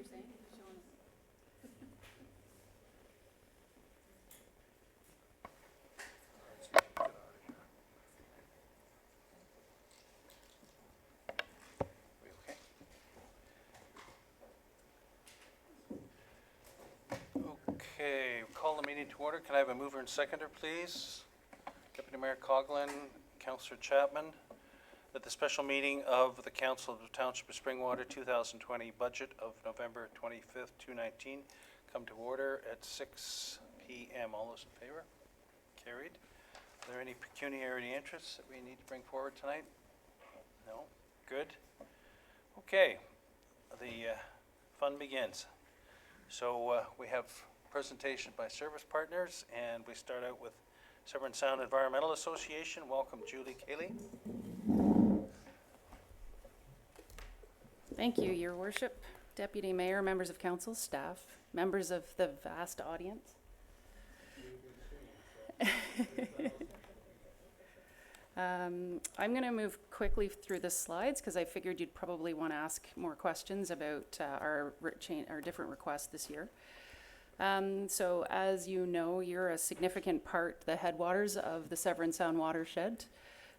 you're saying? Showing us. Okay, call the meeting to order. Can I have a mover and seconder, please? Deputy Mayor Coughlin, Councillor Chapman, that the special meeting of the Council of the Township of Springwater 2020 budget of November 25th, 2019 come to order at 6 p.m. All those in favor? Carried. Are there any pecuniary interests that we need to bring forward tonight? No? Good. Okay, the fun begins. So we have presentation by service partners, and we start out with Severn Sound Environmental Association. Welcome, Julie Cayley. Thank you, Your Worship, Deputy Mayor, members of council, staff, members of the vast audience. I'm going to move quickly through the slides because I figured you'd probably want to ask more questions about our different requests this year. So as you know, you're a significant part, the headwaters of the Severn Sound watershed.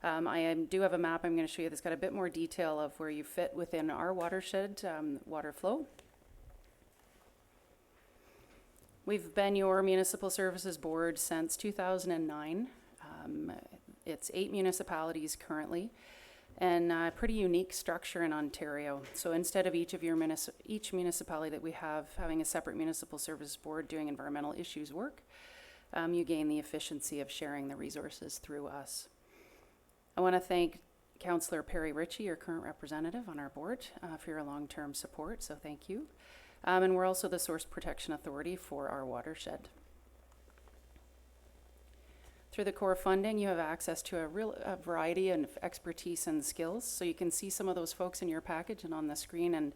Do have a map I'm going to show you that's got a bit more detail of where you fit within our watershed water flow. We've been your municipal services board since 2009. It's 8 municipalities currently, and a pretty unique structure in Ontario. So instead of each municipality that we have having a separate municipal services board doing environmental issues work, you gain the efficiency of sharing the resources through us. I want to thank Councillor Perry Ritchie, your current representative on our board, for your long-term support, so thank you. And we're also the Source Protection Authority for our watershed. Through the core funding, you have access to a variety of expertise and skills. So you can see some of those folks in your package and on the screen, and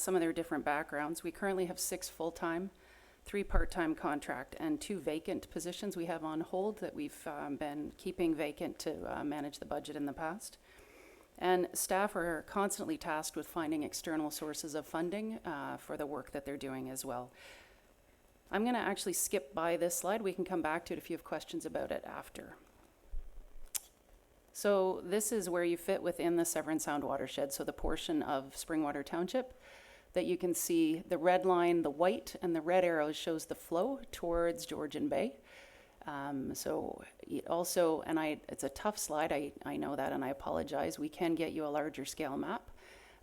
some of their different backgrounds. We currently have 6 full-time, 3 part-time contract, and 2 vacant positions we have on hold that we've been keeping vacant to manage the budget in the past. And staff are constantly tasked with finding external sources of funding for the work that they're doing as well. I'm going to actually skip by this slide. We can come back to it if you have questions about it after. So this is where you fit within the Severn Sound watershed, so the portion of Springwater Township that you can see the red line, the white, and the red arrows shows the flow towards Georgian Bay. So it also, and it's a tough slide, I know that, and I apologize. We can get you a larger scale map.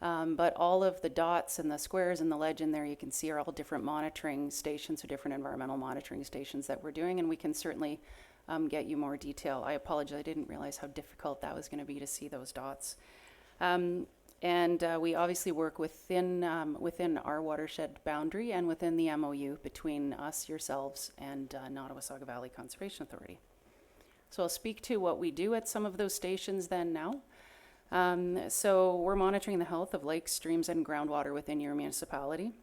But all of the dots and the squares and the legend there you can see are all different monitoring stations or different environmental monitoring stations that we're doing, and we can certainly get you more detail. I apologize, I didn't realize how difficult that was going to be to see those dots. And we obviously work within our watershed boundary and within the MOU between us, yourselves, and Nottawasaga Valley Conservation Authority. So I'll speak to what we do at some of those stations then now. So we're monitoring the health of lakes, streams, and groundwater within your municipality.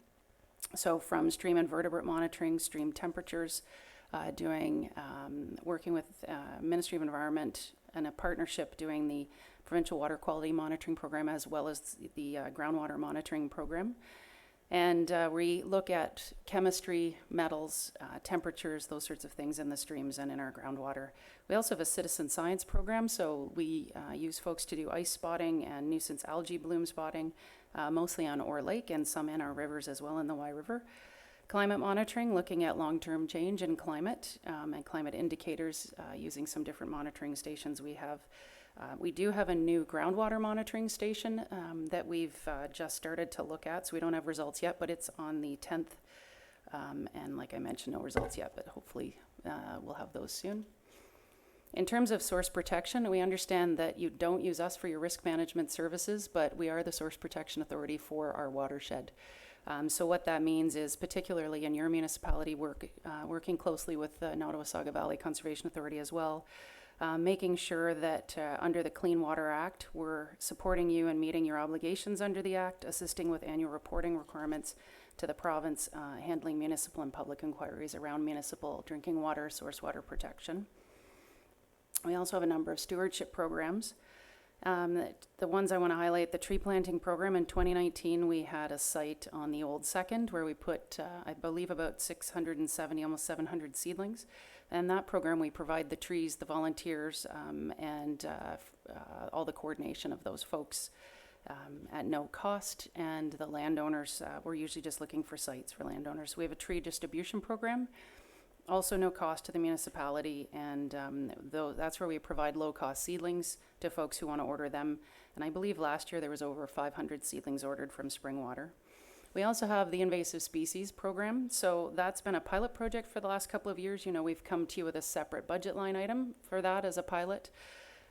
So from stream and vertebrate monitoring, stream temperatures, working with Ministry of Environment and a partnership doing the Provincial Water Quality Monitoring Program as well as the groundwater monitoring program. And we look at chemistry, metals, temperatures, those sorts of things in the streams and in our groundwater. We also have a citizen science program, so we use folks to do ice spotting and nuisance algae bloom spotting, mostly on Orr Lake and some in our rivers as well in the Wye River. Climate monitoring, looking at long-term change in climate and climate indicators using some different monitoring stations we have. We do have a new groundwater monitoring station that we've just started to look at, so we don't have results yet, but it's on the 10th. And like I mentioned, no results yet, but hopefully we'll have those soon. In terms of source protection, we understand that you don't use us for your risk management services, but we are the Source Protection Authority for our watershed. So what that means is, particularly in your municipality, working closely with the Nottawasaga Valley Conservation Authority as well, making sure that under the Clean Water Act, we're supporting you and meeting your obligations under the Act, assisting with annual reporting requirements to the province, handling municipal and public inquiries around municipal drinking water, source water protection. We also have a number of stewardship programs The ones I want to highlight, the tree planting program in 2019, we had a site on the old Second where we put, I believe, about 670, almost 700 seedlings. And that program, we provide the trees, the volunteers, and all the coordination of those folks at no cost. And the landowners, we're usually just looking for sites for landowners. We have a tree distribution program, also no cost to the municipality, and that's where we provide low-cost seedlings to folks who want to order them. And I believe last year there was over 500 seedlings ordered from Springwater. We also have the invasive species program. So that's been a pilot project for the last couple of years. You know, we've come to you with a separate budget line item for that as a pilot.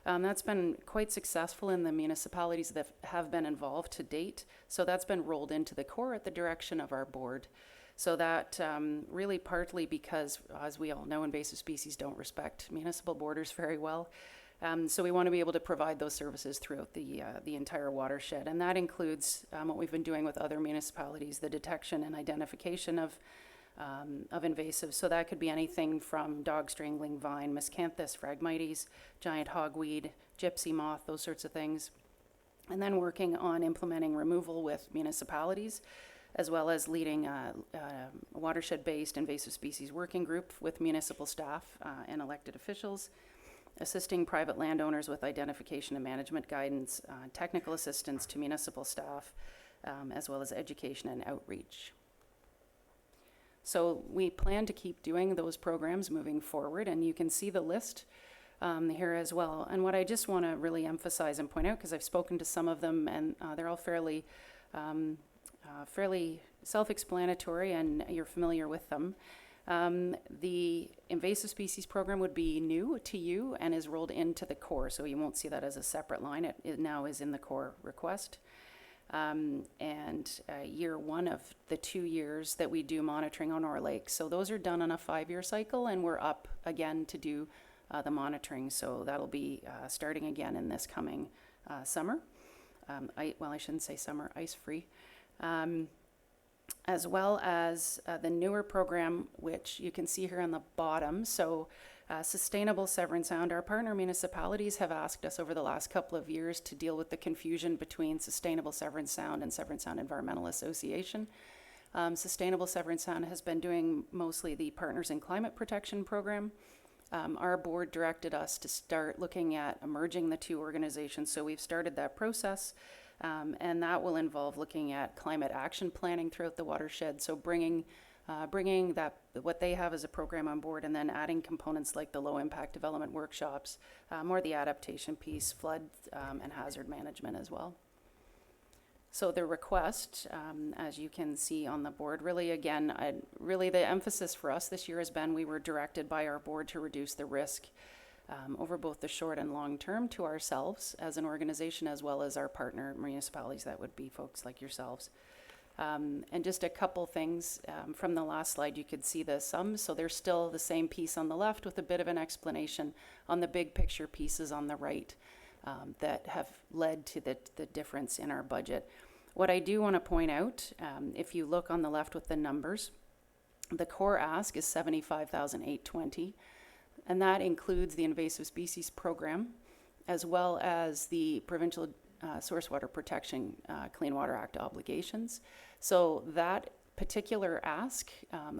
That's been quite successful in the municipalities that have been involved to date. So that's been rolled into the core at the direction of our board. So that really partly because, as we all know, invasive species don't respect municipal borders very well. So we want to be able to provide those services throughout the entire watershed. And that includes what we've been doing with other municipalities, the detection and identification of invasives. So that could be anything from dog strangling vine, Miscanthus phragmites, giant hogweed, gypsy moth, those sorts of things. And then working on implementing removal with municipalities, as well as leading a watershed-based invasive species working group with municipal staff and elected officials, assisting private landowners with identification and management guidance, technical assistance to municipal staff, as well as education and outreach. So we plan to keep doing those programs moving forward, and you can see the list here as well. And what I just want to really emphasize and point out, because I've spoken to some of them, and they're all fairly self-explanatory, and you're familiar with them. The invasive species program would be new to you and is rolled into the core, so you won't see that as a separate line. It now is in the core request. Year one of the 2 years that we do monitoring on our lake. So those are done on a 5-year cycle, and we're up again to do the monitoring. So that'll be starting again in this coming summer. I shouldn't say summer, ice-free. As well as the newer program, which you can see here on the bottom. So Sustainable Severn Sound, our partner municipalities have asked us over the last couple of years to deal with the confusion between Sustainable Severn Sound and Severn Sound Environmental Association. Sustainable Severn Sound has been doing mostly the Partners in Climate Protection program. Our board directed us to start looking at merging the two organizations, so we've started that process. And that will involve looking at climate action planning throughout the watershed. So bringing that what they have as a program on board, and then adding components like the low impact development workshops, more the adaptation piece, flood and hazard management as well. So the request, as you can see on the board, really again, really the emphasis for us this year has been we were directed by our board to reduce the risk over both the short and long term to ourselves as an organization, as well as our partner municipalities. That would be folks like yourselves. And just a couple things from the last slide, you could see the sums. So there's still the same piece on the left with a bit of an explanation on the big picture pieces on the right that have led to the difference in our budget. What I do want to point out, if you look on the left with the numbers, the core ask is $75,820. And that includes the invasive species program, as well as the provincial source water protection Clean Water Act obligations. So that particular ask,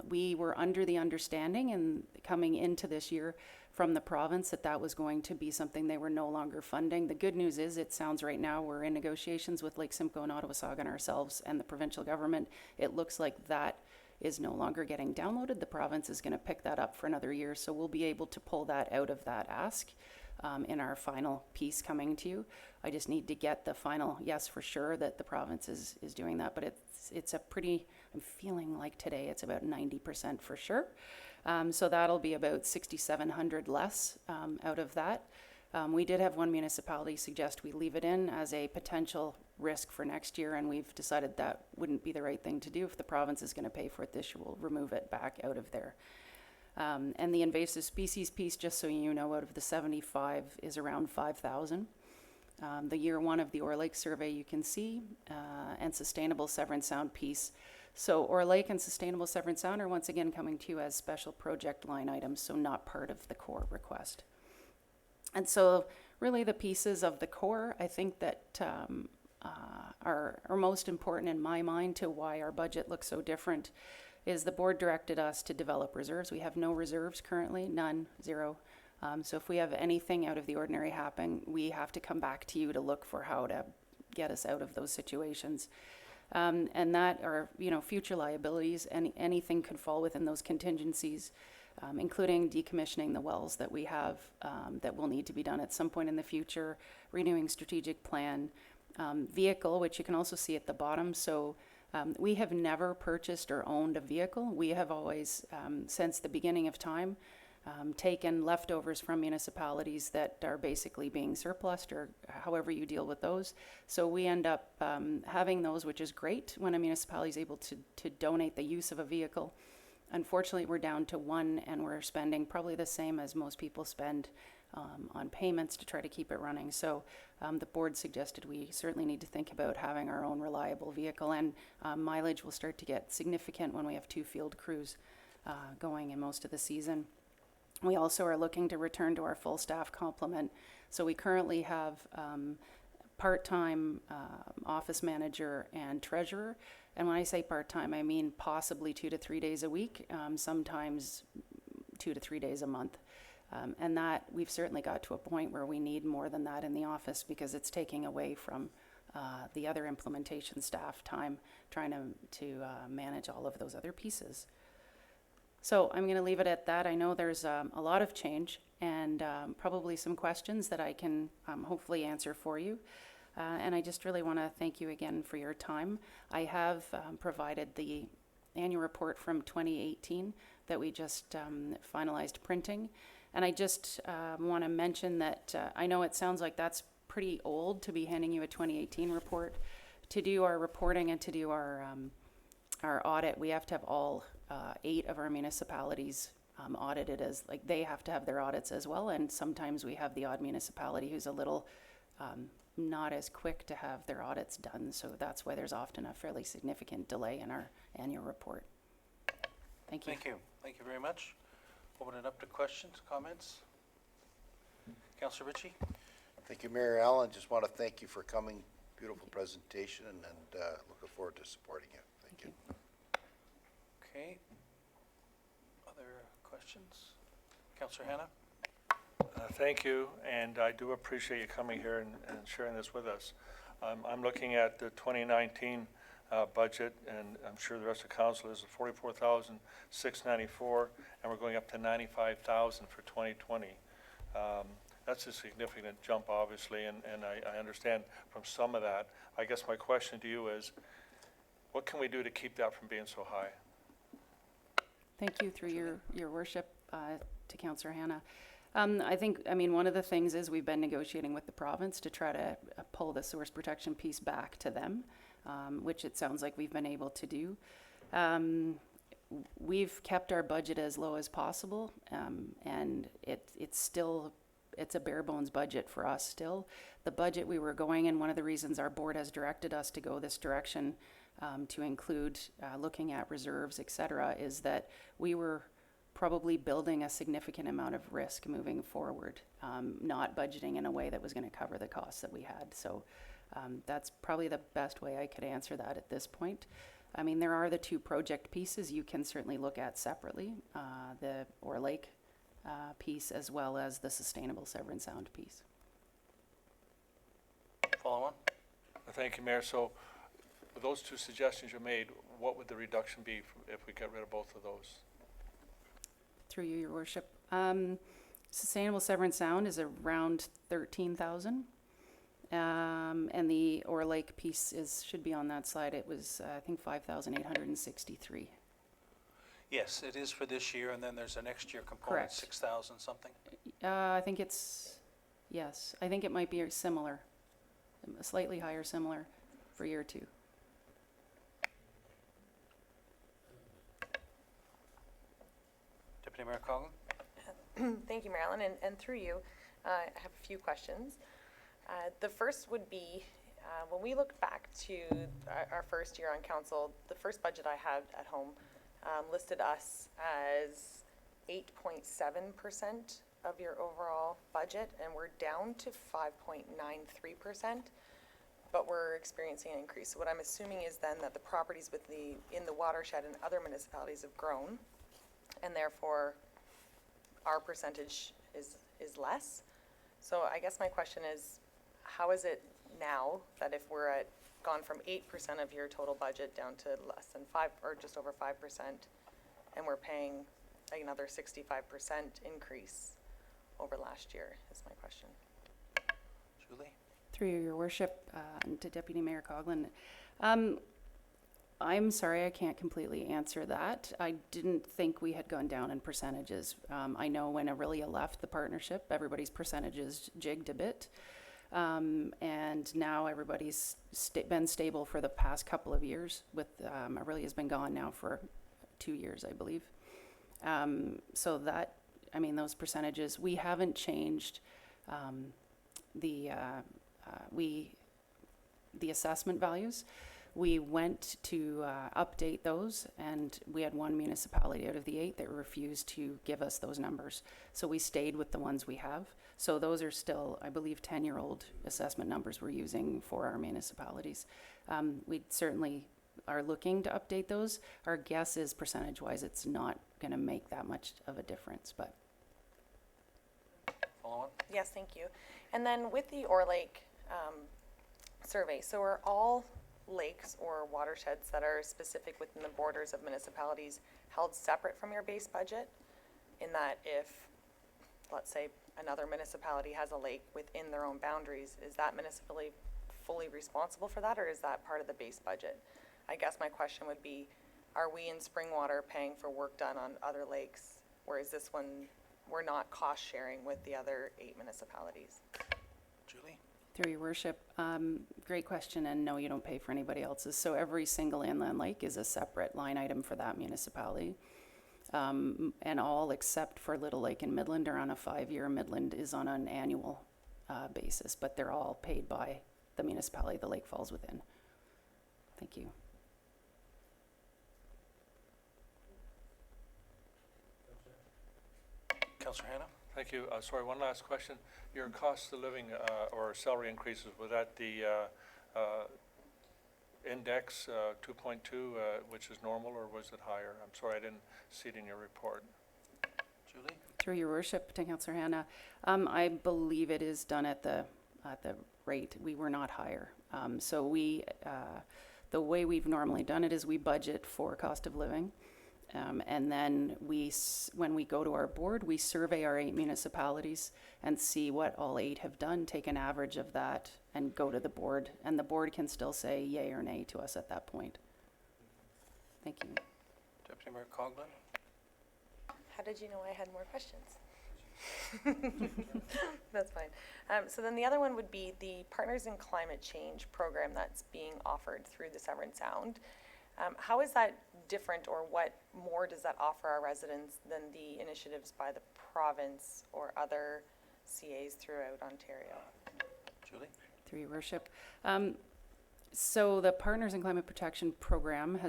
we were under the understanding and coming into this year from the province that was going to be something they were no longer funding. The good news is it sounds right now we're in negotiations with Lake Simcoe and Ottawasaga and ourselves and the provincial government. It looks like that is no longer getting downloaded. The province is going to pick that up for another year, so we'll be able to pull that out of that ask in our final piece coming to you. I just need to get the final yes for sure that the province is doing that, but it's a pretty, I'm feeling like today it's about 90% for sure. So that'll be about 6,700 less out of that. We did have one municipality suggest we leave it in as a potential risk for next year, and we've decided that wouldn't be the right thing to do. If the province is going to pay for it this year, we'll remove it back out of there. And the invasive species piece, just so you know, out of the 75 is around 5,000. The year one of the Orr Lake survey you can see, and Sustainable Severn Sound piece. So Orr Lake and Sustainable Severn Sound are once again coming to you as special project line items, so not part of the core request. And so really the pieces of the core, I think that are most important in my mind to why our budget looks so different is the board directed us to develop reserves. We have no reserves currently, none, zero. So if we have anything out of the ordinary happen, we have to come back to you to look for how to get us out of those situations. And that are, future liabilities, anything could fall within those contingencies, including decommissioning the wells that we have that will need to be done at some point in the future, renewing strategic plan, vehicle, which you can also see at the bottom. So we have never purchased or owned a vehicle. We have always, since the beginning of time, taken leftovers from municipalities that are basically being surplused or however you deal with those. So we end up having those, which is great when a municipality is able to donate the use of a vehicle. Unfortunately, we're down to one, and we're spending probably the same as most people spend on payments to try to keep it running. So the board suggested we certainly need to think about having our own reliable vehicle, and mileage will start to get significant when we have 2 field crews going in most of the season. We also are looking to return to our full staff complement. So we currently have part-time office manager and treasurer. And when I say part-time, I mean possibly 2 to 3 days a week, sometimes 2 to 3 days a month. And that we've certainly got to a point where we need more than that in the office because it's taking away from the other implementation staff time trying to manage all of those other pieces. So I'm going to leave it at that. I know there's a lot of change and probably some questions that I can hopefully answer for you. And I just really want to thank you again for your time. I have provided the annual report from 2018 that we just finalized printing. And I just want to mention that I know it sounds like that's pretty old to be handing you a 2018 report. To do our reporting and to do our audit, we have to have all 8 of our municipalities audited as, like, they have to have their audits as well. And sometimes we have the odd municipality who's a little not as quick to have their audits done. So that's why there's often a fairly significant delay in our annual report. Thank you. Thank you. Thank you very much. Open it up to questions, comments. Councillor Ritchie. Thank you, Mayor Allen. Just want to thank you for coming. Beautiful presentation, and looking forward to supporting you. Thank you. Okay. Other questions? Councillor Hanna. Thank you, and I do appreciate you coming here and sharing this with us. I'm looking at the 2019 budget, and I'm sure the rest of council is $44,694, and we're going up to $95,000 for 2020. That's a significant jump, obviously, and I understand from some of that. I guess my question to you is, what can we do to keep that from being so high? Thank you through your worship to Councillor Hanna. I think, one of the things is we've been negotiating with the province to try to pull the source protection piece back to them, which it sounds like we've been able to do. We've kept our budget as low as possible, and it's a bare bones budget for us still. The budget we were going in, one of the reasons our board has directed us to go this direction to include looking at reserves, et cetera, is that we were probably building a significant amount of risk moving forward, not budgeting in a way that was going to cover the costs that we had. So that's probably the best way I could answer that at this point. There are the 2 project pieces you can certainly look at separately, the Orr Lake piece as well as the Sustainable Severn Sound piece. Follow on. Thank you, Mayor. So with those 2 suggestions you made, what would the reduction be if we get rid of both of those? Through you, your worship. Sustainable Severn Sound is around 13,000. And the Orr Lake piece should be on that slide. It was, I think, 5,863. Yes, it is for this year, and then there's a next year component, Correct. 6,000 something. I think yes, I think it might be similar, slightly higher similar for year 2. Deputy Mayor Coughlin. Thank you, Marilyn, and through you, I have a few questions. The first would be, when we look back to our first year on council, the first budget I had at home listed us as 8.7% of your overall budget, and we're down to 5.93%, but we're experiencing an increase. So what I'm assuming is then that the properties in the watershed and other municipalities have grown, and therefore our percentage is less. So I guess my question is, how is it now that if we're gone from 8% of your total budget down to less than 5, or just over 5%, and we're paying another 65% increase over last year, is my question. Julie? Through your worship, and to Deputy Mayor Coughlin, I'm sorry, I can't completely answer that. I didn't think we had gone down in percentages. I know when Aurelia left the partnership, everybody's percentages jigged a bit. And now everybody's been stable for the past couple of years with, Aurelia's been gone now for 2 years, I believe. So that, I mean, those percentages, we haven't changed, the assessment values. We went to update those, and we had one municipality out of the 8 that refused to give us those numbers. So we stayed with the ones we have. So those are still, I believe, 10-year-old assessment numbers we're using for our municipalities. We certainly are looking to update those. Our guess is percentage-wise, it's not going to make that much of a difference, but. Follow on? Yes, thank you. And then with the Ore Lake survey, so are all lakes or watersheds that are specific within the borders of municipalities held separate from your base budget? In that if, let's say, another municipality has a lake within their own boundaries, is that municipality fully responsible for that, or is that part of the base budget? I guess my question would be, are we in Springwater paying for work done on other lakes, whereas this one, we're not cost sharing with the other 8 municipalities? Julie? Through your worship, great question, and no, you don't pay for anybody else's. So every single inland lake is a separate line item for that municipality. And all except for Little Lake and Midland are on a 5-year. Midland is on an annual basis, but they're all paid by the municipality the lake falls within. Thank you. Councillor Hannah? Thank you. Sorry, one last question. Your cost of living or salary increases, was that the index 2.2, which is normal, or was it higher? I'm sorry, I didn't see it in your report. Julie? Through your worship, to Councillor Hannah, I believe it is done at the rate. We were not higher. So we, the way we've normally done it is we budget for cost of living. And then when we go to our board, we survey our 8 municipalities and see what all 8 have done, take an average of that, and go to the board. And the board can still say yay or nay to us at that point. Thank you. Deputy Mayor Coughlin? How did you know I had more questions? That's fine. So then the other one would be the Partners in Climate Change program that's being offered through the Severn Sound. How is that different, or what more does that offer our residents than the initiatives by the province or other CAs throughout Ontario? Julie? Through your worship. So the Partners in Climate Protection Program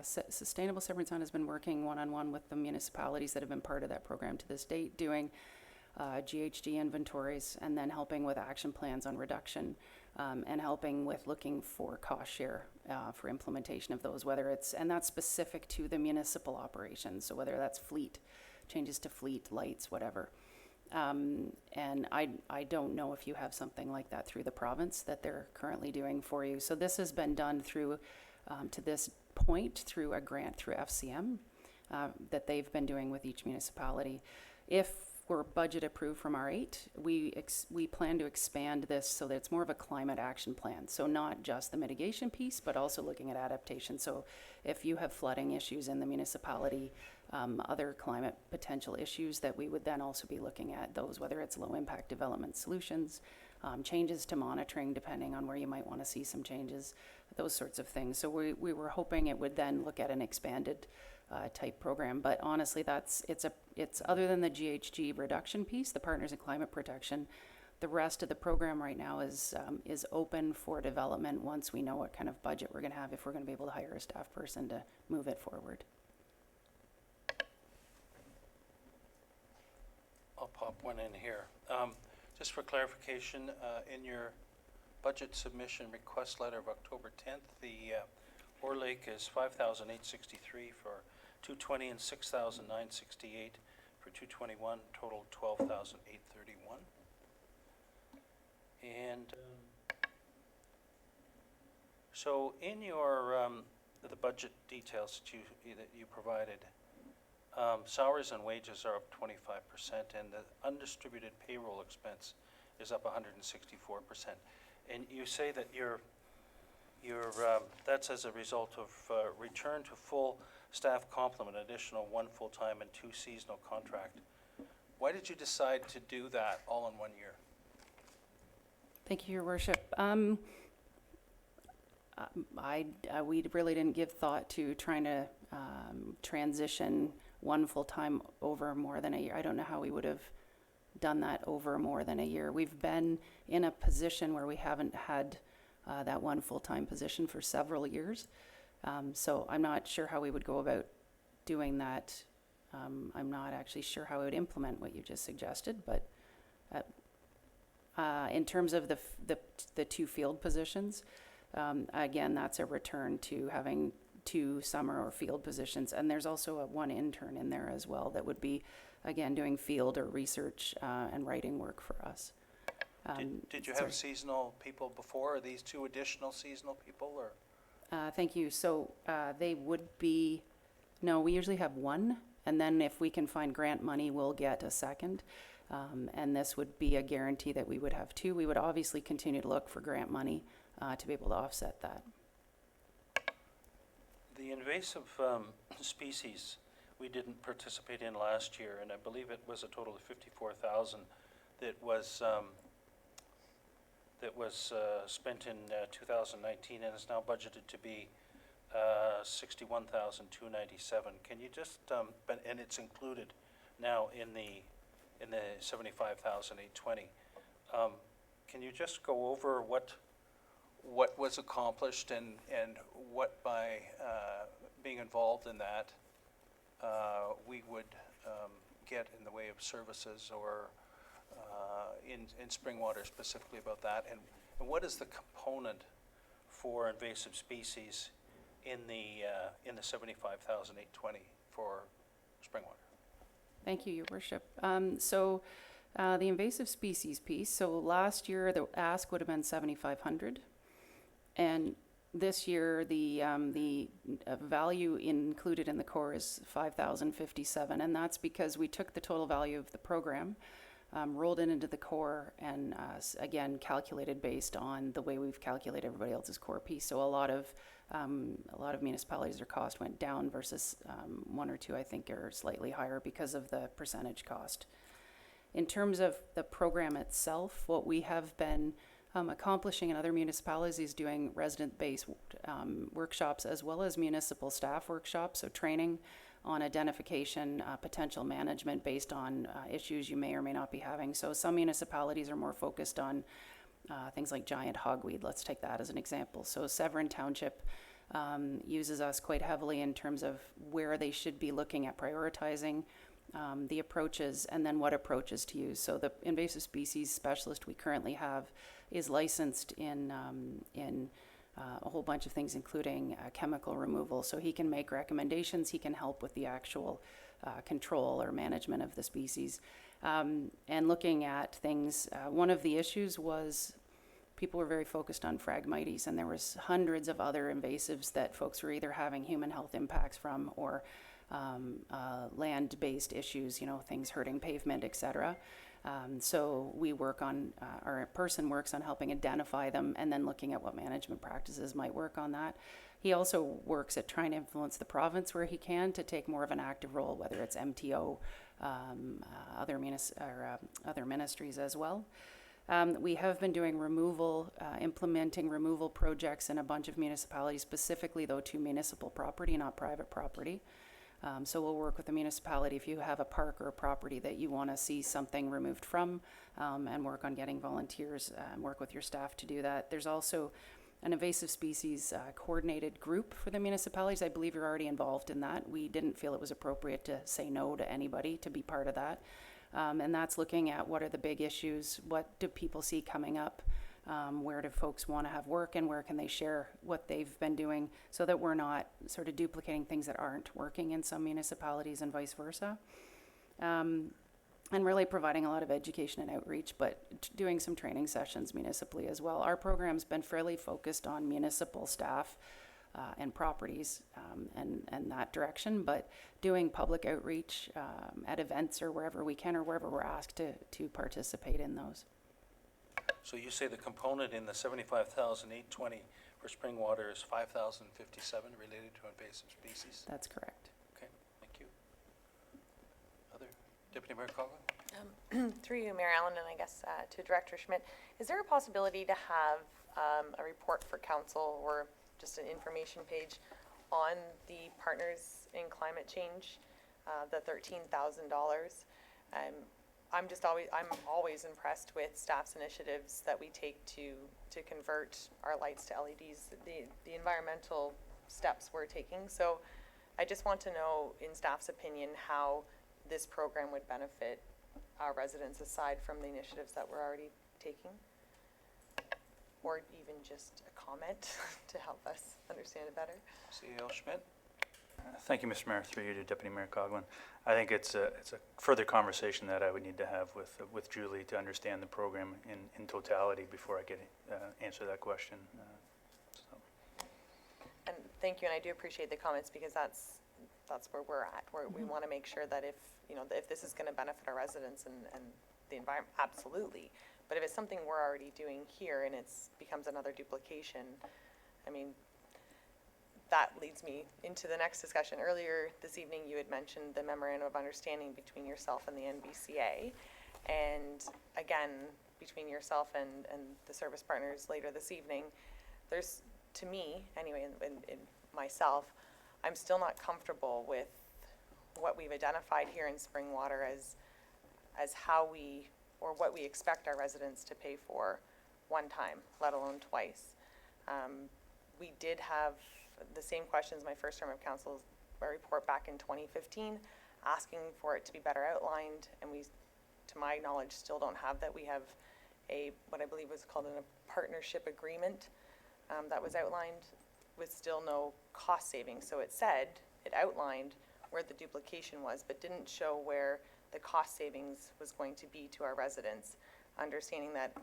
Sustainable Severn Sound has been working one-on-one with the municipalities that have been part of that program to this date, doing GHG inventories and then helping with action plans on reduction, and helping with looking for cost share for implementation of those, and that's specific to the municipal operations, so whether that's fleet, changes to fleet, lights, whatever. And I don't know if you have something like that through the province that they're currently doing for you. So this has been done through, to this point, through a grant through FCM that they've been doing with each municipality. If we're budget approved from our 8, we plan to expand this so that it's more of a climate action plan. So not just the mitigation piece, but also looking at adaptation. So if you have flooding issues in the municipality, other climate potential issues, that we would then also be looking at those, whether it's low impact development solutions, changes to monitoring depending on where you might want to see some changes, those sorts of things. So we were hoping it would then look at an expanded type program, but honestly, it's other than the GHG reduction piece, the Partners in Climate Protection, the rest of the program right now is open for development once we know what kind of budget we're going to have, if we're going to be able to hire a staff person to move it forward. I'll one in here. Just for clarification, in your budget submission request letter of October 10th, the Orr Lake is 5,863 for 220 and 6,968 for 221, total 12,831. And so in your the budget details that you provided, salaries and wages are up 25%, and the undistributed payroll expense is up 164%. And you say that that's as a result of return to full staff complement, additional 1 full-time and 2 seasonal contract. Why did you decide to do that all in 1 year? Thank you, Your Worship. We really didn't give thought to trying to transition 1 full-time over more than a year. I don't know how we would have done that over more than a year. We've been in a position where we haven't had that 1 full-time position for several years. So I'm not sure how we would go about doing that. I'm not actually sure how I would implement what you just suggested, but in terms of the 2 field positions, again, that's a return to having 2 summer or field positions. And there's also 1 intern in there as well that would be, again, doing field or research and writing work for us. Did you sorry. have seasonal people before? Are these 2 additional seasonal people, or? Thank you. So they would be, no, we usually have 1. And then if we can find grant money, we'll get a second. And this would be a guarantee that we would have 2. We would obviously continue to look for grant money to be able to offset that. The invasive species we didn't participate in last year, and I believe it was a total of 54,000 that was spent in 2019 and is now budgeted to be 61,297. Can you just and it's included now in the 75,820. Can you just go over what was accomplished and what by being involved in that we would get in the way of services or in Springwater specifically about that, and what is the component for invasive species in the 75,820 for Springwater? Thank you, Your Worship. So the invasive species piece, so last year the ask would have been 7,500. And this year the value included in the core is 5,057. And that's because we took the total value of the program, rolled it into the core, and again, calculated based on the way we've calculated everybody else's core piece. So a lot of municipalities, their cost went down versus 1 or 2, I think, are slightly higher because of the percentage cost. In terms of the program itself, what we have been accomplishing in other municipalities is doing resident-based workshops as well as municipal staff workshops, so training on identification, potential management based on issues you may or may not be having. So some municipalities are more focused on things like giant hogweed. Let's take that as an example. So Severn Township uses us quite heavily in terms of where they should be looking at prioritizing the approaches and then what approaches to use. So the invasive species specialist we currently have is licensed in a whole bunch of things, including chemical removal. So he can make recommendations, he can help with the actual control or management of the species. And looking at things, one of the issues was people were very focused on Phragmites, and there was hundreds of other invasives that folks were either having human health impacts from or land-based issues, things hurting pavement, etc. So we work on, our person works on helping identify them and then looking at what management practices might work on that. He also works at trying to influence the province where he can to take more of an active role, whether it's MTO, other ministries as well. We have been doing implementing removal projects in a bunch of municipalities, specifically though to municipal property, not private property. So we'll work with the municipality if you have a park or a property that you want to see something removed from, and work on getting volunteers and work with your staff to do that. There's also an invasive species coordinated group for the municipalities. I believe you're already involved in that. We didn't feel it was appropriate to say no to anybody to be part of that. And that's looking at what are the big issues, what do people see coming up, where do folks want to have work, and where can they share what they've been doing, so that we're not sort of duplicating things that aren't working in some municipalities and vice versa. And really providing a lot of education and outreach, but doing some training sessions municipally as well. Our program's been fairly focused on municipal staff and properties and that direction, but doing public outreach at events or wherever we can, or wherever we're asked to participate in those. So you say the component in the 75,820 for spring water is 5,057 related to invasive species? That's correct. Okay, thank you. Other, Deputy Mayor Coughlin? Through you, Mayor Allen, and I guess to Director Schmidt, is there a possibility to have a report for council or just an information page on the Partners in Climate Change, the $13,000? I'm always impressed with staff's initiatives that we take to convert our lights to LEDs, the environmental steps we're taking. So I just want to know, in staff's opinion, how this program would benefit our residents aside from the initiatives that we're already taking? Or even just a comment to help us understand it better. CEO Schmidt? Thank you, Mr. Mayor. Through you to Deputy Mayor Coughlin. I think it's a further conversation that I would need to have with Julie to understand the program in totality before I could answer that question. And thank you, and I do appreciate the comments, because that's where we're at, where we want to make sure that if this is going to benefit our residents and the environment, absolutely. But if it's something we're already doing here and becomes another duplication, I mean, that leads me into the next discussion. Earlier this evening, you had mentioned the memorandum of understanding between yourself and the NVCA. And again, between yourself and the service partners later this evening, there's, to me, anyway, in myself, I'm still not comfortable with what we've identified here in Springwater as how we, or what we expect our residents to pay for one time, let alone twice. We did have the same questions my first term of council report back in 2015, asking for it to be better outlined, and we, to my knowledge, still don't have that. We have what I believe was called a partnership agreement that was outlined with still no cost savings. So it outlined where the duplication was, but didn't show where the cost savings was going to be to our residents, understanding that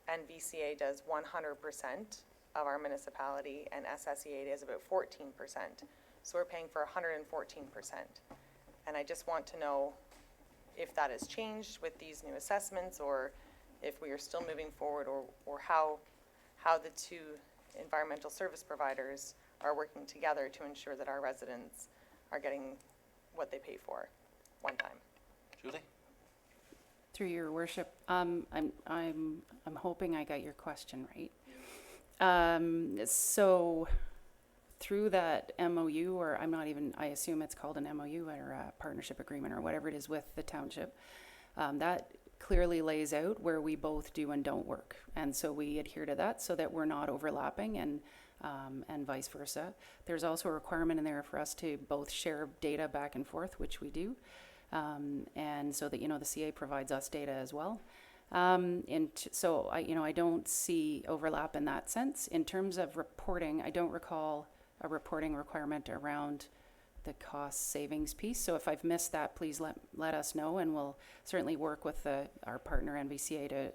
NVCA does 100% of our municipality and SSEA does about 14%. So we're paying for 114%. And I just want to know if that has changed with these new assessments, or if we are still moving forward, or how the two environmental service providers are working together to ensure that our residents are getting what they pay for one time. Julie? Through your worship, I'm hoping I got your question right. So through that MOU, or I assume it's called an MOU or a partnership agreement or whatever it is with the township, that clearly lays out where we both do and don't work. And so we adhere to that so that we're not overlapping, and vice versa. There's also a requirement in there for us to both share data back and forth, which we do. And so that, the CA provides us data as well. So I don't see overlap in that sense. In terms of reporting, I don't recall a reporting requirement around the cost savings piece. So if I've missed that, please let us know, and we'll certainly work with our partner NVCA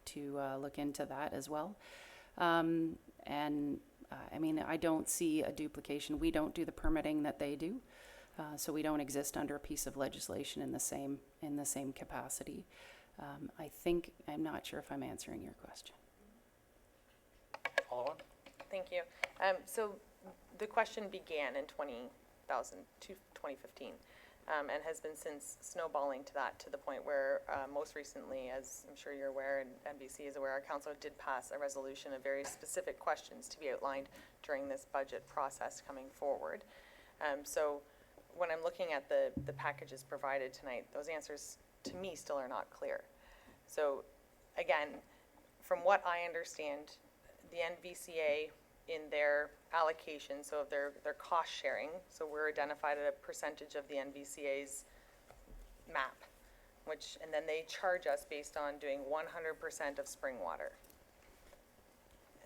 to look into that as well. I don't see a duplication. We don't do the permitting that they do, so we don't exist under a piece of legislation in the same capacity. I'm not sure if I'm answering your question. Follow on? Thank you. So the question began in 2015 and has been since snowballing to the point where most recently, as I'm sure you're aware and NBC is aware, our council did pass a resolution of very specific questions to be outlined during this budget process coming forward. So when I'm looking at the packages provided tonight, those answers to me still are not clear. So again, from what I understand, the NVCA in their allocation, so of their cost sharing, so we're identified at a percentage of the NVCA's map and then they charge us based on doing 100% of spring water.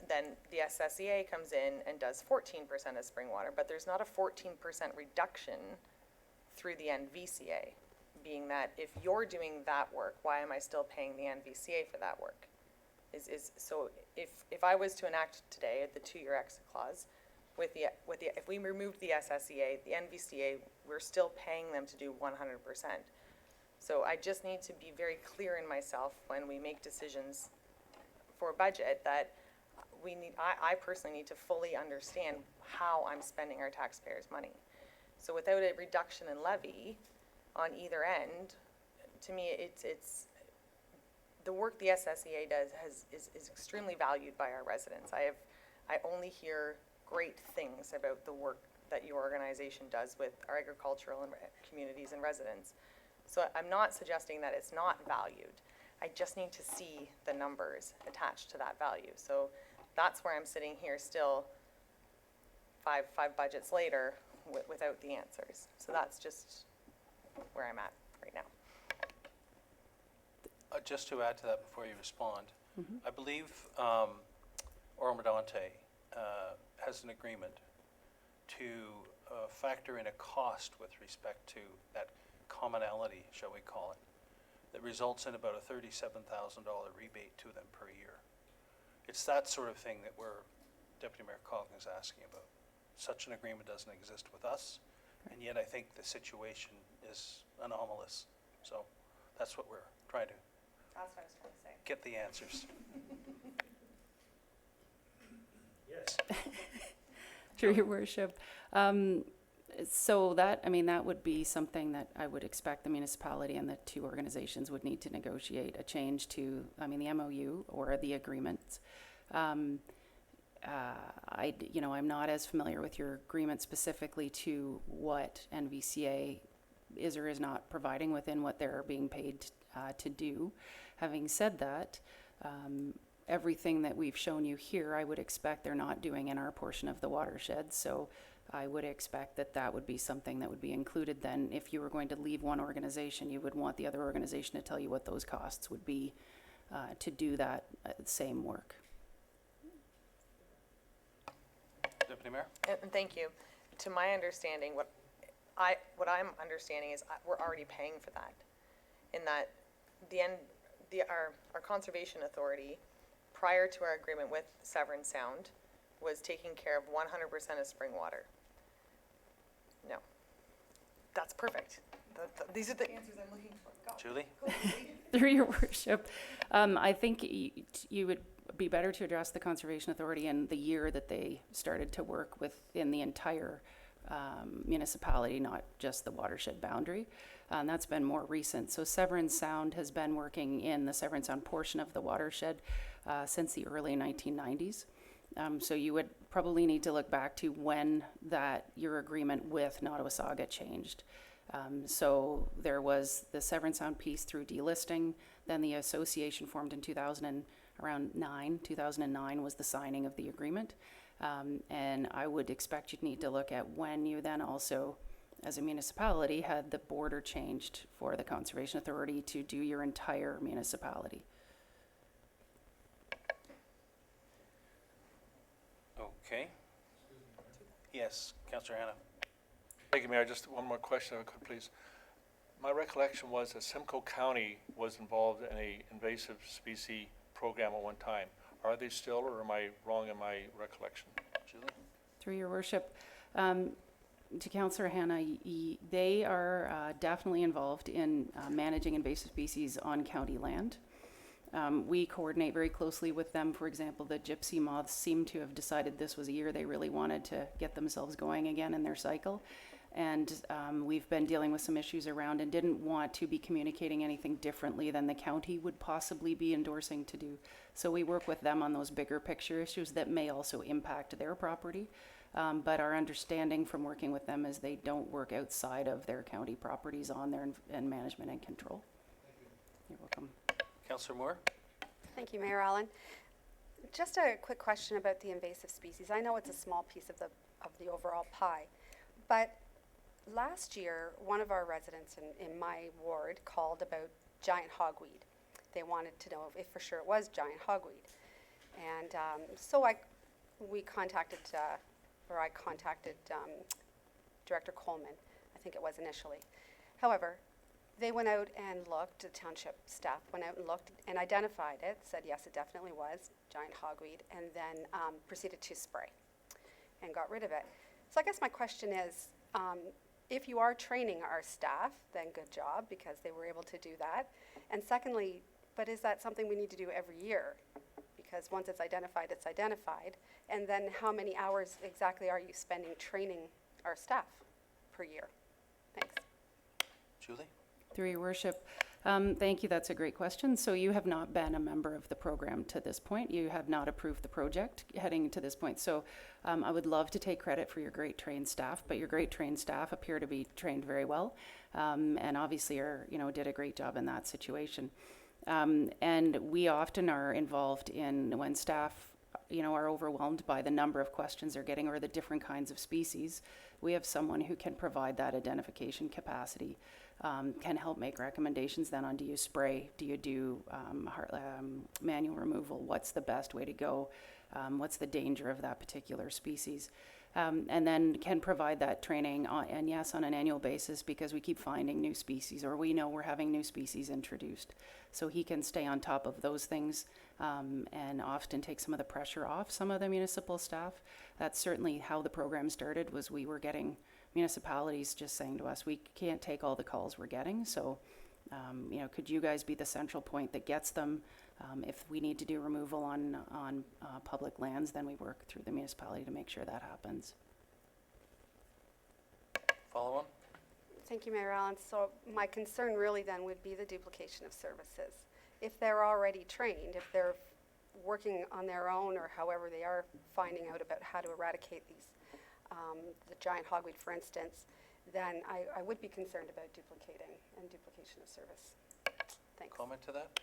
Then the SSEA comes in and does 14% of spring water, but there's not a 14% reduction through the NVCA, being that if you're doing that work, why am I still paying the NVCA for that work? So if I was to enact today the 2-year exit clause, if we removed the SSEA, the NVCA, we're still paying them to do 100%. So I just need to be very clear in myself when we make decisions for a budget that I personally need to fully understand how I'm spending our taxpayers' money. So without a reduction in levy on either end, to me, it's the work the SSEA does is extremely valued by our residents. I only hear great things about the work that your organization does with our agricultural and communities and residents. So I'm not suggesting that it's not valued. I just need to see the numbers attached to that value. So that's where I'm sitting here still, five budgets later, without the answers. So that's just where I'm at right now. Just to add to that before you respond, I believe Oro-Medonte has an agreement to factor in a cost with respect to that commonality, shall we call it, that results in about a $37,000 rebate to them per year. It's that sort of thing that Deputy Mayor Coghlan is asking about. Such an agreement doesn't exist with us, and yet I think the situation is anomalous. So that's what we're trying to That's what I was trying to say. get the answers. Yes. Through your worship. So that would be something that I would expect the municipality and the two organizations would need to negotiate a change to, the MOU or the agreements. I'm not as familiar with your agreement specifically to what NVCA is or is not providing within what they're being paid to do. Having said that, everything that we've shown you here, I would expect they're not doing in our portion of the watershed. So I would expect that would be something that would be included then. If you were going to leave one organization, you would want the other organization to tell you what those costs would be to do that same work. Deputy Mayor? And thank you. To my understanding, what I'm understanding is we're already paying for that. In that our conservation authority, prior to our agreement with Severn Sound, was taking care of 100% of spring water. No. That's perfect. These are the answers I'm looking for. Go. Julie? Through your worship, I think you would be better to address the Conservation Authority in the year that they started to work within the entire municipality, not just the watershed boundary. And that's been more recent. So Severn Sound has been working in the Severn Sound portion of the watershed since the early 1990s. So you would probably need to look back to when your agreement with Nottawasaga changed. So there was the Severn Sound piece through delisting, then the association formed in 2009 was the signing of the agreement. And I would expect you'd need to look at when you then also, as a municipality, had the border changed for the Conservation Authority to do your entire municipality. Okay. Yes, Councillor Hannah. Thank you, Mayor. Just one more question, if I could, please. My recollection was that Simcoe County was involved in a invasive species program at one time. Are they still, or am I wrong in my recollection? Julie? Through your worship, to Councillor Hannah, they are definitely involved in managing invasive species on county land. We coordinate very closely with them. For example, the gypsy moths seem to have decided this was a year they really wanted to get themselves going again in their cycle. And we've been dealing with some issues around and didn't want to be communicating anything differently than the county would possibly be endorsing to do. So we work with them on those bigger picture issues that may also impact their property. But our understanding from working with them is they don't work outside of their county properties on their and management and control. You're welcome. Councillor Moore? Thank you, Mayor Allen. Just a quick question about the invasive species. I know it's a small piece of the overall pie, but last year, one of our residents in my ward called about giant hogweed. They wanted to know if for sure it was giant hogweed. And so I contacted Director Coleman, I think it was initially. However, they went out and looked, the township staff went out and looked and identified it, said yes, it definitely was giant hogweed, and then proceeded to spray and got rid of it. So I guess my question is, if you are training our staff, then good job, because they were able to do that. And secondly, but is that something we need to do every year? Because once it's identified, it's identified. And then how many hours exactly are you spending training our staff per year? Thanks. Julie? Through your worship, thank you, that's a great question. So you have not been a member of the program to this point. You have not approved the project heading to this point. So I would love to take credit for your great trained staff, but your great trained staff appear to be trained very well, and obviously did a great job in that situation. And we often are involved in when staff, are overwhelmed by the number of questions they're getting or the different kinds of species. We have someone who can provide that identification capacity, can help make recommendations then on, do you spray, do you do manual removal, what's the best way to go, what's the danger of that particular species. And then can provide that training on an annual basis, because we keep finding new species, or we know we're having new species introduced. So he can stay on top of those things and often take some of the pressure off some of the municipal staff. That's certainly how the program started, was we were getting municipalities just saying to us, we can't take all the calls we're getting. So, could you guys be the central point that gets them? If we need to do removal on public lands, then we work through the municipality to make sure that happens. Follow on? Thank you, Mayor Allen. So my concern really then would be the duplication of services. If they're already trained, if they're working on their own, or however they are finding out about how to eradicate these, the giant hogweed, for instance, then I would be concerned about duplication of service. Thanks. Comment to that?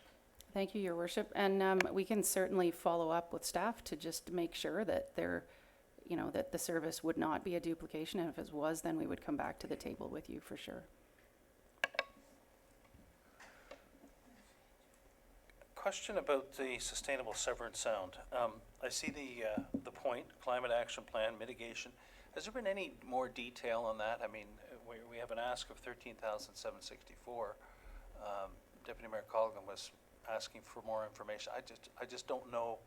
Thank you, Your Worship. And we can certainly follow up with staff to just make sure that that the service would not be a duplication. And if it was, then we would come back to the table with you for sure. Question about the sustainable Severn Sound. I see the point, climate action plan, mitigation. Has there been any more detail on that? I mean, we have an ask of $13,764. Deputy Mayor Colgan was asking for more information. I just don't know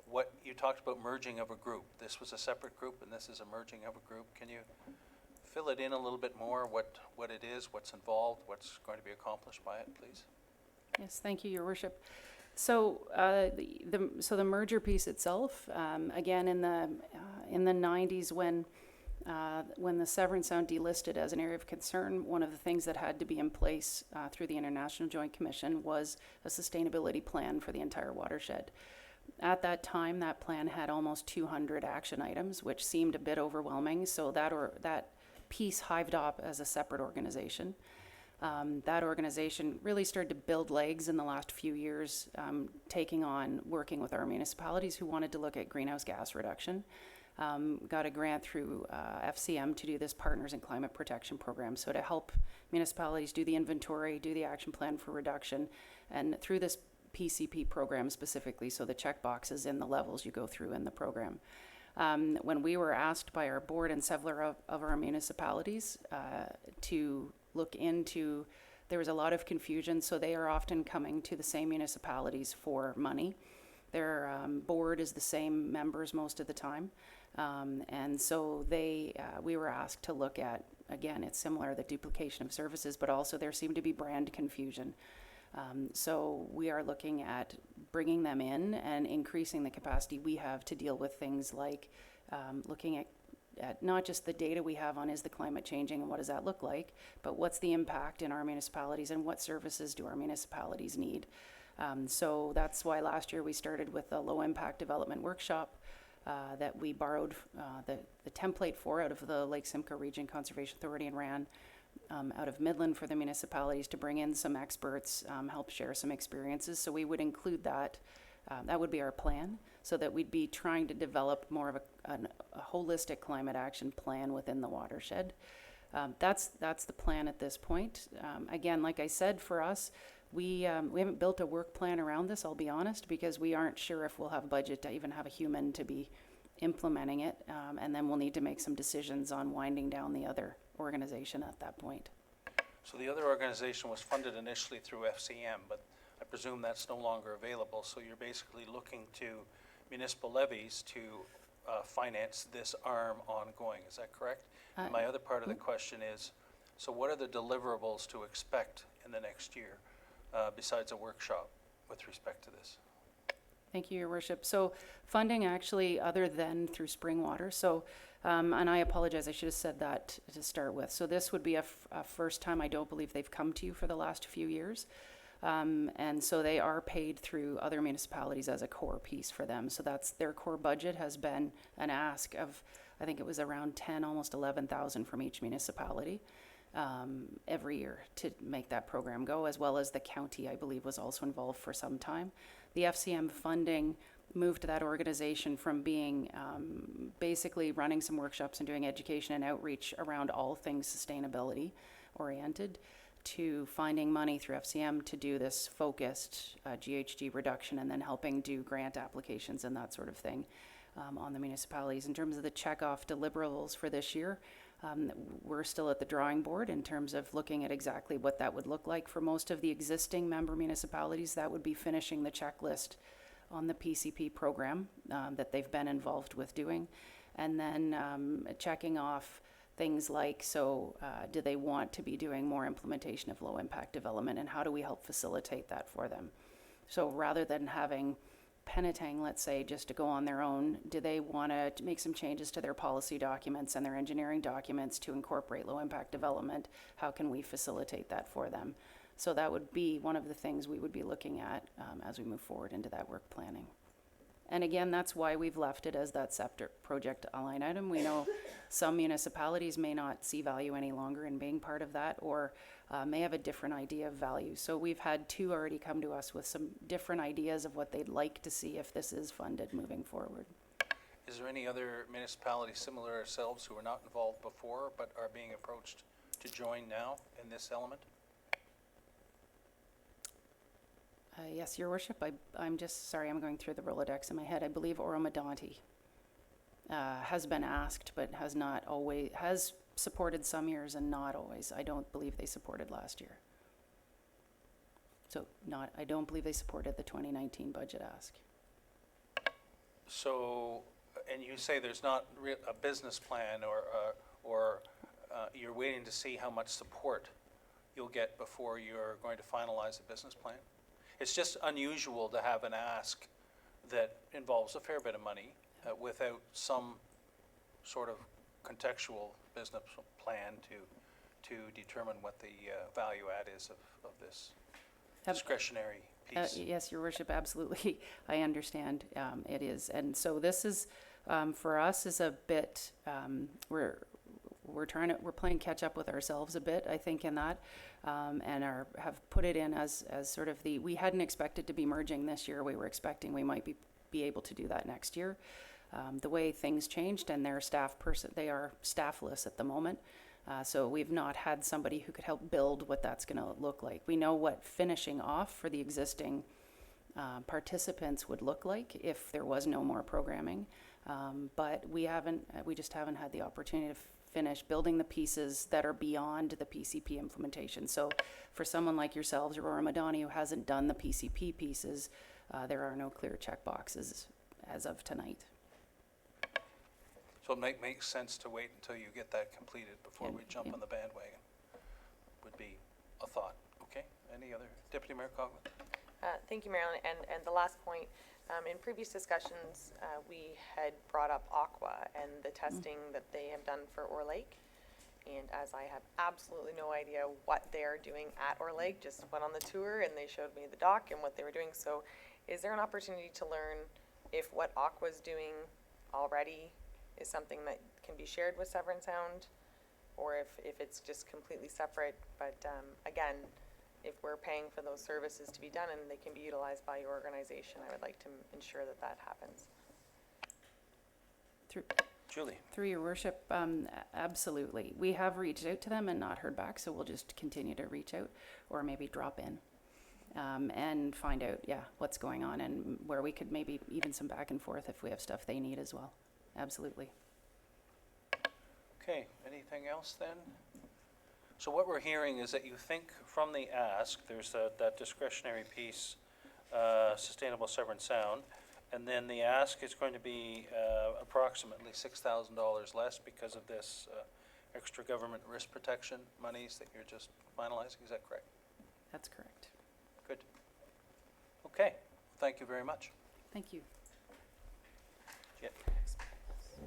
what you talked about, merging of a group. This was a separate group, and this is a merging of a group. Can you fill it in a little bit more? What it is, what's involved, what's going to be accomplished by it, please? Yes, thank you, Your Worship. So the merger piece itself, again in the 90s when the Severn Sound delisted as an area of concern, one of the things that had to be in place through the International Joint Commission was a sustainability plan for the entire watershed. At that time, that plan had almost 200 action items, which seemed a bit overwhelming. So that piece hived off as a separate organization. That organization really started to build legs in the last few years, working with our municipalities who wanted to look at greenhouse gas reduction. Got a grant through FCM to do this Partners in Climate Protection program. So to help municipalities do the inventory, do the action plan for reduction, and through this PCP program specifically, so the check boxes in the levels you go through in the program. When we were asked by our board and several of our municipalities to look into, there was a lot of confusion, so they are often coming to the same municipalities for money. Their board is the same members most of the time. And so we were asked to look at, again, it's similar, the duplication of services, but also there seemed to be brand confusion. So we are looking at bringing them in and increasing the capacity we have to deal with things like looking at not just the data we have on is the climate changing and what does that look like, but what's the impact in our municipalities and what services do our municipalities need. So that's why last year we started with a low impact development workshop that we borrowed the template for out of the Lake Simcoe Region Conservation Authority and ran out of Midland for the municipalities to bring in some experts, help share some experiences. So we would include that. That would be our plan, so that we'd be trying to develop more of a holistic climate action plan within the watershed. That's the plan at this point. Again, like I said, for us, we haven't built a work plan around this, I'll be honest, because we aren't sure if we'll have budget to even have a human to be implementing it. And then we'll need to make some decisions on winding down the other organization at that point. So the other organization was funded initially through FCM, but I presume that's no longer available. So you're basically looking to municipal levies to finance this arm ongoing. Is that correct? And my other part of the question is, so what are the deliverables to expect in the next year besides a workshop with respect to this? Thank you, Your Worship. So funding actually, other than through Springwater, so, and I apologize, I should have said that to start with. So this would be a first time, I don't believe they've come to you for the last few years. And so they are paid through other municipalities as a core piece for them. So that's their core budget has been an ask of, I think it was around 10, almost 11,000 from each municipality every year to make that program go, as well as the county, I believe, was also involved for some time. The FCM funding moved that organization from being basically running some workshops and doing education and outreach around all things sustainability oriented to finding money through FCM to do this focused GHG reduction and then helping do grant applications and that sort of thing on the municipalities. In terms of the checkoff deliverables for this year, we're still at the drawing board in terms of looking at exactly what that would look like for most of the existing member municipalities. That would be finishing the checklist on the PCP program that they've been involved with doing, and then checking off things like, so do they want to be doing more implementation of low impact development, and how do we help facilitate that for them? So rather than having Penetang, let's say, just to go on their own, do they want to make some changes to their policy documents and their engineering documents to incorporate low impact development? How can we facilitate that for them? So that would be one of the things we would be looking at as we move forward into that work planning. And again, that's why we've left it as that separate project line item. We know some municipalities may not see value any longer in being part of that, or may have a different idea of value. So we've had two already come to us with some different ideas of what they'd like to see if this is funded moving forward. Is there any other municipalities similar to ourselves who were not involved before but are being approached to join now in this element? Yes, Your Worship, I'm just, sorry, I'm going through the Rolodex in my head. I believe Oromadonti has been asked, but has not always, has supported some years and not always. I don't believe they supported last year. So I don't believe they supported the 2019 budget ask. So, and you say there's not a business plan or you're waiting to see how much support you'll get before you're going to finalize a business plan? It's just unusual to have an ask that involves a fair bit of money without some sort of contextual business plan to determine what the value add is of this discretionary piece. Yes, Your Worship, absolutely. I understand it is. And so this is, for us, is a bit, we're playing catch up with ourselves a bit, I think, in that, and have put it in as sort of we hadn't expected to be merging this year. We were expecting we might be able to do that next year. The way things changed, and their they are staffless at the moment. So we've not had somebody who could help build what that's going to look like. We know what finishing off for the existing participants would look like if there was no more programming, but we just haven't had the opportunity to finish building the pieces that are beyond the PCP implementation. So for someone like yourselves or Aurora Madani who hasn't done the PCP pieces, there are no clear check boxes as of tonight. So it makes sense to wait until you get that completed before we jump yeah. on the bandwagon, would be a thought. Okay, any other? Deputy Mayor Coughlin? Thank you, Marilyn. And the last point, in previous discussions, we had brought up Aqua and the testing that they have done for Orr Lake. And as I have absolutely no idea what they're doing at Orr Lake, just went on the tour and they showed me the dock and what they were doing. So is there an opportunity to learn if what Aqua's doing already is something that can be shared with Severn Sound, or if it's just completely separate? But again, if we're paying for those services to be done and they can be utilized by your organization, I would like to ensure that that happens. Julie? Through Your Worship, absolutely. We have reached out to them and not heard back, so we'll just continue to reach out or maybe drop in. and find out, yeah, what's going on and where we could maybe even some back and forth if we have stuff they need as well. Absolutely. Okay, anything else then? So what we're hearing is that you think from the ask, there's that discretionary piece, Sustainable Severn Sound, and then the ask is going to be approximately $6,000 less because of this extra government risk protection monies that you're just finalizing, is that correct? That's correct. Good. Okay, thank you very much. Thank you. Yeah.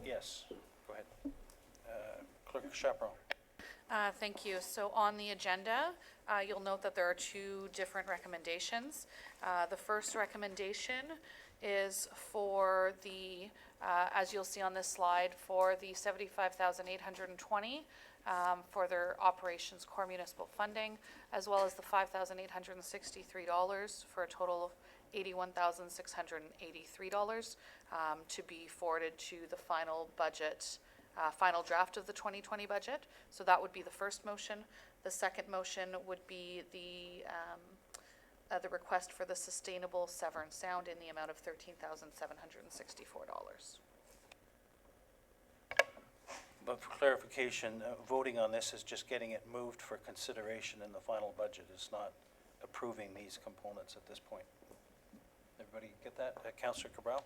Yes, go ahead. Clerk Chaperon. Thank you. So on the agenda, you'll note that there are two different recommendations. The first recommendation is for the, as you'll see on this slide, for the $75,820 for their operations core municipal funding, as well as the $5,863 for a total of $81,683 to be forwarded to the final budget, final draft of the 2020 budget. So that would be the first motion. The second motion would be the request for the Sustainable Severn Sound in the amount of $13,764. But for clarification, voting on this is just getting it moved for consideration in the final budget. It's not approving these components at this point. Everybody get that? Councillor Cabral?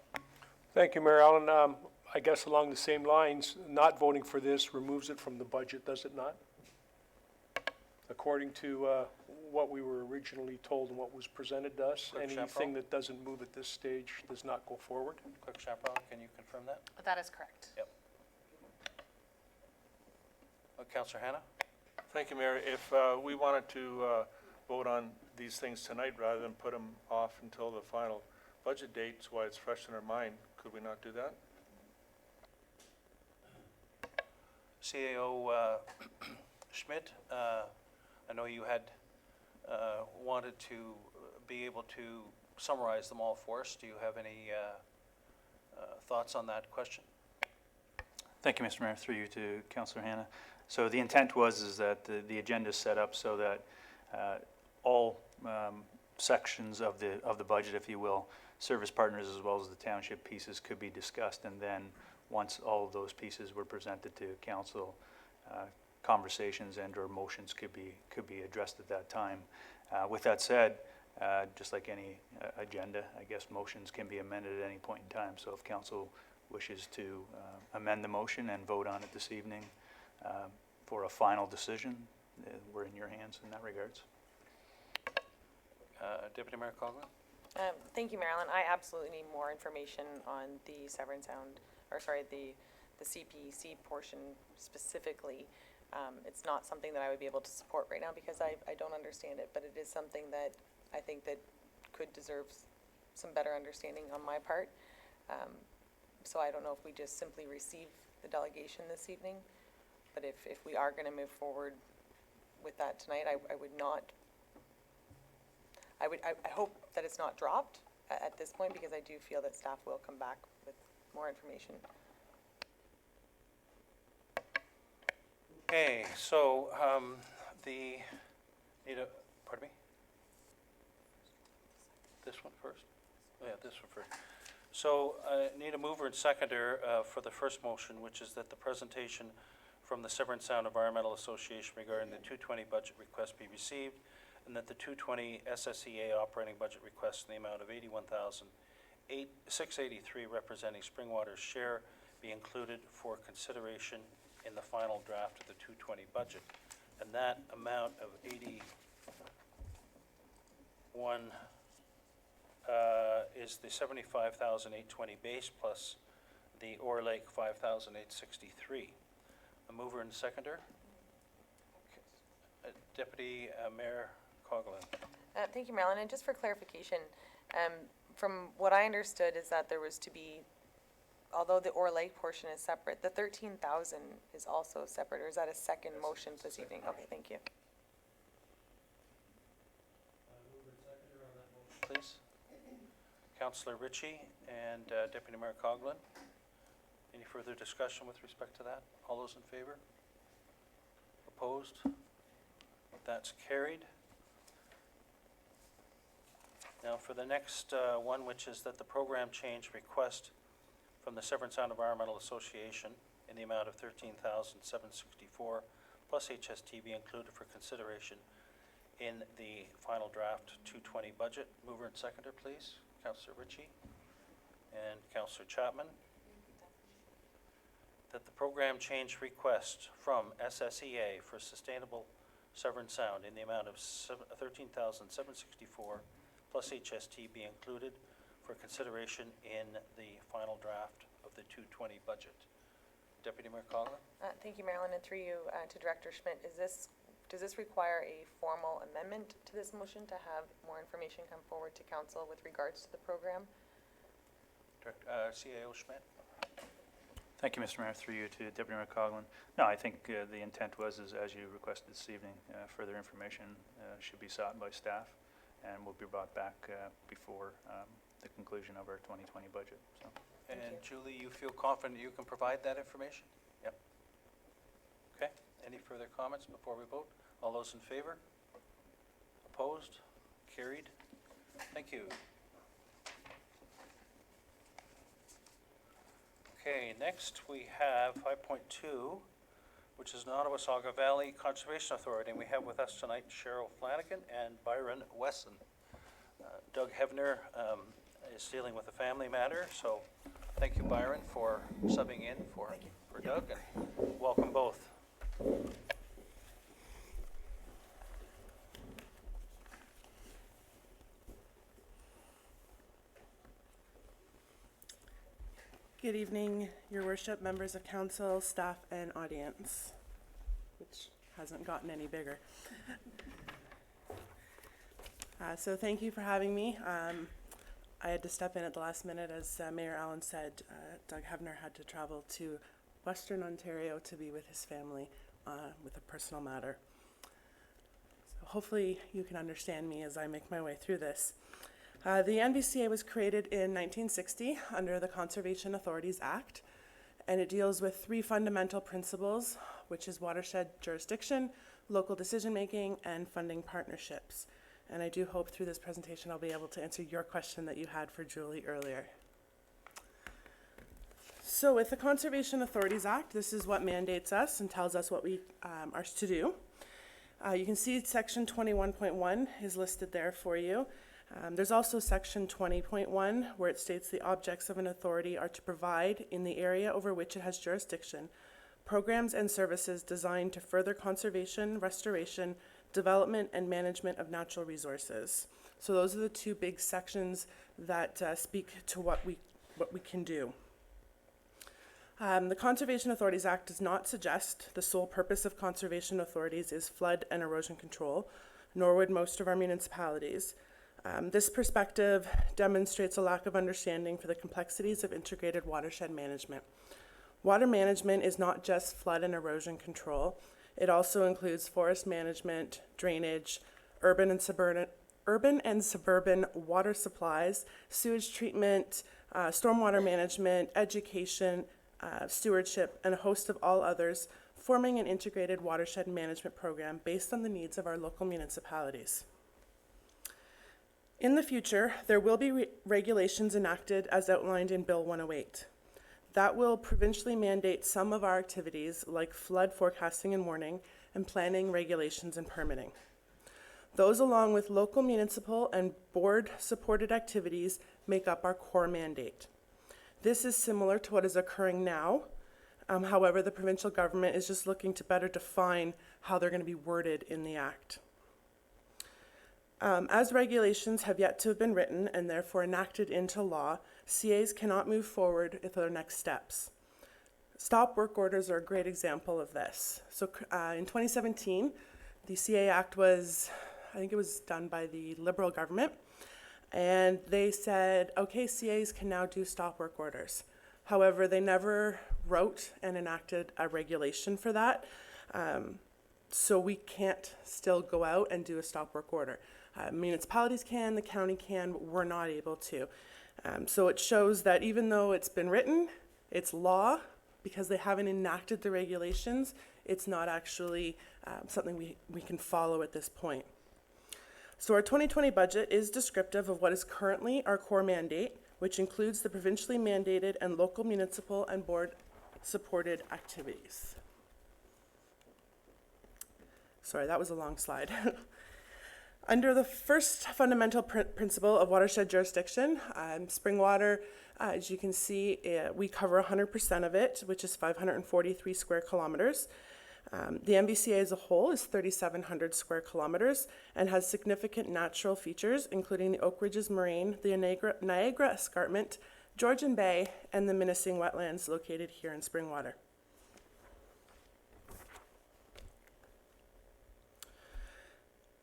Thank you, Mayor Allen. I guess along the same lines, not voting for this removes it from the budget, does it not? According to what we were originally told and what was presented to us, Clerk anything Chaperon? that doesn't move at this stage does not go forward. Clerk Chaperon, can you confirm that? That is correct. Yep. Councillor Hannah? Thank you, Mayor. If we wanted to vote on these things tonight rather than put them off until the final budget date, so why it's fresh in our mind, could we not do that? CAO Schmidt, I know you had wanted to be able to summarize them all for us. Do you have any thoughts on that question? Thank you, Mr. Mayor. Through you to Councillor Hannah. So the intent is that the agenda is set up so that all sections of the budget, if you will, service partners as well as the township pieces could be discussed, and then once all of those pieces were presented to council, conversations and/or motions could be addressed at that time. With that said, just like any agenda, I guess motions can be amended at any point in time. So if council wishes to amend the motion and vote on it this evening for a final decision, we're in your hands in that regards. Deputy Mayor Coughlin? Thank you, Marilyn. I absolutely need more information on the Severn Sound, or sorry, the CPC portion specifically. It's not something that I would be able to support right now because I don't understand it, but it is something that I think that could deserve some better understanding on my part. So I don't know if we just simply receive the delegation this evening, but if we are going to move forward with that tonight, I hope that it's not dropped at this point, because I do feel that staff will come back with more information. Okay, so pardon me? This one first? Oh, yeah, this one first. So need a mover and seconder for the first motion, which is that the presentation from the Severn Sound Environmental Association regarding the 220 budget request be received, and that the 220 SSEA operating budget request in the amount of $81,683 representing Springwater's share be included for consideration in the final draft of the 220 budget. And that amount of 81 is the 75,820 base plus the Orr Lake 5,863. A mover and seconder. Deputy Mayor Coughlin. Thank you, Marilyn. And just for clarification, from what I understood is that there was to be, although the Orr Lake portion is separate, the 13,000 is also separate, or is that a second motion this evening? Okay, thank you. Please. Councillor Ritchie and Deputy Mayor Coughlin. Any further discussion with respect to that? All those in favor? Opposed? That's carried. Now, for the next one, which is that the program change request from the Severn Sound Environmental Association in the amount of $13,764 plus HST be included for consideration in the final draft 220 budget. Mover and seconder, please. Councillor Ritchie and Councillor Chapman. That the program change request from SSEA for Sustainable Severn Sound in the amount of $13,764 plus HST be included for consideration in the final draft of the 220 budget. Deputy Mayor Coghlan? Thank you, Marilyn, and through you to Director Schmidt. Does this require a formal amendment to this motion to have more information come forward to council with regards to the program? CAO Schmidt? Thank you, Mr. Mayor. Through you to Deputy Mayor Coghlan. No, I think the intent was, as you requested this evening, further information should be sought by staff and will be brought back before the conclusion of our 2020 budget. So. And Thank Julie, you feel confident you can provide that information? Yep. Okay, any further comments before we vote? All those in favor? Opposed? Carried? Thank you. Okay, next we have 5.2, which is the Ottawa-Saga Valley Conservation Authority, and we have with us tonight Cheryl Flanagan and Byron Wesson. Doug Hevner is dealing with a family matter, so thank you, Byron, for subbing in for Doug, and welcome both. Good evening, Your Worship, members of council, staff, and audience, which hasn't gotten any bigger. So thank you for having me. I had to step in at the last minute, as Mayor Allen said. Doug Hevner had to travel to Western Ontario to be with his family with a personal matter. So hopefully you can understand me as I make my way through this. The NVCA was created in 1960 under the Conservation Authorities Act, and it deals with three fundamental principles, which is watershed jurisdiction, local decision-making, and funding partnerships. And I do hope through this presentation I'll be able to answer your question that you had for Julie earlier. So with the Conservation Authorities Act, this is what mandates us and tells us what we are to do. You can see section 21.1 is listed there for you. There's also section 20.1 where it states the objects of an authority are to provide, in the area over which it has jurisdiction, programs and services designed to further conservation, restoration, development, and management of natural resources. So those are the two big sections that speak to what we can do. The Conservation Authorities Act does not suggest the sole purpose of conservation authorities is flood and erosion control, nor would most of our municipalities. This perspective demonstrates a lack of understanding for the complexities of integrated watershed management. Water management is not just flood and erosion control. It also includes forest management, drainage, urban and suburban water supplies, sewage treatment, stormwater management, education, stewardship, and a host of all others, forming an integrated watershed management program based on the needs of our local municipalities. In the future, there will be regulations enacted as outlined in Bill 108. That will provincially mandate some of our activities like flood forecasting and warning and planning, regulations, and permitting. Those, along with local, municipal, and board-supported activities, make up our core mandate. This is similar to what is occurring now. However, the provincial government is just looking to better define how they're going to be worded in the Act. As regulations have yet to have been written and therefore enacted into law, CAs cannot move forward with their next steps. Stop work orders are a great example of this. So in 2017, the CA Act was, I think it was done by the Liberal government, and they said, okay, CAs can now do stop work orders. However, they never wrote and enacted a regulation for that, so we can't still go out and do a stop work order. Municipalities can, the county can, but we're not able to. So it shows that even though it's been written, it's law, because they haven't enacted the regulations, it's not actually something we can follow at this point. So our 2020 budget is descriptive of what is currently our core mandate, which includes the provincially mandated and local municipal and board-supported activities. Sorry, that was a long slide. Under the first fundamental principle of watershed jurisdiction, Springwater, as you can see, we cover 100% of it, which is 543 square kilometers. The MVCA as a whole is 3,700 square kilometers and has significant natural features, including the Oak Ridges Moraine, the Niagara Escarpment, Georgian Bay, and the Minising Wetlands located here in Springwater.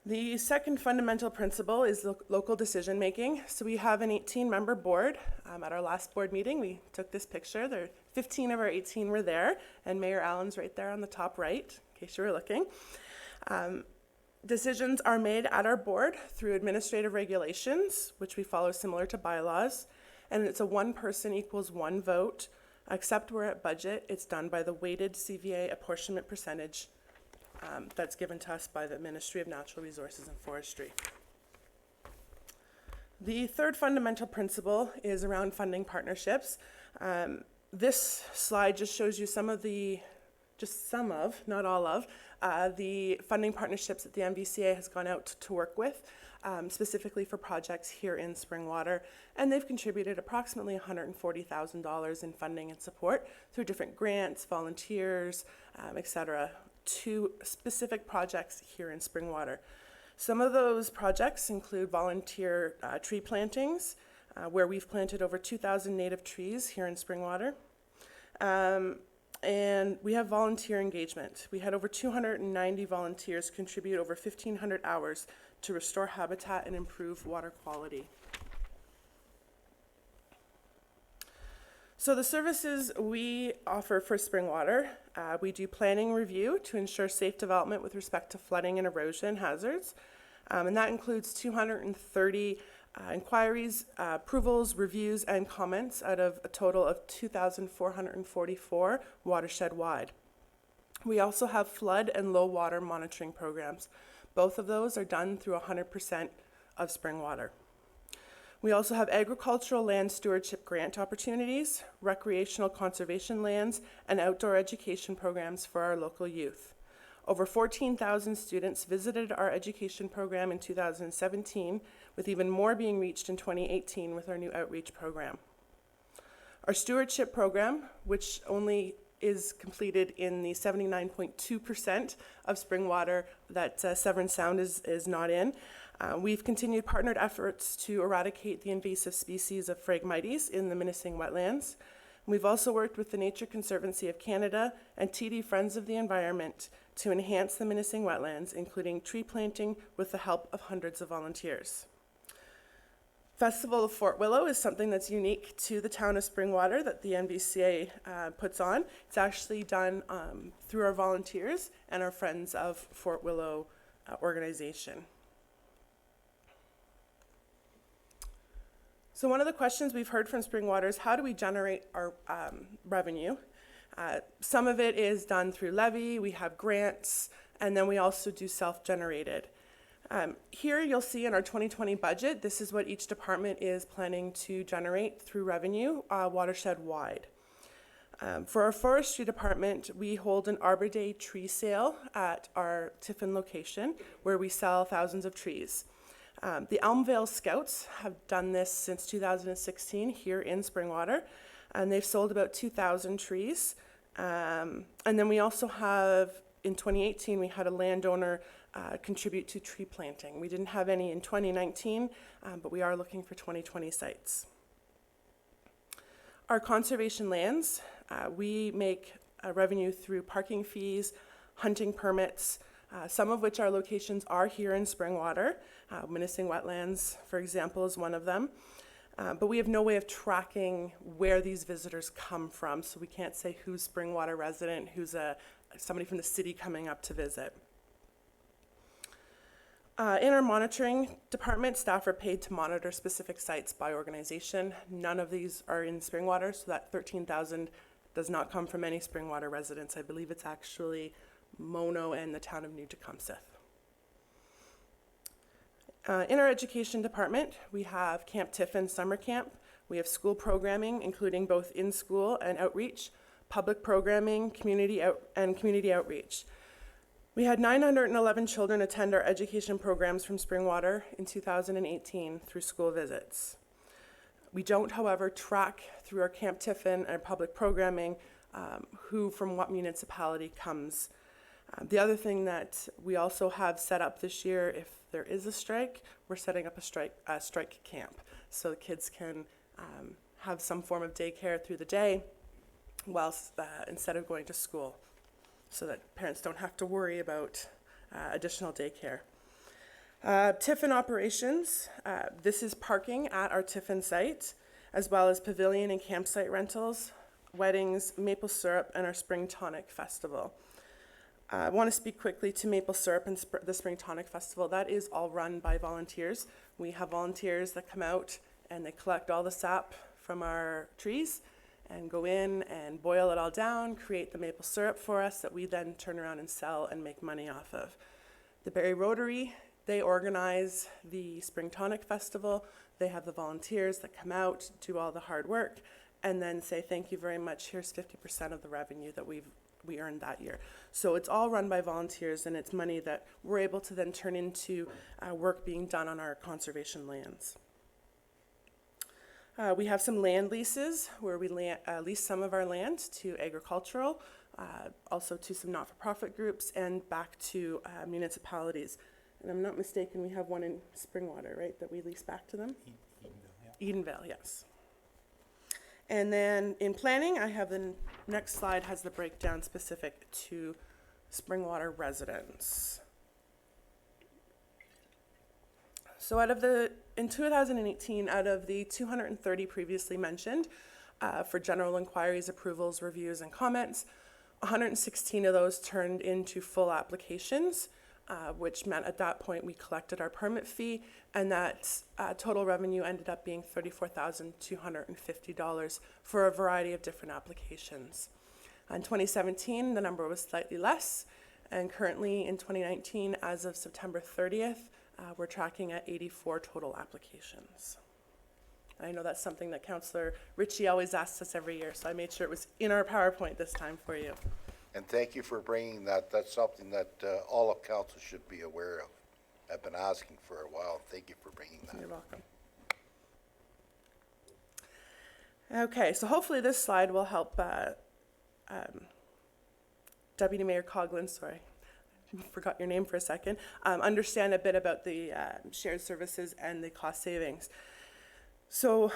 The second fundamental principle is local decision making. So we have an 18-member board. At our last board meeting, we took this picture. 15 of our 18 were there, and Mayor Allen's right there on the top right, in case you were looking. Decisions are made at our board through administrative regulations, which we follow similar to bylaws, and it's a one person equals one vote. Except we're at budget, it's done by the weighted CVA apportionment percentage that's given to us by the Ministry of Natural Resources and Forestry. The third fundamental principle is around funding partnerships. This slide just shows you not all of, the funding partnerships that the MVCA has gone out to work with, specifically for projects here in Springwater, and they've contributed approximately $140,000 in funding and support through different grants, volunteers, etc., to specific projects here in Springwater. Some of those projects include volunteer tree plantings, where we've planted over 2,000 native trees here in Springwater. And we have volunteer engagement. We had over 290 volunteers contribute over 1,500 hours to restore habitat and improve water quality. So the services we offer for Springwater, we do planning review to ensure safe development with respect to flooding and erosion hazards. And that includes 230 inquiries, approvals, reviews, and comments out of a total of 2,444 watershed-wide. We also have flood and low water monitoring programs. Both of those are done through 100% of Springwater. We also have agricultural land stewardship grant opportunities, recreational conservation lands, and outdoor education programs for our local youth. Over 14,000 students visited our education program in 2017, with even more being reached in 2018 with our new outreach program. Our stewardship program, which only is completed in the 79.2% of Springwater that Severn Sound is not in. We've continued partnered efforts to eradicate the invasive species of Phragmites in the Minising Wetlands. We've also worked with the Nature Conservancy of Canada and TD Friends of the Environment to enhance the Minising Wetlands, including tree planting with the help of hundreds of volunteers. Festival of Fort Willow is something that's unique to the town of Springwater that the NVCA puts on. It's actually done through our volunteers and our Friends of Fort Willow organization. So one of the questions we've heard from Springwater is how do we generate our revenue? Some of it is done through levy, we have grants, and then we also do self-generated. Here you'll see in our 2020 budget, this is what each department is planning to generate through revenue watershed-wide. For our forestry department, we hold an Arbor Day tree sale at our Tiffin location where we sell thousands of trees. The Elmvale Scouts have done this since 2016 here in Springwater, and they've sold about 2,000 trees. And then we also have, in 2018, we had a landowner contribute to tree planting. We didn't have any in 2019, but we are looking for 2020 sites. Our conservation lands, we make revenue through parking fees, hunting permits, some of which our locations are here in Springwater. Minising Wetlands, for example, is one of them. But we have no way of tracking where these visitors come from, so we can't say who's Springwater resident, who's somebody from the city coming up to visit. In our monitoring department, staff are paid to monitor specific sites by organization. None of these are in Springwater, so that $13,000 does not come from any Springwater residents. I believe it's actually Mono and the town of New Tecumseth. In our education department, we have Camp Tiffin Summer Camp. We have school programming, including both in-school and outreach, public programming, community outreach. We had 911 children attend our education programs from Springwater in 2018 through school visits. We don't, however, track through our Camp Tiffin and public programming who from what municipality comes. The other thing that we also have set up this year, if there is a strike, we're setting up a strike camp. So the kids can have some form of daycare through the day whilst instead of going to school, so that parents don't have to worry about additional daycare. Tiffin operations, this is parking at our Tiffin site, as well as pavilion and campsite rentals, weddings, maple syrup, and our Spring Tonic Festival. I want to speak quickly to Maple Syrup and the Spring Tonic Festival. That is all run by volunteers. We have volunteers that come out and they collect all the sap from our trees and go in and boil it all down, create the maple syrup for us that we then turn around and sell and make money off of. The Barrie Rotary, they organize the Spring Tonic Festival. They have the volunteers that come out, do all the hard work, and then say, thank you very much, here's 50% of the revenue that we earned that year. So it's all run by volunteers, and it's money that we're able to then turn into work being done on our conservation lands. We have some land leases where we lease some of our land to agricultural, also to some not-for-profit groups, and back to municipalities. And I'm not mistaken, we have one in Springwater, right, that we lease back to them? Edenvale, yes. And then in planning, I have the next slide has the breakdown specific to Springwater residents. So in 2018, out of the 230 previously mentioned for general inquiries, approvals, reviews, and comments, 116 of those turned into full applications, which meant at that point we collected our permit fee, and that total revenue ended up being $34,250 for a variety of different applications. In 2017, the number was slightly less, and currently in 2019, as of September 30th, we're tracking at 84 total applications. I know that's something that Councillor Ritchie always asks us every year, so I made sure it was in our PowerPoint this time for you. And thank you for bringing that. That's something that all of council should be aware of. I've been asking for a while. Thank you for bringing that. You're welcome. Okay, so hopefully this slide will help Deputy Mayor Coghlan, sorry, forgot your name for a second, understand a bit about the shared services and the cost savings. So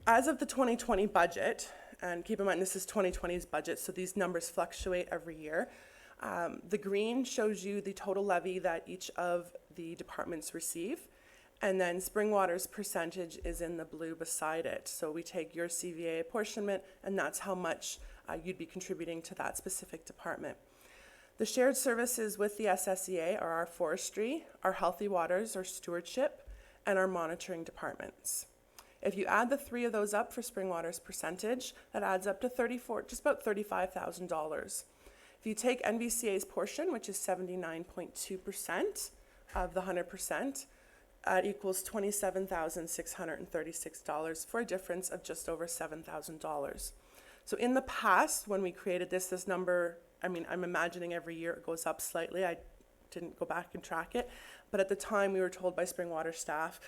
as of the 2020 budget, and keep in mind this is 2020's budget, so these numbers fluctuate every year. The green shows you the total levy that each of the departments receive, and then Springwater's percentage is in the blue beside it. So we take your CVA apportionment, and that's how much you'd be contributing to that specific department. The shared services with the SSEA are our forestry, our healthy waters, our stewardship, and our monitoring departments. If you add the three of those up for Springwater's percentage, that adds up to just about $35,000. If you take NVCA's portion, which is 79.2% of the 100%, it equals $27,636 for a difference of just over $7,000. So in the past, when we created this number, I mean, I'm imagining every year it goes up slightly. I didn't go back and track it. But at the time, we were told by Springwater staff,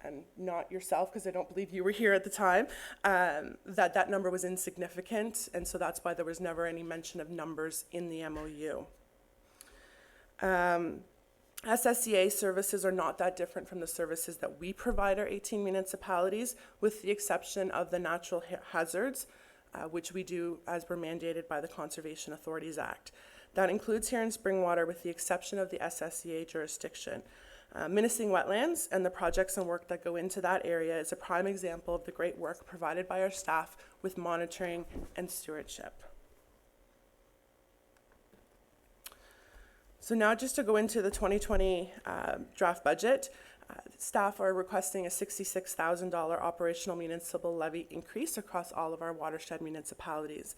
and not yourself, because I don't believe you were here at the time, that number was insignificant, and so that's why there was never any mention of numbers in the MOU. SSEA services are not that different from the services that we provide our 18 municipalities, with the exception of the natural hazards, which we do as we're mandated by the Conservation Authorities Act. That includes here in Springwater, with the exception of the SSEA jurisdiction. Menacing wetlands and the projects and work that go into that area is a prime example of the great work provided by our staff with monitoring and stewardship. So now just to go into the 2020 draft budget, staff are requesting a $66,000 operational municipal levy increase across all of our watershed municipalities.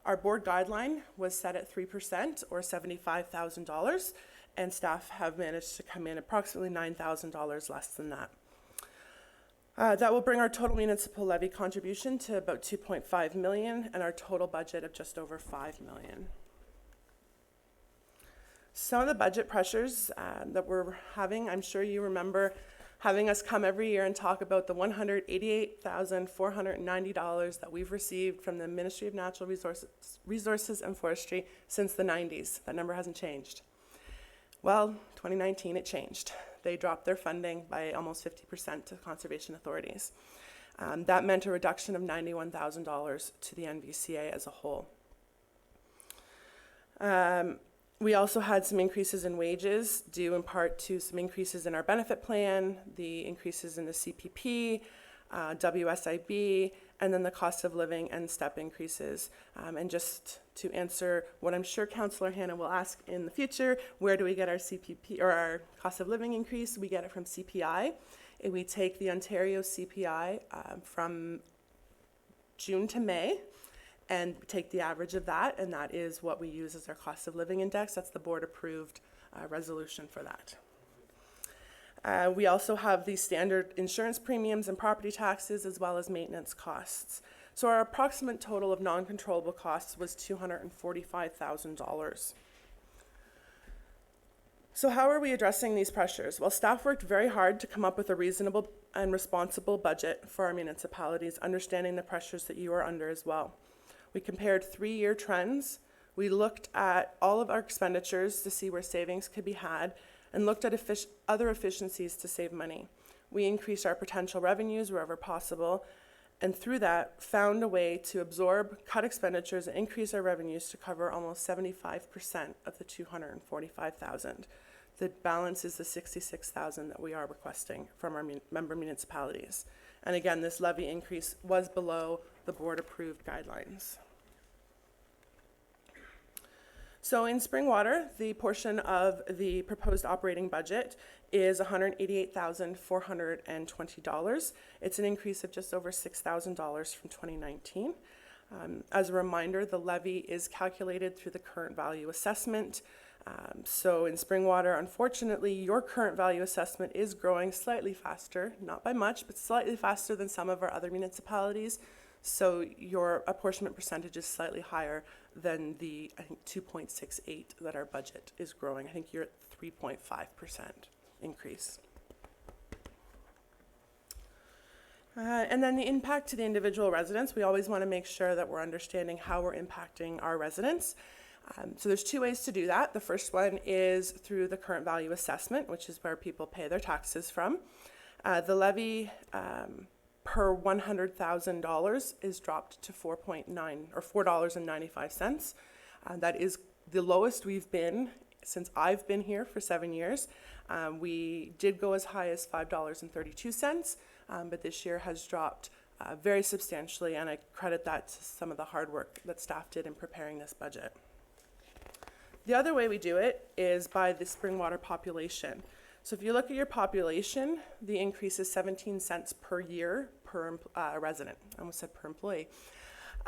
Our board guideline was set at 3% or $75,000, and staff have managed to come in approximately $9,000 less than that. That will bring our total municipal levy contribution to about 2.5 million and our total budget of just over 5 million. Some of the budget pressures that we're having, I'm sure you remember having us come every year and talk about the $188,490 that we've received from the Ministry of Natural Resources and Forestry since the 90s. That number hasn't changed. Well, 2019 it changed. They dropped their funding by almost 50% to conservation authorities. That meant a reduction of $91,000 to the NVCA as a whole. We also had some increases in wages due in part to some increases in our benefit plan, the increases in the CPP, WSIB, and then the cost of living and step increases. And just to answer what I'm sure Councillor Hanna will ask in the future, where do we get our CPP or our cost of living increase? We get it from CPI. And we take the Ontario CPI from June to May and take the average of that, and that is what we use as our cost of living index. That's the board approved resolution for that. We also have the standard insurance premiums and property taxes as well as maintenance costs. So our approximate total of non-controllable costs was $245,000. So how are we addressing these pressures? Well, staff worked very hard to come up with a reasonable and responsible budget for our municipalities, understanding the pressures that you are under as well. We compared 3-year trends. We looked at all of our expenditures to see where savings could be had and looked at other efficiencies to save money. We increased our potential revenues wherever possible, and through that found a way to absorb, cut expenditures, and increase our revenues to cover almost 75% of the $245,000. The balance is the $66,000 that we are requesting from our member municipalities. And again, this levy increase was below the board-approved guidelines. So in Springwater, the portion of the proposed operating budget is $188,420. It's an increase of just over $6,000 from 2019. As a reminder, the levy is calculated through the current value assessment. So in Springwater, unfortunately, your current value assessment is growing slightly faster, not by much, but slightly faster than some of our other municipalities. So your apportionment percentage is slightly higher than the, I think, 2.68 that our budget is growing. I think you're at 3.5% increase. And then the impact to the individual residents. We always want to make sure that we're understanding how we're impacting our residents. So there's 2 ways to do that. The first one is through the current value assessment, which is where people pay their taxes from. The levy per $100,000 is dropped to $4.9 or $4.95. That is the lowest we've been since I've been here for 7 years. We did go as high as $5.32, but this year has dropped very substantially, and I credit that to some of the hard work that staff did in preparing this budget. The other way we do it is by the Springwater population. So if you look at your population, the increase is 17 cents per year per resident. I almost said per employee.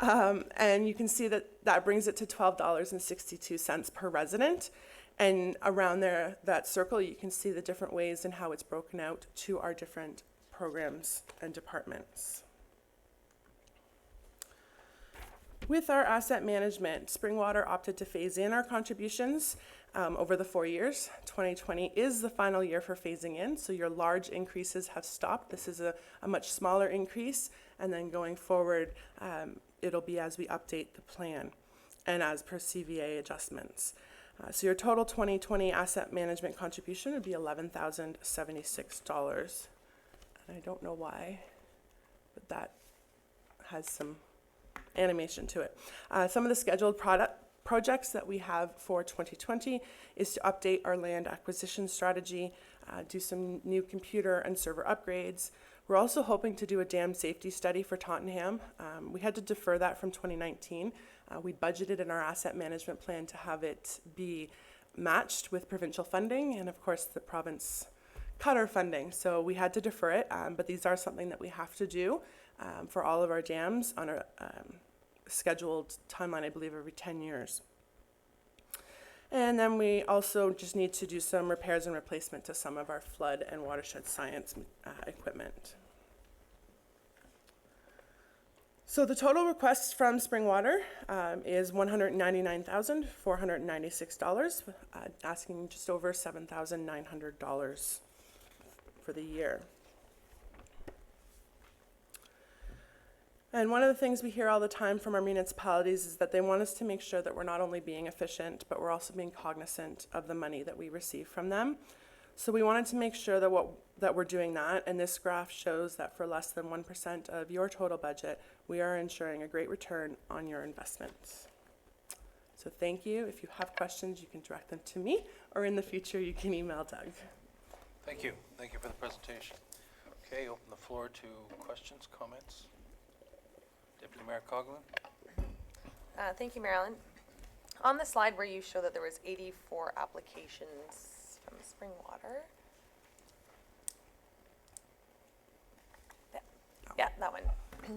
And you can see that that brings it to $12.62 per resident. And around there, that circle, you can see the different ways and how it's broken out to our different programs and departments. With our asset management, Springwater opted to phase in our contributions over the 4 years. 2020 is the final year for phasing in, so your large increases have stopped. This is a much smaller increase, and then going forward, it'll be as we update the plan and as per CVA adjustments. So your total 2020 asset management contribution would be $11,076. And I don't know why, but that has some animation to it. Some of the scheduled projects that we have for 2020 is to update our land acquisition strategy, do some new computer and server upgrades. We're also hoping to do a dam safety study for Tottenham. We had to defer that from 2019. We budgeted in our asset management plan to have it be matched with provincial funding, and of course the province cut our funding, so we had to defer it, but these are something that we have to do for all of our dams on a scheduled timeline, I believe, every 10 years. And then we also just need to do some repairs and replacement to some of our flood and watershed science equipment. So the total request from Springwater is $199,496, asking just over $7,900 for the year. And one of the things we hear all the time from our municipalities is that they want us to make sure that we're not only being efficient, but we're also being cognizant of the money that we receive from them. So we wanted to make sure that we're doing that, and this graph shows that for less than 1% of your total budget, we are ensuring a great return on your investments. So thank you. If you have questions, you can direct them to me, or in the future, you can email Doug. Thank you. Thank you for the presentation. Okay, open the floor to questions, comments. Deputy Mayor Coughlin. Thank you, Marilyn. On the slide where you show that there was 84 applications from Springwater. Yeah, that one.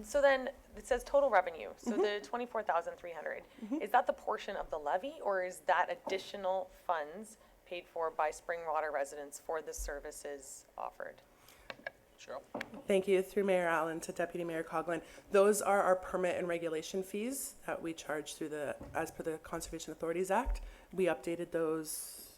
So then it says total revenue. So the 24,300, is that the portion of the levy, or is that additional funds paid for by Springwater residents for the services offered? Cheryl. Thank you. Through Mayor Allen to Deputy Mayor Coughlin. Those are our permit and regulation fees that we charge through as per the Conservation Authorities Act. We updated those,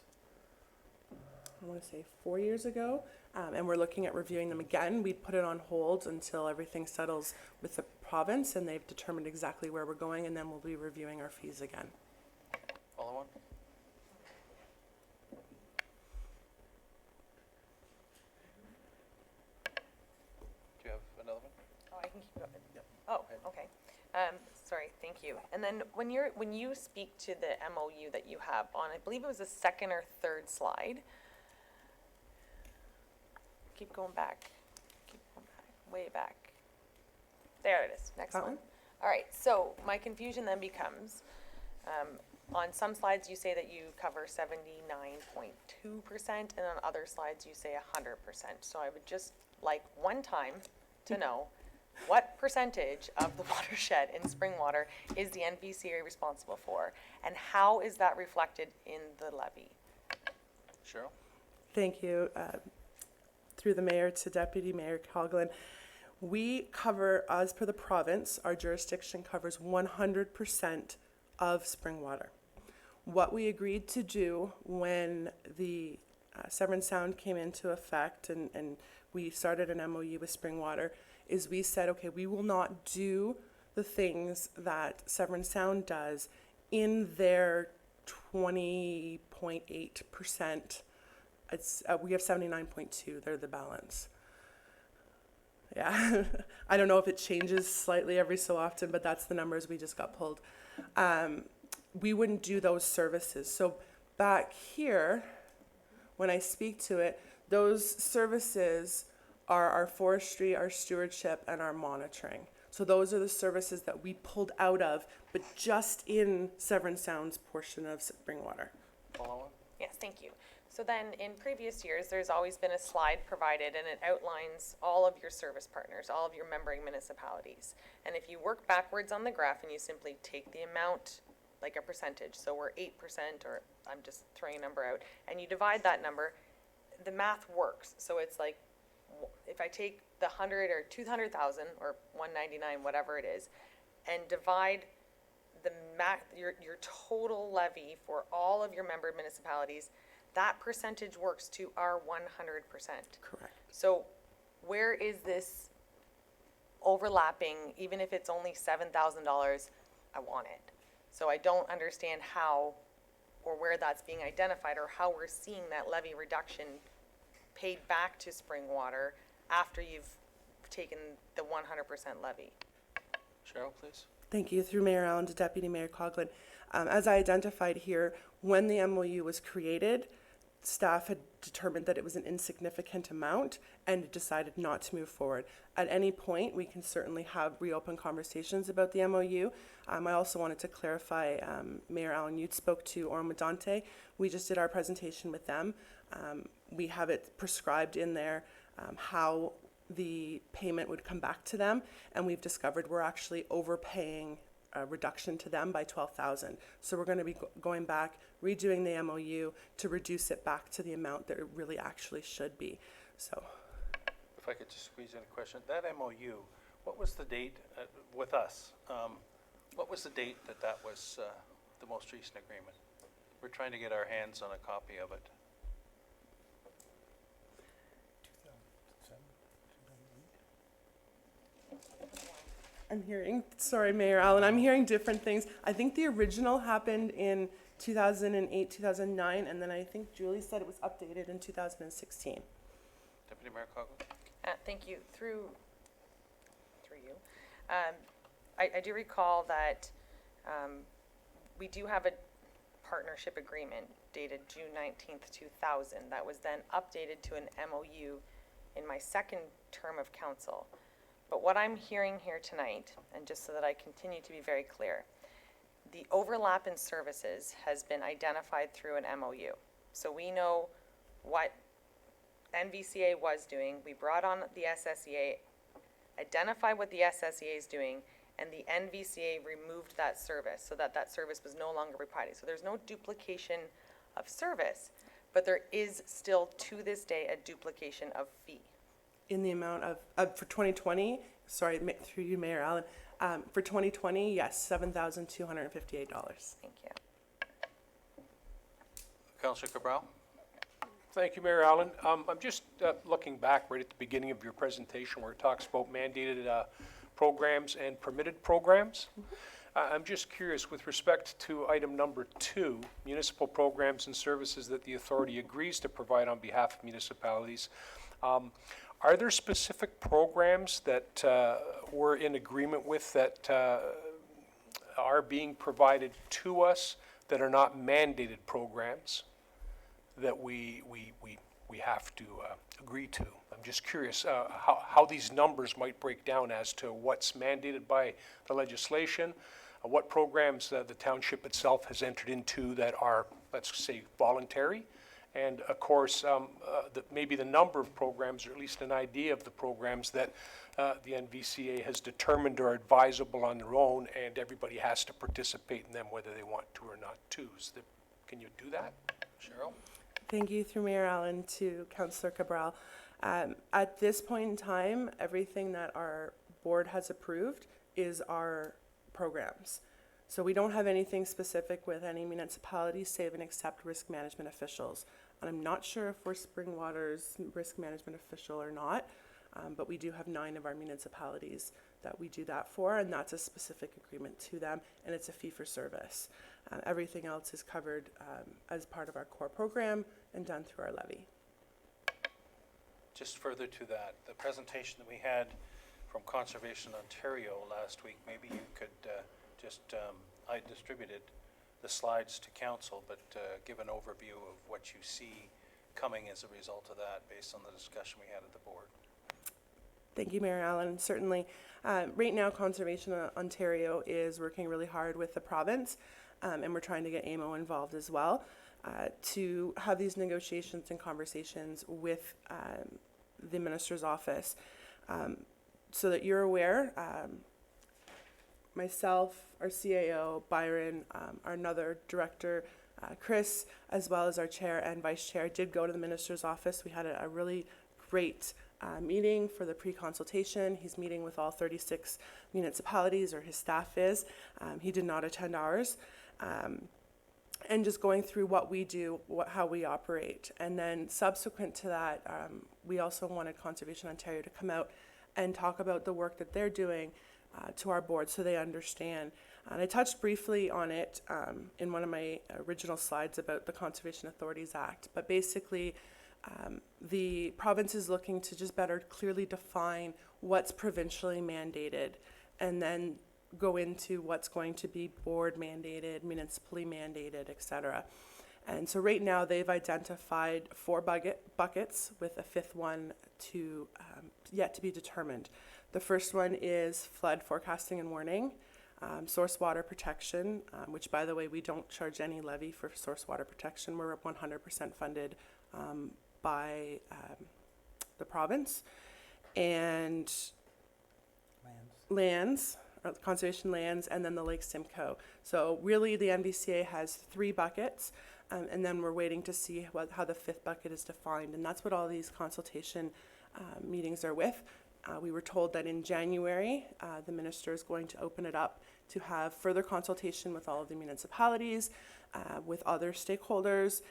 I want to say 4 years ago, and we're looking at reviewing them again. We put it on hold until everything settles with the province and they've determined exactly where we're going, and then we'll be reviewing our fees again. Follow on. Do you have another one? Oh, I can keep going. Oh, okay. Sorry, thank you. And then when you speak to the MOU that you have on, I believe it was the second or third slide. Keep going back, way back. There it is, next That one. one? All right, so my confusion then becomes, on some slides you say that you cover 79.2%, and on other slides you say 100%. So I would just like one time to know what percentage of the watershed in Springwater is the NVCA responsible for, and how is that reflected in the levy? Cheryl. Thank you. Through the mayor to Deputy Mayor Coughlin. We cover, as per the province, our jurisdiction covers 100% of Springwater. What we agreed to do when the Severn Sound came into effect and we started an MOU with Springwater is we said, okay, we will not do the things that Severn Sound does in their 20.8%. We have 79.2, they're the balance. Yeah, I don't know if it changes slightly every so often, but that's the numbers we just got pulled. We wouldn't do those services. So back here, when I speak to it, those services are our forestry, our stewardship, and our monitoring. So those are the services that we pulled out of, but just in Severn Sound's portion of Springwater. Follow on. Yes, thank you. So then, in previous years, there's always been a slide provided, and it outlines all of your service partners, all of your membering municipalities. And if you work backwards on the graph and you simply take the amount, like a percentage, so we're 8%, or I'm just throwing a number out, and you divide that number, the math works. So it's like, if I take the 100 or 200,000 or 199, whatever it is, and divide the your total levy for all of your member municipalities, that percentage works to our 100%. Correct. So where is this overlapping, even if it's only $7,000, I want it. So I don't understand how or where that's being identified or how we're seeing that levy reduction paid back to Springwater after you've taken the 100% levy. Cheryl, please. Thank you. Through Mayor Allen to Deputy Mayor Coughlin. As I identified here, when the MOU was created, staff had determined that it was an insignificant amount and decided not to move forward. At any point, we can certainly have reopen conversations about the MOU. I also wanted to clarify, Mayor Allen, you spoke to Orma Dante. We just did our presentation with them. We have it prescribed in there how the payment would come back to them, and we've discovered we're actually overpaying a reduction to them by 12,000. So we're going to be going back, redoing the MOU to reduce it back to the amount that it really actually should be. So If I could just squeeze in a question, that MOU, what was the date with us? What was the date that that was the most recent agreement? We're trying to get our hands on a copy of it. I'm hearing, sorry, Mayor Allen, I'm hearing different things. I think the original happened in 2008, 2009, and then I think Julie said it was updated in 2016. Deputy Mayor Coughlin? Thank you. Through you. I do recall that we do have a partnership agreement dated June 19th, 2000 that was then updated to an MOU in my second term of council. But what I'm hearing here tonight, and just so that I continue to be very clear, the overlap in services has been identified through an MOU. So we know what NVCA was doing. We brought on the SSEA, identified what the SSEA is doing, and the NVCA removed that service so that that service was no longer provided. So there's no duplication of service, but there is still to this day a duplication of fee. In the amount of for 2020, sorry, through you, Mayor Allen, for 2020, yes, $7,258. Thank you. Councillor Cabral? Thank you, Mayor Allen. I'm just looking back right at the beginning of your presentation where it talks about mandated programs and permitted programs. I'm just curious, with respect to item number 2, municipal programs and services that the authority agrees to provide on behalf of municipalities, are there specific programs that we're in agreement with that are being provided to us that are not mandated programs that we have to agree to? I'm just curious how these numbers might break down as to what's mandated by the legislation, what programs the township itself has entered into that are, let's say, voluntary, and of course, maybe the number of programs, or at least an idea of the programs that the NVCA has determined are advisable on their own, and everybody has to participate in them whether they want to or not to. Can you do that? Cheryl? Thank you, through Mayor Allen, to Councillor Cabral. At this point in time, everything that our board has approved is our programs. So we don't have anything specific with any municipalities, save and except risk management officials. And I'm not sure if we're Springwater's risk management official or not, but we do have 9 of our municipalities that we do that for, and that's a specific agreement to them, and it's a fee for service. Everything else is covered as part of our core program and done through our levy. Just further to that, the presentation that we had from Conservation Ontario last week, maybe you could I distributed the slides to council, but give an overview of what you see coming as a result of that based on the discussion we had at the board. Thank you, Mayor Allen. Certainly, right now, Conservation Ontario is working really hard with the province, and we're trying to get AMO involved as well to have these negotiations and conversations with the Minister's office. So that you're aware, myself, our CAO, Byron, our another director, Chris, as well as our chair and vice chair, did go to the Minister's office. We had a really great meeting for the pre-consultation. He's meeting with all 36 municipalities, or his staff is. He did not attend ours. And just going through what we do, how we operate. And then subsequent to that, we also wanted Conservation Ontario to come out and talk about the work that they're doing to our board so they understand. And I touched briefly on it in one of my original slides about the Conservation Authorities Act. But basically, the province is looking to just better clearly define what's provincially mandated, and then go into what's going to be board mandated, municipally mandated, etc. And so right now they've identified 4 buckets with a 5th one to yet to be determined. The first one is flood forecasting and warning, source water protection, which, by the way, we don't charge any levy for source water protection. We're 100% funded by the province. And lands, conservation lands, and then the Lake Simcoe. So really, the MVCA has 3 buckets, and then we're waiting to see how the 5th bucket is defined, and that's what all these consultation meetings are with. We were told that in January, the minister is going to open it up to have further consultation with all of the municipalities, with other stakeholders,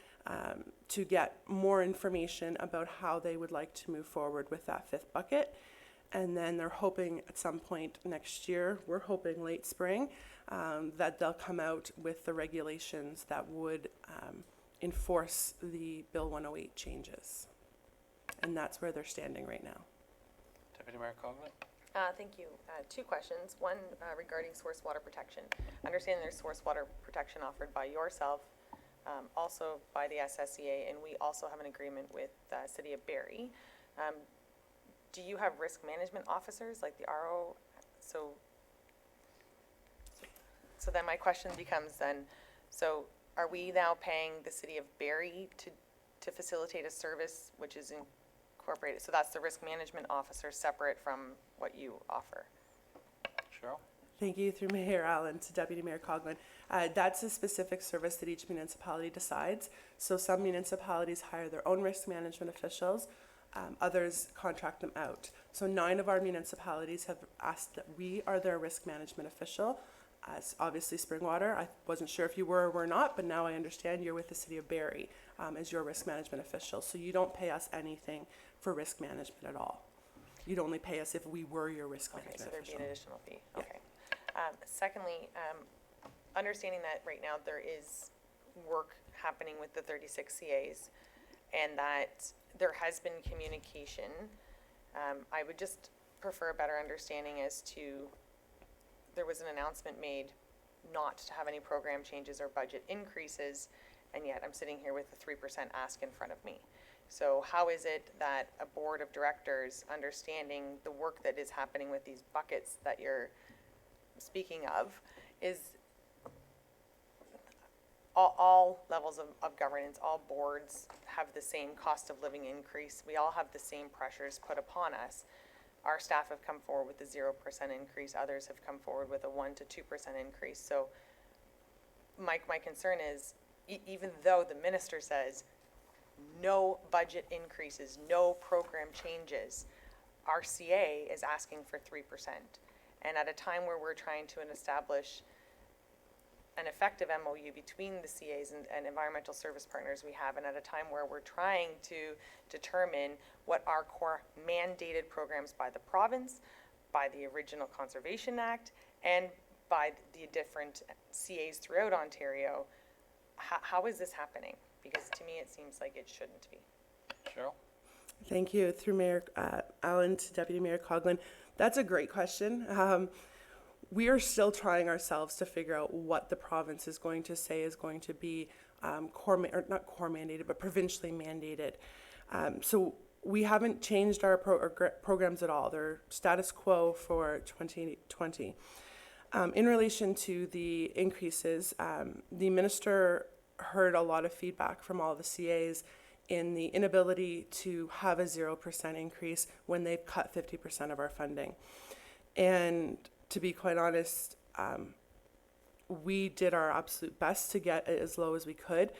to get more information about how they would like to move forward with that 5th bucket. And then they're hoping at some point next year, we're hoping late spring, that they'll come out with the regulations that would enforce the Bill 108 changes. And that's where they're standing right now. Deputy Mayor Coughlin? Thank you. 2 questions. One regarding source water protection. Understanding there's source water protection offered by yourself, also by the SSEA, and we also have an agreement with City of Barrie. Do you have risk management officers like the RO? So then my question becomes then, so are we now paying the City of Barrie to facilitate a service which is incorporated? So that's the risk management officer separate from what you offer? Cheryl? Thank you, through Mayor Allen to Deputy Mayor Coughlin. That's a specific service that each municipality decides. So some municipalities hire their own risk management officials, others contract them out. So 9 of our municipalities have asked that we are their risk management official. As obviously Springwater, I wasn't sure if you were or were not, but now I understand you're with the City of Barrie as your risk management official. So you don't pay us anything for risk management at all. You'd only pay us if we were your risk Okay, management so there'd be official. an additional fee. Okay. Secondly, understanding that right now there is work happening with the 36 CAs and that there has been communication, I would just prefer a better understanding as to, there was an announcement made not to have any program changes or budget increases, and yet I'm sitting here with a 3% ask in front of me. So how is it that a board of directors, understanding the work that is happening with these buckets that you're speaking of, is all levels of governance, all boards have the same cost of living increase. We all have the same pressures put upon us. Our staff have come forward with a 0% increase. Others have come forward with a 1 to 2% increase. So my concern is, even though the minister says no budget increases, no program changes, our CA is asking for 3%. And at a time where we're trying to establish an effective MOU between the CAs and environmental service partners we have, and at a time where we're trying to determine what our core mandated programs by the province, by the original Conservation Act, and by the different CAs throughout Ontario, how is this happening? Because to me, it seems like it shouldn't be. Cheryl? Thank you. Through Mayor Allen to Deputy Mayor Coughlin. That's a great question. We are still trying ourselves to figure out what the province is going to say is going to be not core mandated, but provincially mandated. So we haven't changed our programs at all. They're status quo for 2020. In relation to the increases, the minister heard a lot of feedback from all the CAs in the inability to have a 0% increase when they've cut 50% of our funding. And to be quite honest, we did our absolute best to get it as low as we could.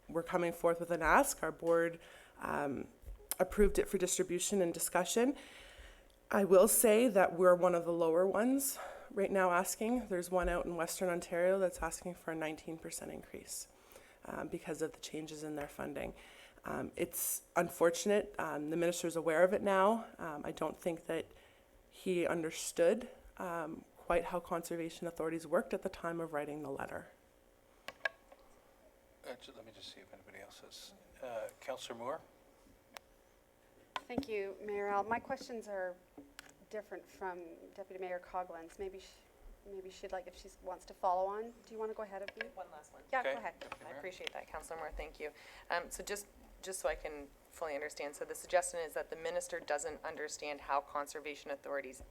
We're coming forth with an ask. Our board approved it for distribution and discussion. I will say that we're one of the lower ones right now asking. There's one out in Western Ontario that's asking for a 19% increase because of the changes in their funding. It's unfortunate. The minister's aware of it now. I don't think that he understood quite how conservation authorities worked at the time of writing the letter. Let me just see if anybody else has. Councillor Moore? Thank you, Mayor Al. My questions are different from Deputy Mayor Coughlin's. Maybe she'd like, if she wants to follow on. Do you want to go ahead of me? One last one. Yeah, Okay. go ahead. I appreciate that, Councillor Moore, thank you. So just so I can fully understand, so the suggestion is that the minister doesn't understand how conservation authorities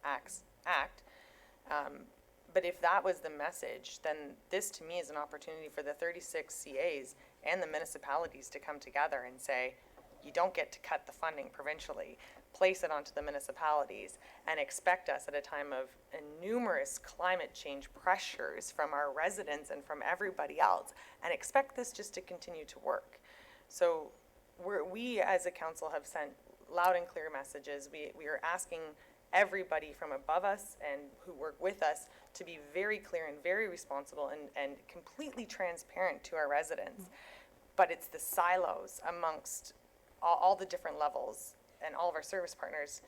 act. But if that was the message, then this to me is an opportunity for the 36 CAs and the municipalities to come together and say, you don't get to cut the funding provincially. place it onto the municipalities and expect us at a time of numerous climate change pressures from our residents and from everybody else, and expect this just to continue to work. So we as a council have sent loud and clear messages. We are asking everybody from above us and who work with us to be very clear and very responsible and completely transparent to our residents. But it's the silos amongst all the different levels and all of our service partners.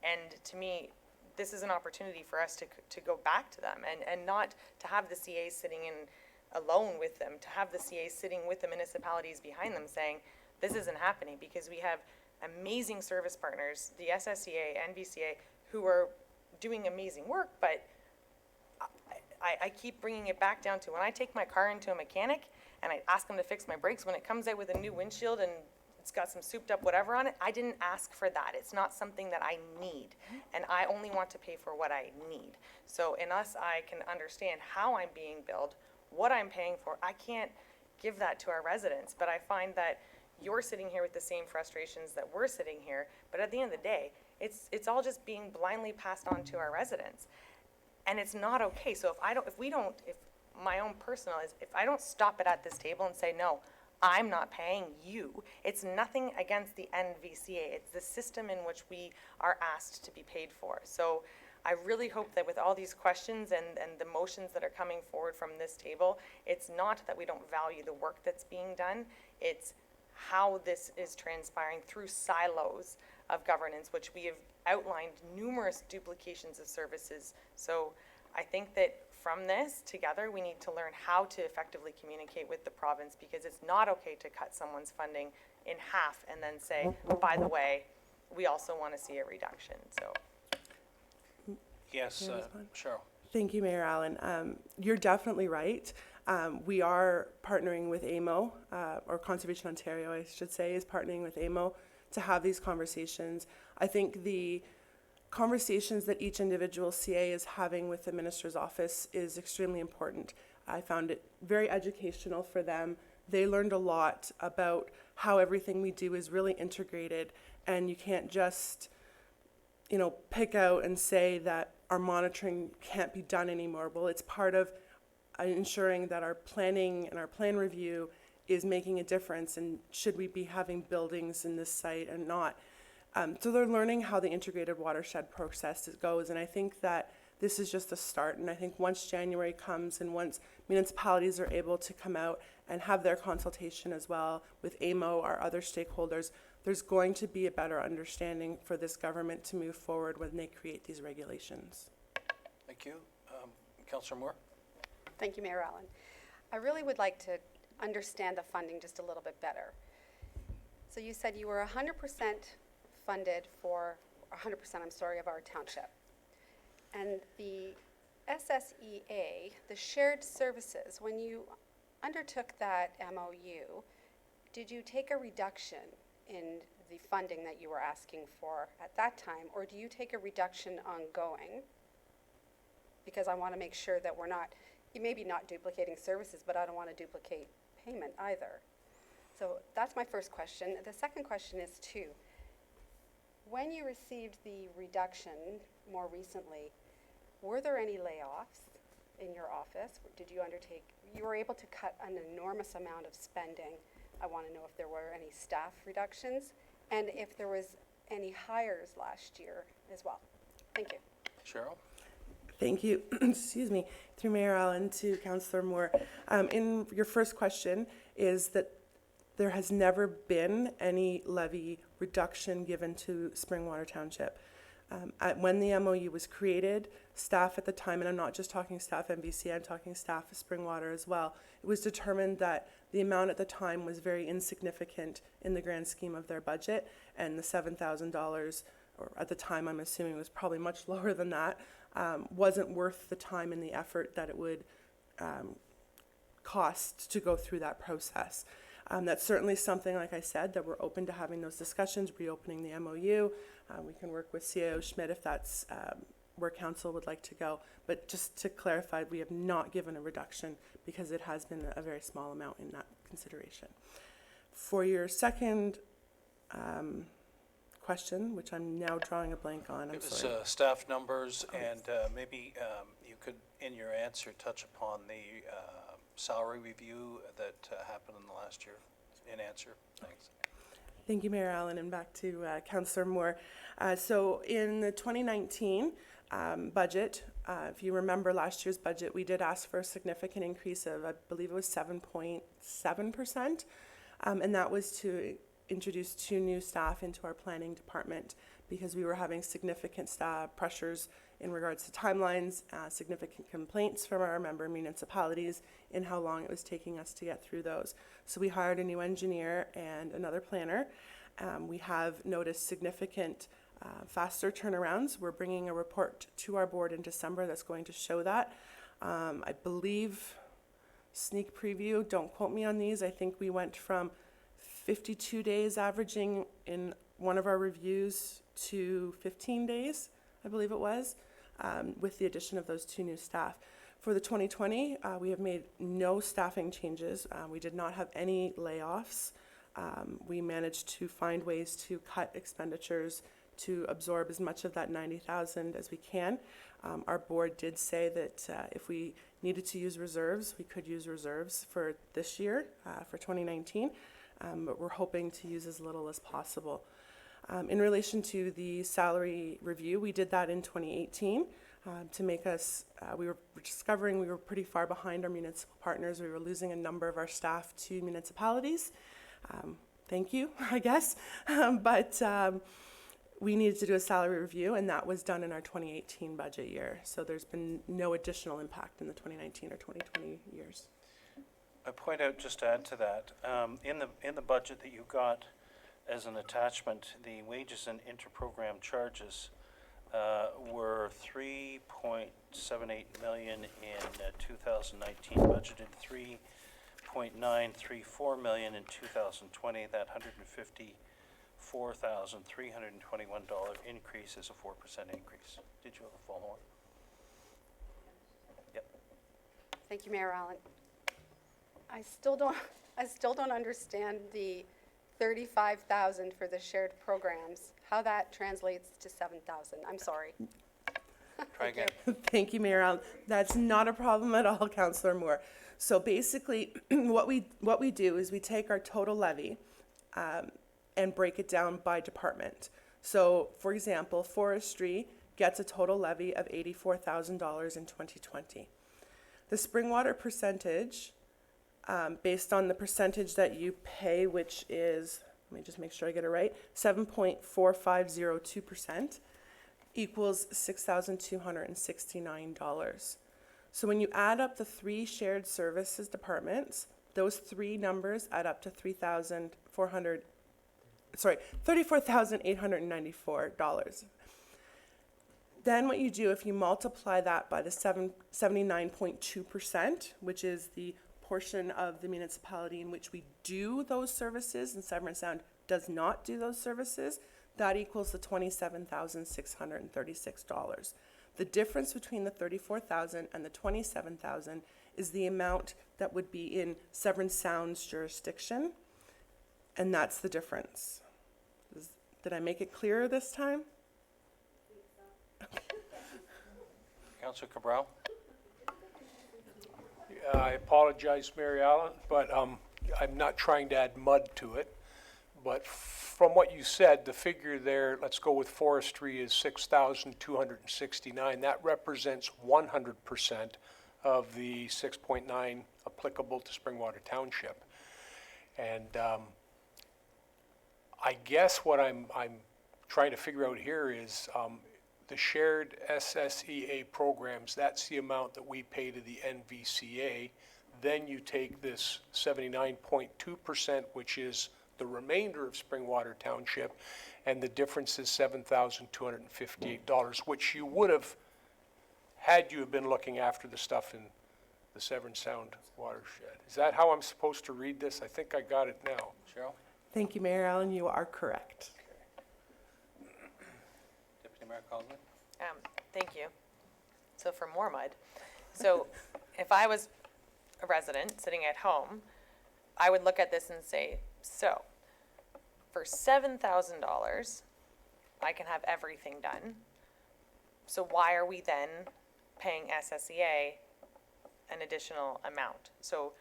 And to me, this is an opportunity for us to go back to them and not to have the CAs sitting in alone with them, to have the CAs sitting with the municipalities behind them saying, this isn't happening, because we have amazing service partners, the SSEA and VCA, who are doing amazing work, but I keep bringing it back down to when I take my car into a mechanic and I ask them to fix my brakes, when it comes out with a new windshield and it's got some souped up whatever on it, I didn't ask for that. It's not something that I need, and I only want to pay for what I need. So in us, I can understand how I'm being billed, what I'm paying for. I can't give that to our residents, but I find that you're sitting here with the same frustrations that we're sitting here, but at the end of the day, it's all just being blindly passed on to our residents. And it's not okay. So if my own personal is, if I don't stop it at this table and say, no, I'm not paying you, it's nothing against the NVCA. It's the system in which we are asked to be paid for. So I really hope that with all these questions and the motions that are coming forward from this table, it's not that we don't value the work that's being done, it's how this is transpiring through silos of governance, which we have outlined numerous duplications of services. So I think that from this together, we need to learn how to effectively communicate with the province, because it's not okay to cut someone's funding in half and then say, by the way, we also want to see a reduction. So. Yes, Cheryl. Thank you, Mayor Allen. You're definitely right. We are partnering with AMO, or Conservation Ontario, I should say, is partnering with AMO to have these conversations. I think the conversations that each individual CA is having with the Minister's office is extremely important. I found it very educational for them. They learned a lot about how everything we do is really integrated, and you can't just, pick out and say that our monitoring can't be done anymore. Well, it's part of ensuring that our planning and our plan review is making a difference, and should we be having buildings in this site and not. So they're learning how the integrated watershed process goes, and I think that this is just a start. And I think once January comes and once municipalities are able to come out and have their consultation as well with AMO, our other stakeholders, there's going to be a better understanding for this government to move forward when they create these regulations. Thank you. Councillor Moore? Thank you, Mayor Allen. I really would like to understand the funding just a little bit better. So you said you were 100% funded for 100%, of our township. And the SSEA, the shared services, when you undertook that MOU, did you take a reduction in the funding that you were asking for at that time, or do you take a reduction ongoing? Because I want to make sure that we're not, maybe not duplicating services, but I don't want to duplicate payment either. So that's my first question. The second question is too, when you received the reduction more recently, were there any layoffs in your office? Did you undertake, you were able to cut an enormous amount of spending. I want to know if there were any staff reductions and if there was any hires last year as well. Thank you. Cheryl? Thank you. Excuse me. Through Mayor Allen to Councillor Moore. In your first question is that there has never been any levy reduction given to Springwater Township. When the MOU was created, staff at the time, and I'm not just talking staff MVC, I'm talking staff of Springwater as well, it was determined that the amount at the time was very insignificant in the grand scheme of their budget, and the $7,000, or at the time I'm assuming was probably much lower than that, wasn't worth the time and the effort that it would cost to go through that process. That's certainly something, like I said, that we're open to having those discussions, reopening the MOU. We can work with CAO Schmidt if that's where council would like to go. But just to clarify, we have not given a reduction because it has been a very small amount in that consideration. For your second question, which I'm now drawing a blank on. I'm It was sorry. staff numbers, and maybe you could, in your answer, touch upon the salary review that happened in the last year in answer. Thanks. Thank you, Mayor Allen, and back to Councillor Moore. So in the 2019 budget, if you remember last year's budget, we did ask for a significant increase of, I believe it was 7.7%, and that was to introduce 2 new staff into our planning department because we were having significant staff pressures in regards to timelines, significant complaints from our member municipalities in how long it was taking us to get through those. So we hired a new engineer and another planner. We have noticed significant faster turnarounds. We're bringing a report to our board in December that's going to show that. I believe, sneak preview, don't quote me on these, I think we went from 52 days averaging in one of our reviews to 15 days, I believe it was, with the addition of those 2 new staff. For the 2020, we have made no staffing changes. We did not have any layoffs. We managed to find ways to cut expenditures to absorb as much of that 90,000 as we can. Our board did say that if we needed to use reserves, we could use reserves for this year, for 2019, but we're hoping to use as little as possible. In relation to the salary review, we did that in 2018 to make us, we were discovering we were pretty far behind our municipal partners. We were losing a number of our staff to municipalities. Thank you, I guess. But we needed to do a salary review, and that was done in our 2018 budget year. So there's been no additional impact in the 2019 or 2020 years. I point out, just to add to that, in the budget that you got as an attachment, the wages and interprogram charges were $3.78 million in 2019, budgeted $3.934 million in 2020. That $154,321 increase is a 4% increase. Did you have a follow-on? Yep. Thank you, Mayor Allen. I still don't understand the 35,000 for the shared programs, how that translates to 7,000. I'm sorry. Try again. Thank you, Mayor Allen. That's not a problem at all, Councillor Moore. So basically, what we do is we take our total levy and break it down by department. So, for example, forestry gets a total levy of $84,000 in 2020. The Springwater percentage, based on the percentage that you pay, which is, let me just make sure I get it right, 7.4502%, equals $6,269. So when you add up the 3 shared services departments, those 3 numbers add up to $34,894. Then what you do, if you multiply that by the 79.2%, which is the portion of the municipality in which we do those services, and Severn Sound does not do those services, that equals the $27,636. The difference between the $34,000 and the $27,000 is the amount that would be in Severn Sound's jurisdiction, and that's the difference. Did I make it clearer this time? Councillor Cabral? I apologize, Mary Allen, but I'm not trying to add mud to it. But from what you said, the figure there, let's go with forestry, is 6,269. That represents 100% of the 6.9 applicable to Springwater Township. And I guess what I'm trying to figure out here is the shared SSEA programs, that's the amount that we pay to the NVCA. Then you take this 79.2%, which is the remainder of Springwater Township, and the difference is $7,258, which you would have had you have been looking after the stuff in the Severn Sound watershed. Is that how I'm supposed to read this? I think I got it now. Cheryl? Thank you, Mayor Allen. You are correct. Deputy Mayor Coughlin? Thank you. So for more mud. So if I was a resident sitting at home, I would look at this and say, so for $7,000, I can have everything done. So why are we then paying SSEA an additional amount? So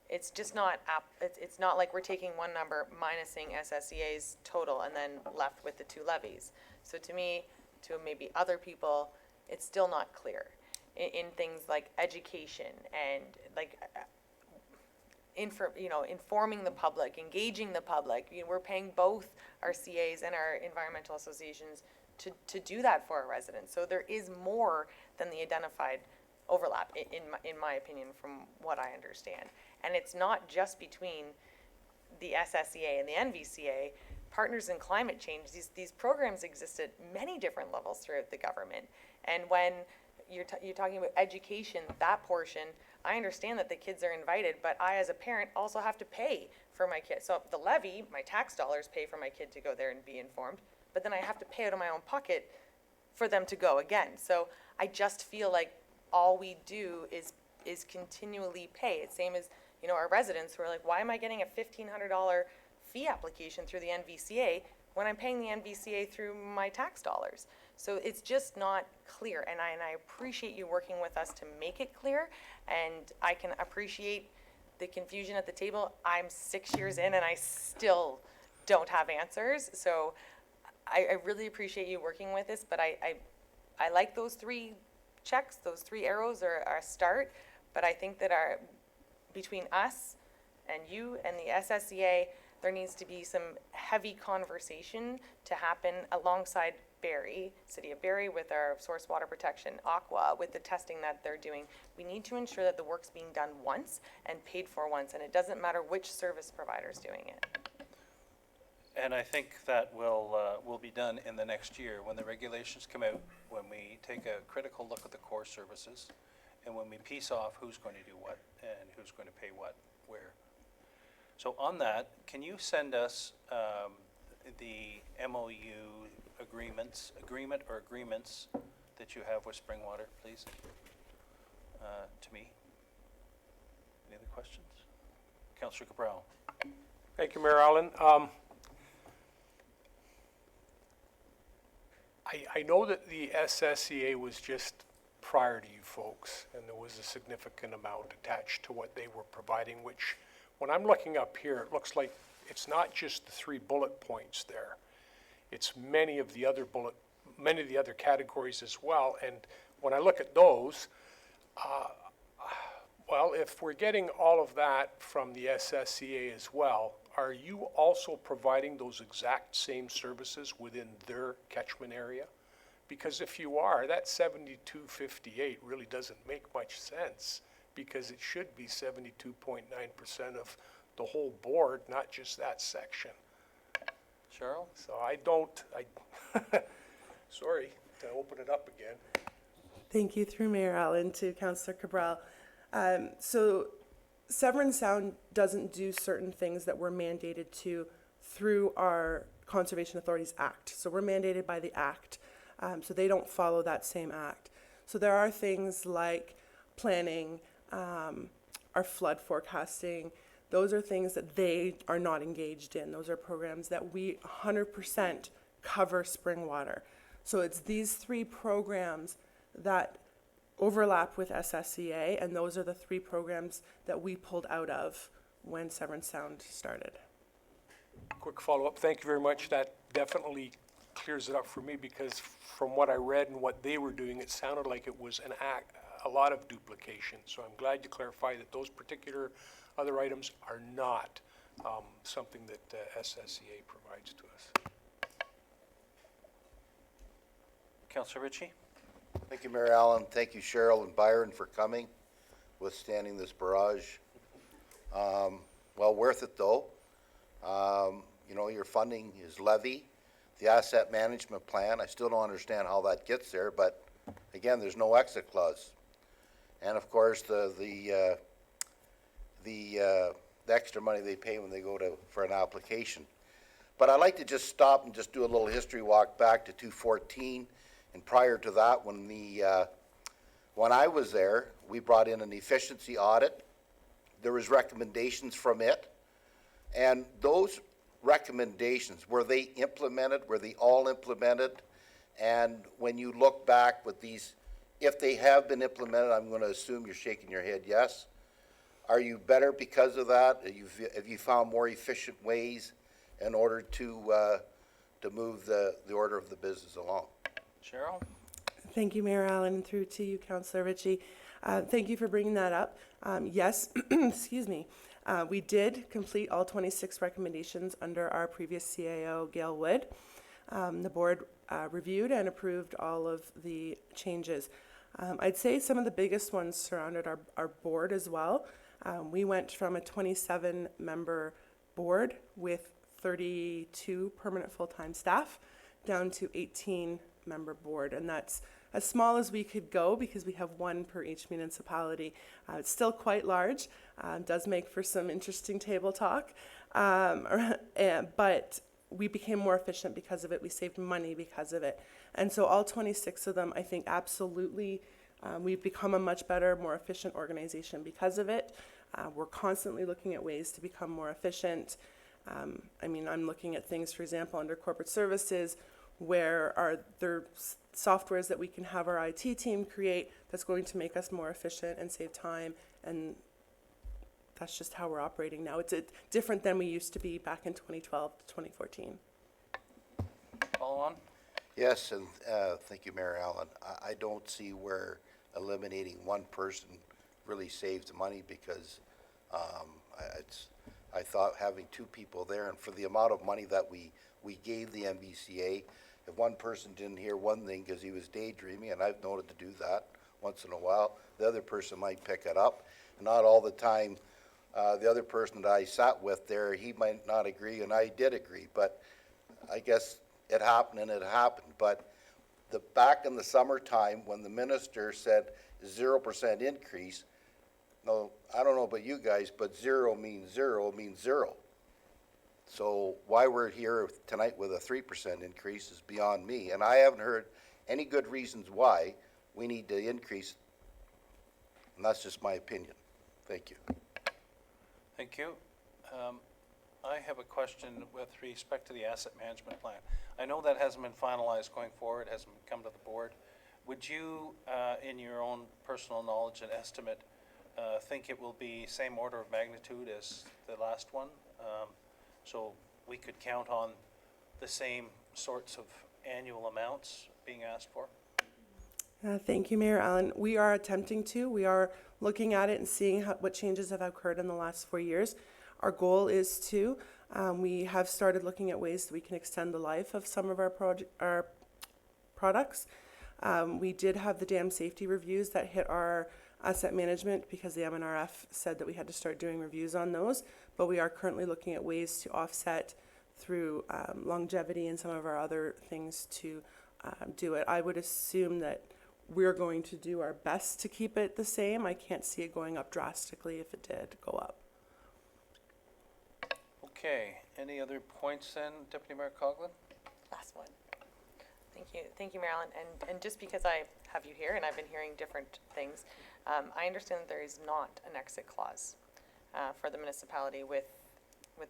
it's just not, it's not like we're taking one number minusing SSEA's total and then left with the two levies. So to me, to maybe other people, it's still not clear in things like education and like, informing the public, engaging the public. We're paying both our CAs and our environmental associations to do that for our residents. So there is more than the identified overlap, in my opinion, from what I understand. And it's not just between the SSEA and the NVCA. Partners in Climate Change, these programs exist at many different levels throughout the government. And when you're talking about education, that portion, I understand that the kids are invited, but I, as a parent, also have to pay for my kid. So the levy, my tax dollars pay for my kid to go there and be informed, but then I have to pay out of my own pocket for them to go again. So I just feel like all we do is continually pay. It's same as, our residents who are like, why am I getting a $1,500 fee application through the NVCA when I'm paying the NVCA through my tax dollars? So it's just not clear, and I appreciate you working with us to make it clear, and I can appreciate the confusion at the table. I'm 6 years in and I still don't have answers, so I really appreciate you working with this, but I like those 3 checks, those 3 arrows are a start, but I think that between us and you and the SSEA, there needs to be some heavy conversation to happen alongside Barrie, City of Barrie, with our source water protection, Aqua, with the testing that they're doing. We need to ensure that the work's being done once and paid for once, and it doesn't matter which service provider's doing it. And I think that will be done in the next year when the regulations come out, when we take a critical look at the core services, and when we piece off who's going to do what and who's going to pay what, where. So on that, can you send us the MOU agreements that you have with Springwater, please, to me? Any other questions? Councillor Cabral. Thank you, Mayor Allen. I know that the SSEA was just prior to you folks, and there was a significant amount attached to what they were providing, which, when I'm looking up here, it looks like it's not just the 3 bullet points there. It's many of the other categories as well. And when I look at those, well, if we're getting all of that from the SSEA as well, are you also providing those exact same services within their catchment area? Because if you are, that 7258 really doesn't make much sense, because it should be 72.9% of the whole board, not just that section. Cheryl? So sorry to open it up again. Thank you, through Mayor Allen, to Councillor Cabral. So Severn Sound doesn't do certain things that we're mandated to through our Conservation Authorities Act. So we're mandated by the Act, so they don't follow that same Act. So there are things like planning, our flood forecasting. Those are things that they are not engaged in. Those are programs that we 100% cover Springwater. So it's these 3 programs that overlap with SSEA, and those are the 3 programs that we pulled out of when Severn Sound started. Quick follow-up. Thank you very much. That definitely clears it up for me, because from what I read and what they were doing, it sounded like it was a lot of duplication. So I'm glad you clarified that those particular other items are not something that SSEA provides to us. Councillor Ritchie? Thank you, Mayor Allen. Thank you, Cheryl and Byron, for coming, withstanding this barrage. Well worth it, though. Your funding is levy, the asset management plan. I still don't understand how that gets there, but again, there's no exit clause. And of course, the extra money they pay when they go for an application. But I'd like to just stop and just do a little history walk back to 2014. And prior to that, when I was there, we brought in an efficiency audit. There was recommendations from it, and those recommendations, were they implemented? Were they all implemented? And when you look back with these, if they have been implemented, I'm going to assume you're shaking your head yes. Are you better because of that? Have you found more efficient ways in order to move the order of the business along? Cheryl? Thank you, Mayor Allen, and through to you, Councillor Ritchie. Thank you for bringing that up. Yes, excuse me. We did complete all 26 recommendations under our previous CAO, Gail Wood. The board reviewed and approved all of the changes. I'd say some of the biggest ones surrounded our board as well. We went from a 27-member board with 32 permanent full-time staff down to 18-member board, and that's as small as we could go because we have one per each municipality. It's still quite large, does make for some interesting table talk, but we became more efficient because of it. We saved money because of it. And so all 26 of them, I think absolutely, we've become a much better, more efficient organization because of it. We're constantly looking at ways to become more efficient. I mean, I'm looking at things, for example, under corporate services, where are there softwares that we can have our IT team create that's going to make us more efficient and save time, and that's just how we're operating now. It's different than we used to be back in 2012 to 2014. Follow on? Yes, and thank you, Mayor Allen. I don't see where eliminating one person really saves money because I thought having two people there, and for the amount of money that we gave the MVCA, if one person didn't hear one thing because he was daydreaming, and I've noted to do that once in a while, the other person might pick it up. Not all the time. The other person that I sat with there, he might not agree, and I did agree, but I guess it happened and it happened. But back in the summertime when the minister said 0% increase, no, I don't know about you guys, but zero means zero. So why we're here tonight with a 3% increase is beyond me, and I haven't heard any good reasons why we need to increase, and that's just my opinion. Thank you. Thank you. I have a question with respect to the asset management plan. I know that hasn't been finalized going forward, hasn't come to the board. Would you, in your own personal knowledge and estimate, think it will be same order of magnitude as the last one? So we could count on the same sorts of annual amounts being asked for? Thank you, Mayor Allen. We are attempting to. We are looking at it and seeing what changes have occurred in the last 4 years. Our goal is to. We have started looking at ways that we can extend the life of some of our products. We did have the dam safety reviews that hit our asset management because the MNRF said that we had to start doing reviews on those, but we are currently looking at ways to offset through longevity and some of our other things to do it. I would assume that we're going to do our best to keep it the same. I can't see it going up drastically if it did go up. Okay, any other points then, Deputy Mayor Coughlin? Last one. Thank you, Marilyn. And just because I have you here and I've been hearing different things, I understand that there is not an exit clause for the municipality with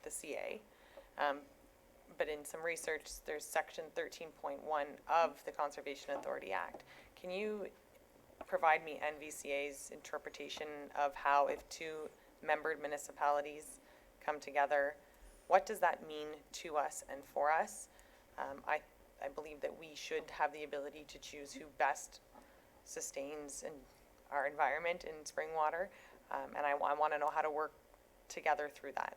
the CA. But in some research, there's section 13.1 of the Conservation Authority Act. Can you provide me NVCA's interpretation of how, if two membered municipalities come together, what does that mean to us and for us? I believe that we should have the ability to choose who best sustains our environment in spring water, and I want to know how to work together through that.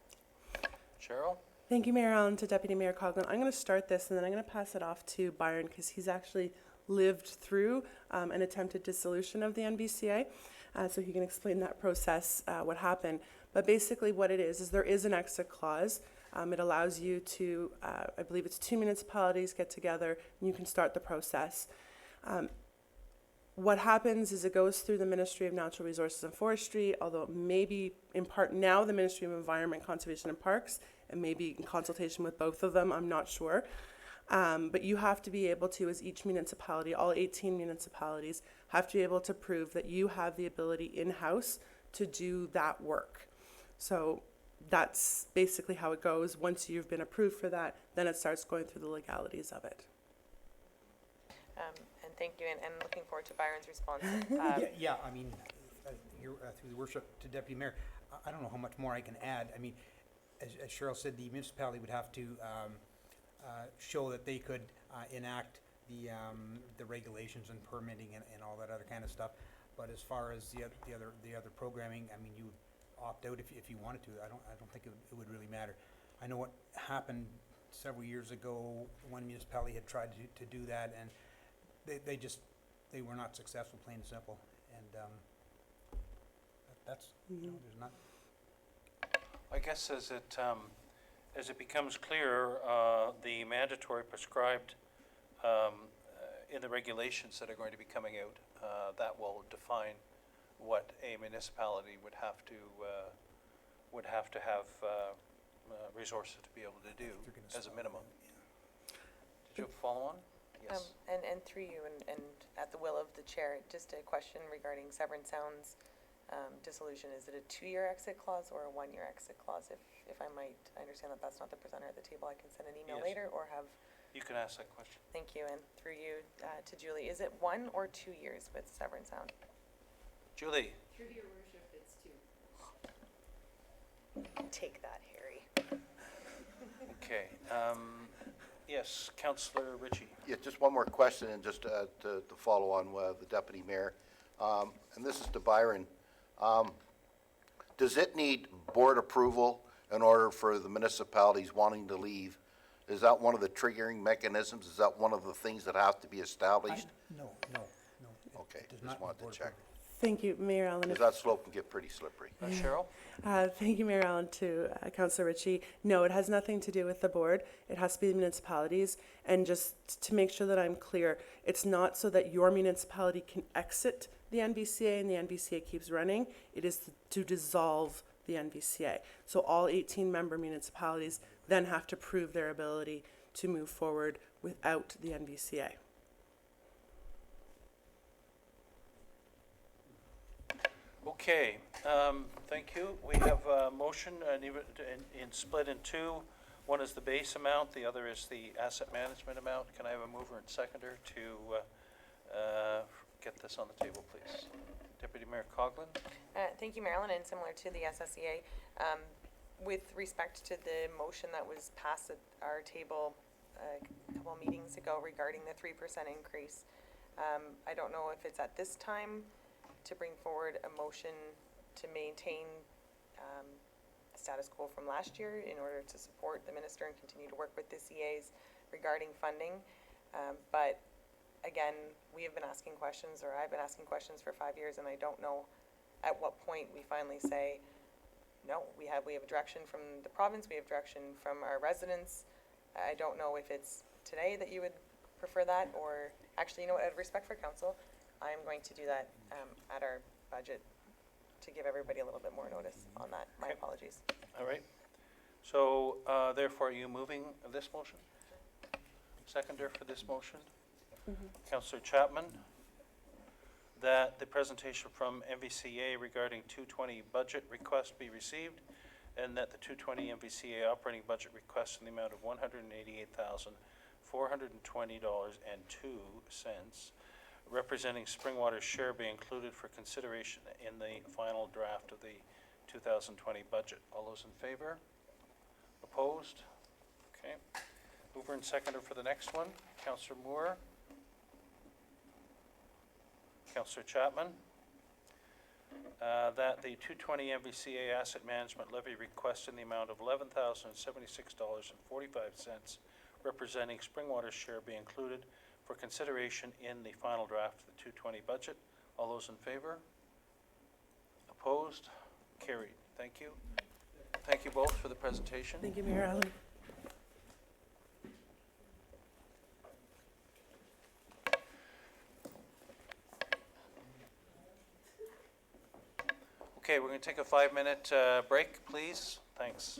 Cheryl? Thank you, Mayor Allen. To Deputy Mayor Coughlin. I'm going to start this and then I'm going to pass it off to Byron because he's actually lived through an attempted dissolution of the NVCA, so he can explain that process, what happened. But basically what it is there is an exit clause. It allows you to, I believe it's 2 municipalities get together and you can start the process. What happens is it goes through the Ministry of Natural Resources and Forestry, although maybe in part now the Ministry of Environment, Conservation and Parks, and maybe in consultation with both of them, I'm not sure. But you have to be able to, as each municipality, all 18 municipalities, have to be able to prove that you have the ability in-house to do that work. So that's basically how it goes. Once you've been approved for that, then it starts going through the legalities of it. And thank you, and looking forward to Byron's response. Yeah, I mean, through the worship to Deputy Mayor, I don't know how much more I can add. I mean, as Cheryl said, the municipality would have to show that they could enact the regulations and permitting and all that other kind of stuff. But as far as the other programming, I mean, you would opt out if you wanted to. I don't think it would really matter. I know what happened several years ago. One municipality had tried to do that, and they were not successful, plain and simple. And that's, you know, there's not. I guess as it becomes clearer, the mandatory prescribed in the regulations that are going to be coming out, that will define what a municipality would have to have resources to be able to do as a minimum. Did you follow on? Yes. And through you, and at the will of the chair, just a question regarding Severn Sound's dissolution. Is it a 2-year exit clause or a 1-year exit clause? If I might, I understand that that's not the presenter at the table. I can send an email Yes. later or have. You can ask that question. Thank you, and through you to Julie. Is it 1 or 2 years with Severn Sound? Julie? Through your worship, it's 2. Take that, Harry. Okay. Yes, Councillor Ritchie. Yeah, just one more question, and just to follow on the Deputy Mayor, and this is to Byron. Does it need board approval in order for the municipalities wanting to leave? Is that one of the triggering mechanisms? Is that one of the things that have to be established? No. Okay, does just not wanted need board to check. approval. Thank you, Mayor Allen. Because that slope can get pretty slippery. Cheryl? Thank you, Mayor Allen, to Councillor Ritchie. No, it has nothing to do with the board. It has to be the municipalities. And just to make sure that I'm clear, it's not so that your municipality can exit the NVCA and the NVCA keeps running. It is to dissolve the NVCA. So all 18-member municipalities then have to prove their ability to move forward without the NVCA. Okay, thank you. We have a motion in split in two. One is the base amount, the other is the asset management amount. Can I have a mover and seconder to get this on the table, please? Deputy Mayor Coghlan? Thank you, Marilyn, and similar to the SSEA, with respect to the motion that was passed at our table a couple meetings ago regarding the 3% increase, I don't know if it's at this time to bring forward a motion to maintain status quo from last year in order to support the minister and continue to work with the CAs regarding funding. But again, we have been asking questions, or I've been asking questions for 5 years, and I don't know at what point we finally say, no, we have direction from the province, we have direction from our residents. I don't know if it's today that you would prefer that, or actually, you know what, out of respect for council, I am going to do that at our budget to give everybody a little bit more notice on that. My Okay. apologies. All right. So therefore, are you moving this motion? Seconder for this motion? Councillor Chapman, that the presentation from MVCA regarding 220 budget request be received, and that the 220 MVCA operating budget request in the amount of $188,420.02, representing Springwater's share, be included for consideration in the final draft of the 2020 budget. All those in favor? Opposed? Okay. Mover and seconder for the next one, Councillor Moore. Councillor Chapman. That the 220 MVCA asset management levy request in the amount of $11,076.45, representing Springwater's share, be included for consideration in the final draft of the 220 budget. All those in favor? Opposed? Carried. Thank you. Thank you both for the presentation. Thank you, Mayor Allen. Okay, we're going to take a 5-minute break, please. Thanks.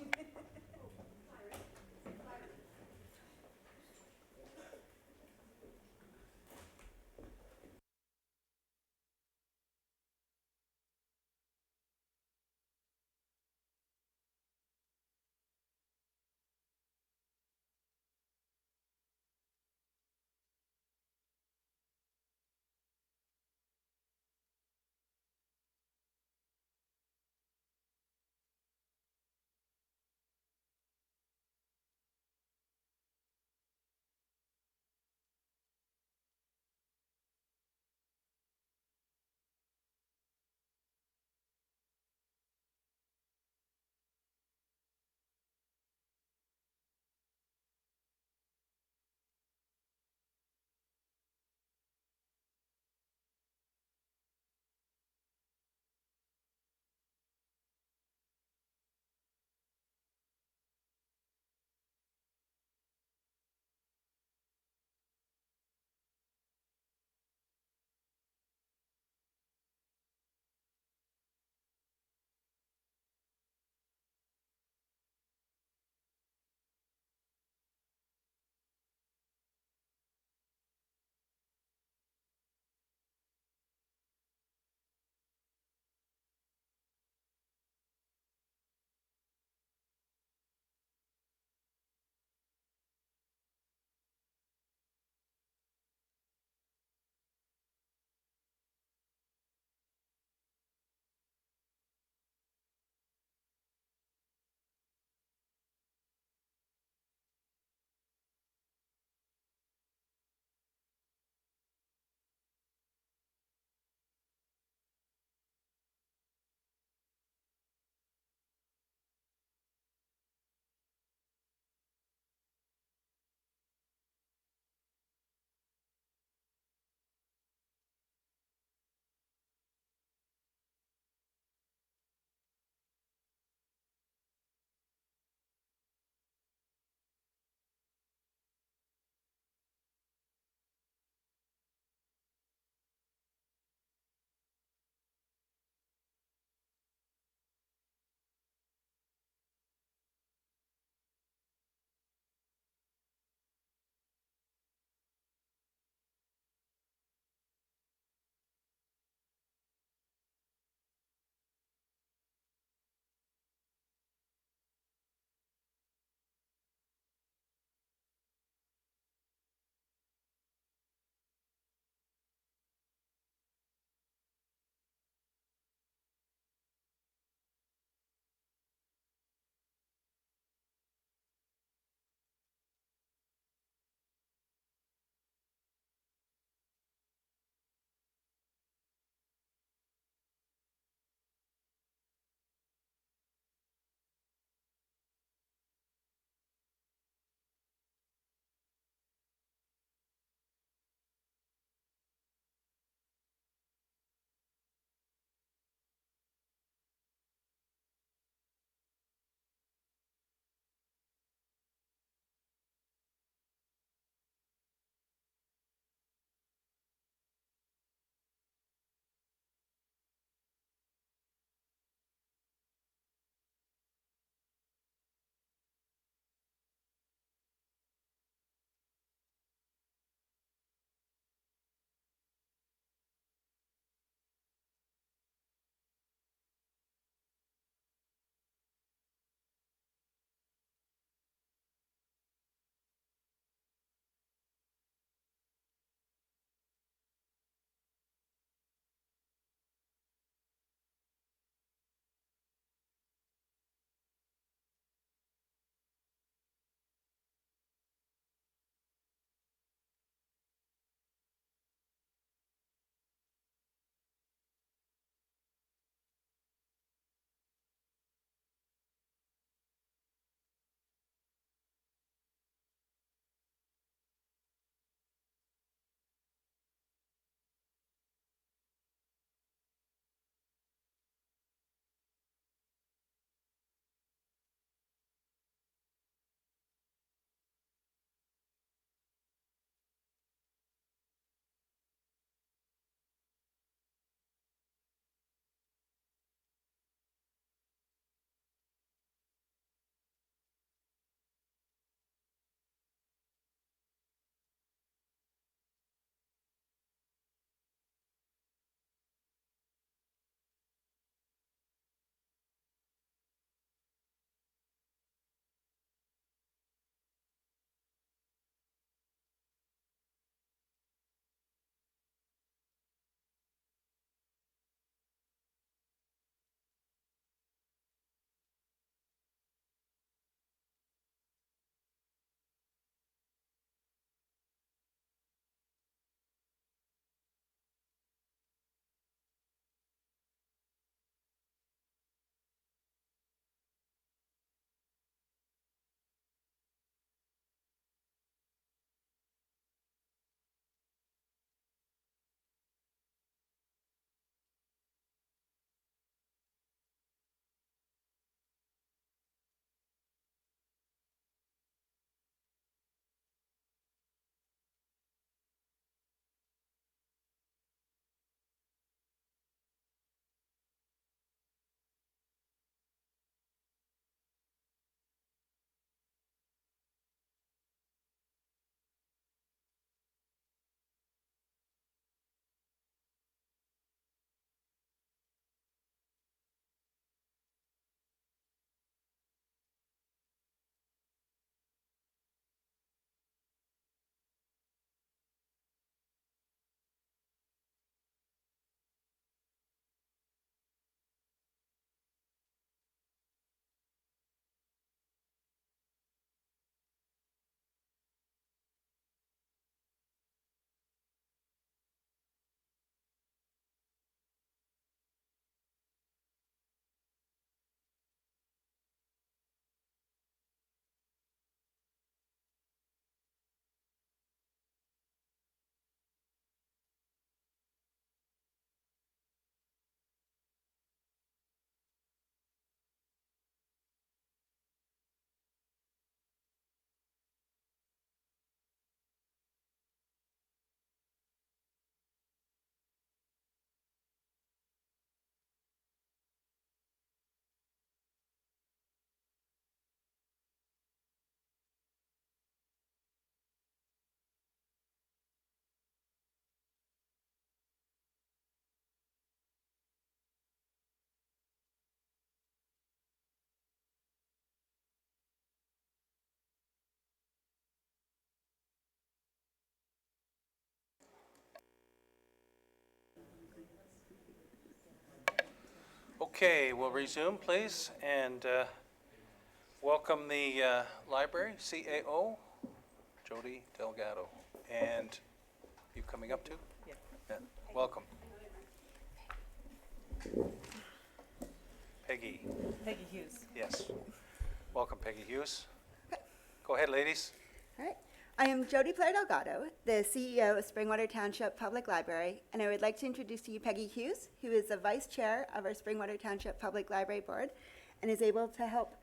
Okay, we'll resume, please, and welcome the library CAO, Jody Delgado. And you coming up too? Yeah. Welcome. Peggy. Peggy Hughes. Yes. Welcome, Peggy Hughes. Go ahead, ladies. All right. I am Jody Blair Delgado, the CEO of Springwater Township Public Library, and I would like to introduce to you Peggy Hughes, who is the Vice Chair of our Springwater Township Public Library Board and is able to help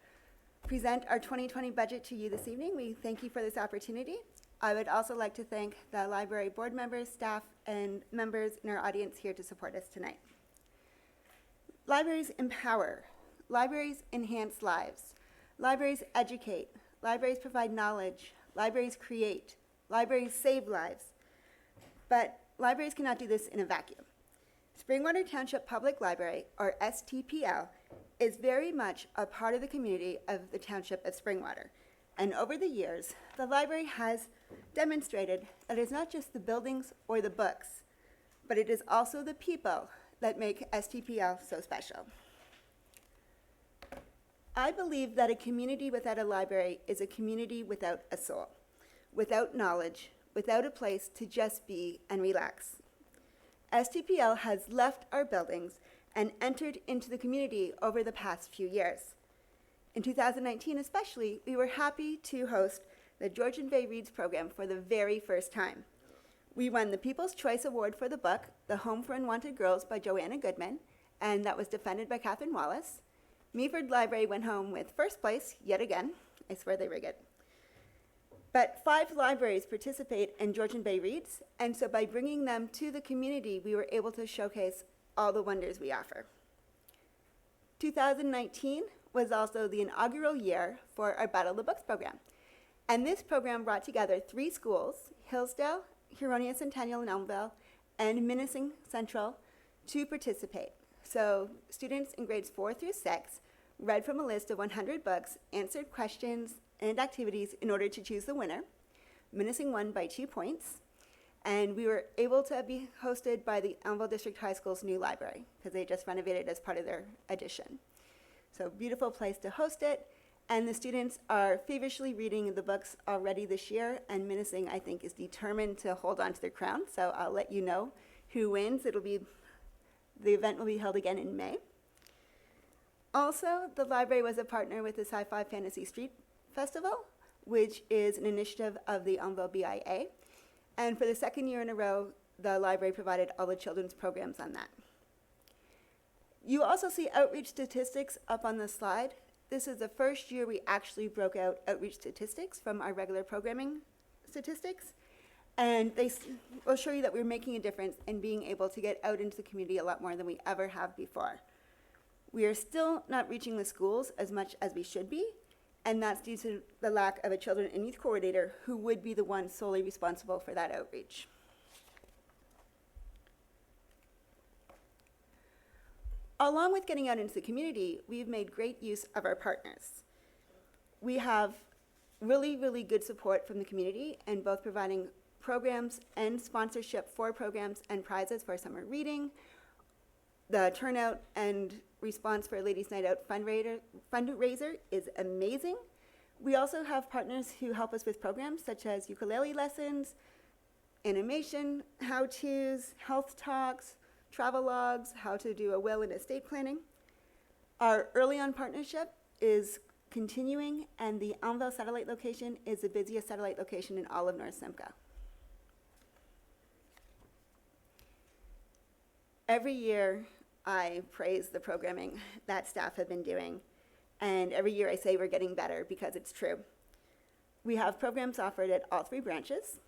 present our 2020 budget to you this evening. We thank you for this opportunity. I would also like to thank the library board members, staff, and members in our audience here to support us tonight. Libraries empower. Libraries enhance lives. Libraries educate. Libraries provide knowledge. Libraries create. Libraries save lives. But libraries cannot do this in a vacuum. Springwater Township Public Library, or STPL, is very much a part of the community of the Township of Springwater. And over the years, the library has demonstrated that it's not just the buildings or the books, but it is also the people that make STPL so special. I believe that a community without a library is a community without a soul, without knowledge, without a place to just be and relax. STPL has left our buildings and entered into the community over the past few years. In 2019 especially, we were happy to host the Georgian Bay Reads program for the very first time. We won the People's Choice Award for the book, The Home for Unwanted Girls by Joanna Goodman, and that was defended by Catherine Wallace. Meaford Library went home with first place, yet again. I swear they rig it. But 5 libraries participate in Georgian Bay Reads, and so by bringing them to the community, we were able to showcase all the wonders we offer. 2019 was also the inaugural year for our Battle of the Books program. And this program brought together 3 schools, Hillsdale, Huronia Centennial in Elmville, and Minising Central, to participate. So students in grades 4 through 6 read from a list of 100 books, answered questions and activities in order to choose the winner. Minising won by 2 points. And we were able to be hosted by the Elmville District High School's new library, because they just renovated as part of their addition. So beautiful place to host it. And the students are feverishly reading the books already this year, and Minising, I think, is determined to hold on to their crown. So I'll let you know who wins. The event will be held again in May. Also, the library was a partner with the Sci-Fi Fantasy Street Festival, which is an initiative of the Elmville BIA. And for the second year in a row, the library provided all the children's programs on that. You also see outreach statistics up on the slide. This is the first year we actually broke out outreach statistics from our regular programming statistics. And they will show you that we're making a difference in being able to get out into the community a lot more than we ever have before. We are still not reaching the schools as much as we should be, and that's due to the lack of a children and youth coordinator who would be the one solely responsible for that outreach. Along with getting out into the community, we've made great use of our partners. We have really, really good support from the community in both providing programs and sponsorship for programs and prizes for summer reading. The turnout and response for Ladies Night Out fundraiser is amazing. We also have partners who help us with programs such as ukulele lessons, animation, how-tos, health talks, travel logs, how to do a will and estate planning. Our early on partnership is continuing, and the Elmville satellite location is the busiest satellite location in all of North Simcoe. Every year, I praise the programming that staff have been doing, and every year I say we're getting better because it's true. We have programs offered at all 3 branches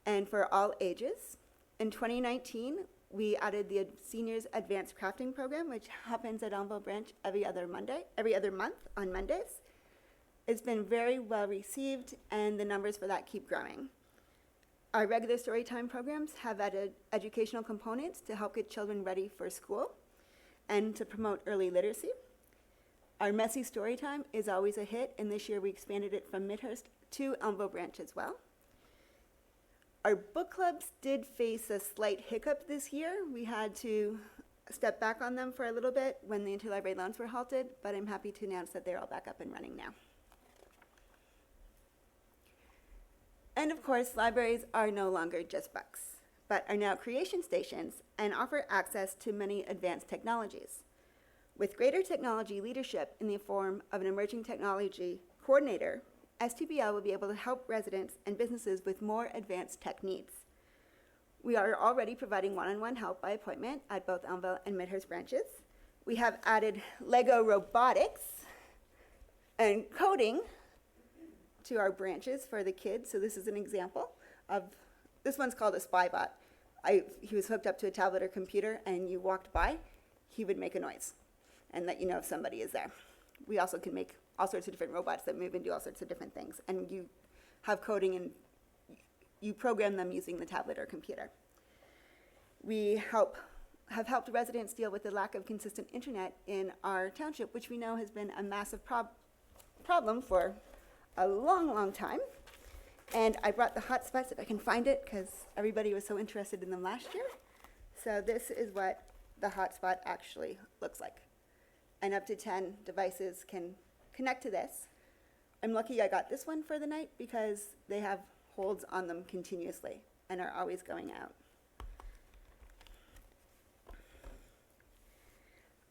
and for all ages. In 2019, we added the Seniors Advanced Crafting Program, which happens at Elmville Branch every other month on Mondays. It's been very well received, and the numbers for that keep growing. Our regular Storytime programs have added educational components to help get children ready for school and to promote early literacy. Our Messy Storytime is always a hit, and this year we expanded it from Midhurst to Elmville Branch as well. Our book clubs did face a slight hiccup this year. We had to stepped back on them for a little bit when the interlibrary loans were halted, but I'm happy to announce that they're all back up and running now. And of course, libraries are no longer just books, but are now creation stations and offer access to many advanced technologies. With greater technology leadership in the form of an emerging technology coordinator, STBL will be able to help residents and businesses with more advanced tech needs. We are already providing one-on-one help by appointment at both Elmville and Midhurst branches. We have added Lego robotics and coding to our branches for the kids. So this is an example of, this one's called a Spybot. He was hooked up to a tablet or computer, and you walked by, he would make a noise and let you know if somebody is there. We also can make all sorts of different robots that move and do all sorts of different things. And you have coding and you program them using the tablet or computer. We have helped residents deal with the lack of consistent internet in our township, which we know has been a massive problem for a long, long time. And I brought the hotspots if I can find it, because everybody was so interested in them last year. So this is what the hotspot actually looks like. And up to 10 devices can connect to this. I'm lucky I got this one for the night because they have holds on them continuously and are always going out.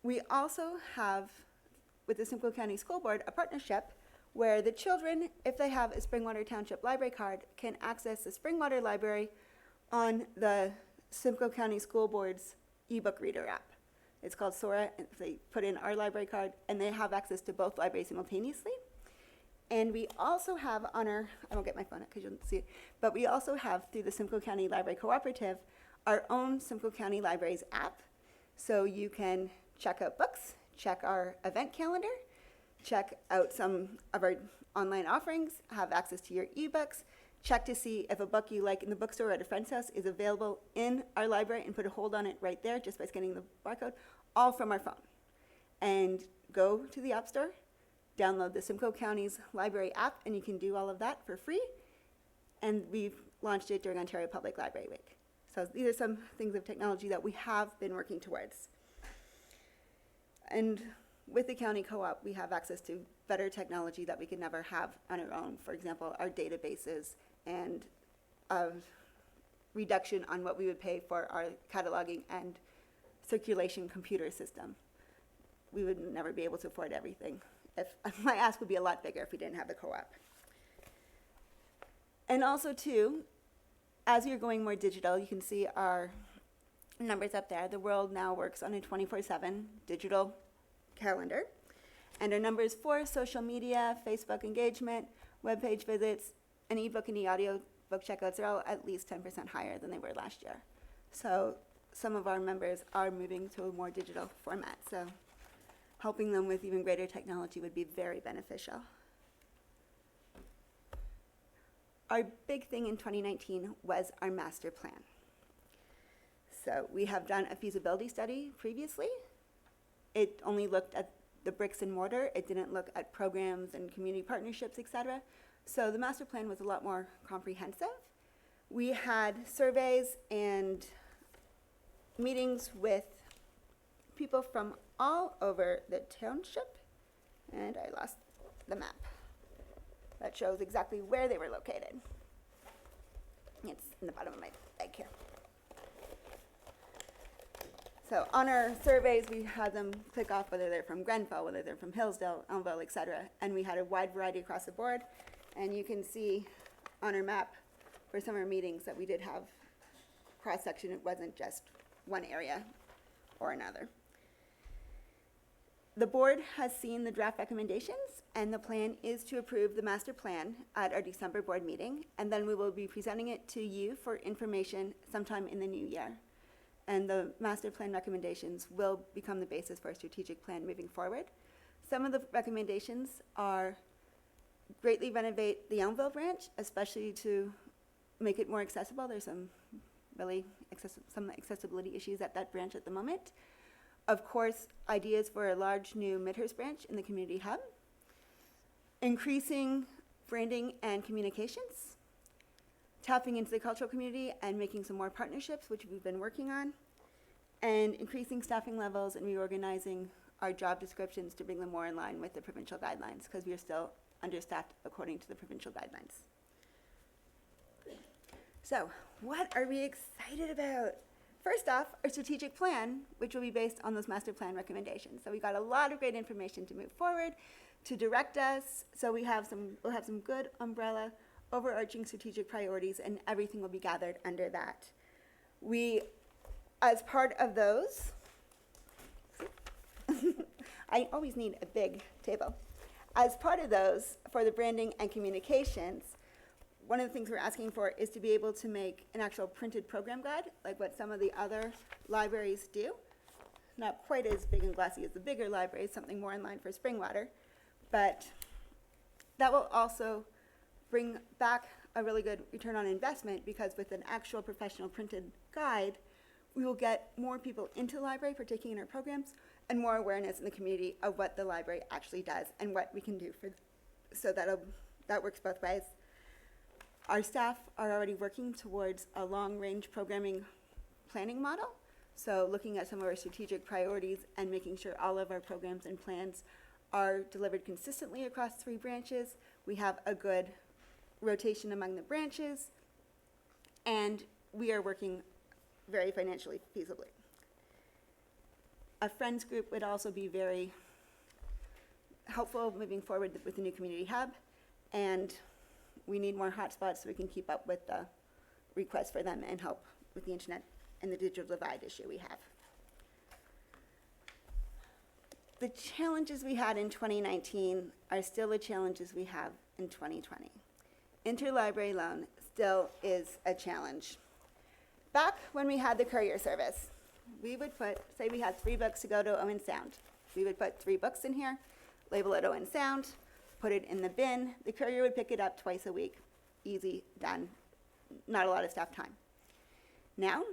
We also have, with the Simcoe County School Board, a partnership where the children, if they have a Springwater Township library card, can access the Springwater Library on the Simcoe County School Board's ebook reader app. It's called Sora, and they put in our library card, and they have access to both libraries simultaneously. And we also have on our, I won't get my phone out because you don't see it, but we also have through the Simcoe County Library Cooperative, our own Simcoe County Libraries app. So you can check out books, check our event calendar, check out some of our online offerings, have access to your ebooks, check to see if a book you like in the bookstore or at a friend's house is available in our library and put a hold on it right there just by scanning the barcode, all from our phone. And go to the App Store, download the Simcoe County's library app, and you can do all of that for free. And we've launched it during Ontario Public Library Week. So these are some things of technology that we have been working towards. And with the county co-op, we have access to better technology that we could never have on our own. For example, our databases and reduction on what we would pay for our cataloging and circulation computer system. We would never be able to afford everything. My ask would be a lot bigger if we didn't have the co-op. And also too, as you're going more digital, you can see our numbers up there. The world now works on a 24/7 digital calendar. And our numbers for social media, Facebook engagement, webpage visits, and ebook and e-audio book checkouts are all at least 10% higher than they were last year. So some of our members are moving to a more digital format. So helping them with even greater technology would be very beneficial. Our big thing in 2019 was our master plan. So we have done a feasibility study previously. It only looked at the bricks and mortar. It didn't look at programs and community partnerships, etc. So the master plan was a lot more comprehensive. We had surveys and meetings with people from all over the township, and I lost the map. That shows exactly where they were located. It's in the bottom of my bag here. So on our surveys, we had them click off whether they're from Grenfell, whether they're from Hillsdale, Elmville, etc. And we had a wide variety across the board. And you can see on our map for some of our meetings that we did have cross-section. It wasn't just one area or another. The board has seen the draft recommendations, and the plan is to approve the master plan at our December board meeting, and then we will be presenting it to you for information sometime in the new year. And the master plan recommendations will become the basis for a strategic plan moving forward. Some of the recommendations are greatly renovate the Elmville branch, especially to make it more accessible. There's some really some accessibility issues at that branch at the moment. Of course, ideas for a large new Midhurst branch in the community hub. Increasing branding and communications. Tapping into the cultural community and making some more partnerships, which we've been working on. and increasing staffing levels and reorganizing our job descriptions to bring them more in line with the provincial guidelines, because we are still understaffed according to the provincial guidelines. So, what are we excited about? First off, our strategic plan, which will be based on those master plan recommendations. So we got a lot of great information to move forward, to direct us. So we'll have some good umbrella, overarching strategic priorities, and everything will be gathered under that. We, as part of those, I always need a big table. As part of those, for the branding and communications, one of the things we're asking for is to be able to make an actual printed program guide, like what some of the other libraries do. Not quite as big and glossy as the bigger libraries, something more in line for Springwater. But that will also bring back a really good return on investment, because with an actual professional printed guide, we will get more people into the library partaking in our programs, and more awareness in the community of what the library actually does and what we can do for, so that works both ways. Our staff are already working towards a long-range programming planning model. So looking at some of our strategic priorities and making sure all of our programs and plans are delivered consistently across 3 branches. We have a good rotation among the branches, and we are working very financially feasibly. A friends group would also be very helpful moving forward with the new community hub, and we need more hotspots so we can keep up with the requests for them and help with the internet and the digital divide issue we have. The challenges we had in 2019 are still the challenges we have in 2020. Interlibrary loan still is a challenge. Back when we had the courier service, we would say we had 3 books to go to Owen Sound. We would put 3 books in here, label it Owen Sound, put it in the bin. The courier would pick it up twice a week. Easy, done. Not a lot of staff time. Now,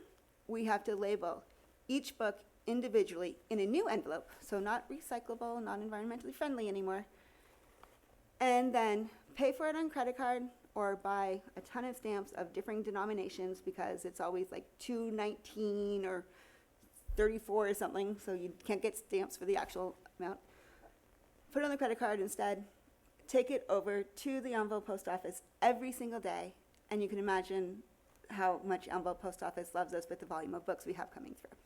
we have to label each book individually in a new envelope, so not recyclable, not environmentally friendly anymore, and then pay for it on credit card or buy a ton of stamps of differing denominations, because it's always like $2.19 or $34 or something, so you can't get stamps for the actual amount. Put it on the credit card instead. Take it over to the Elmville Post Office every single day, and you can imagine how much Elmville Post Office loves us with the volume of books we have coming through.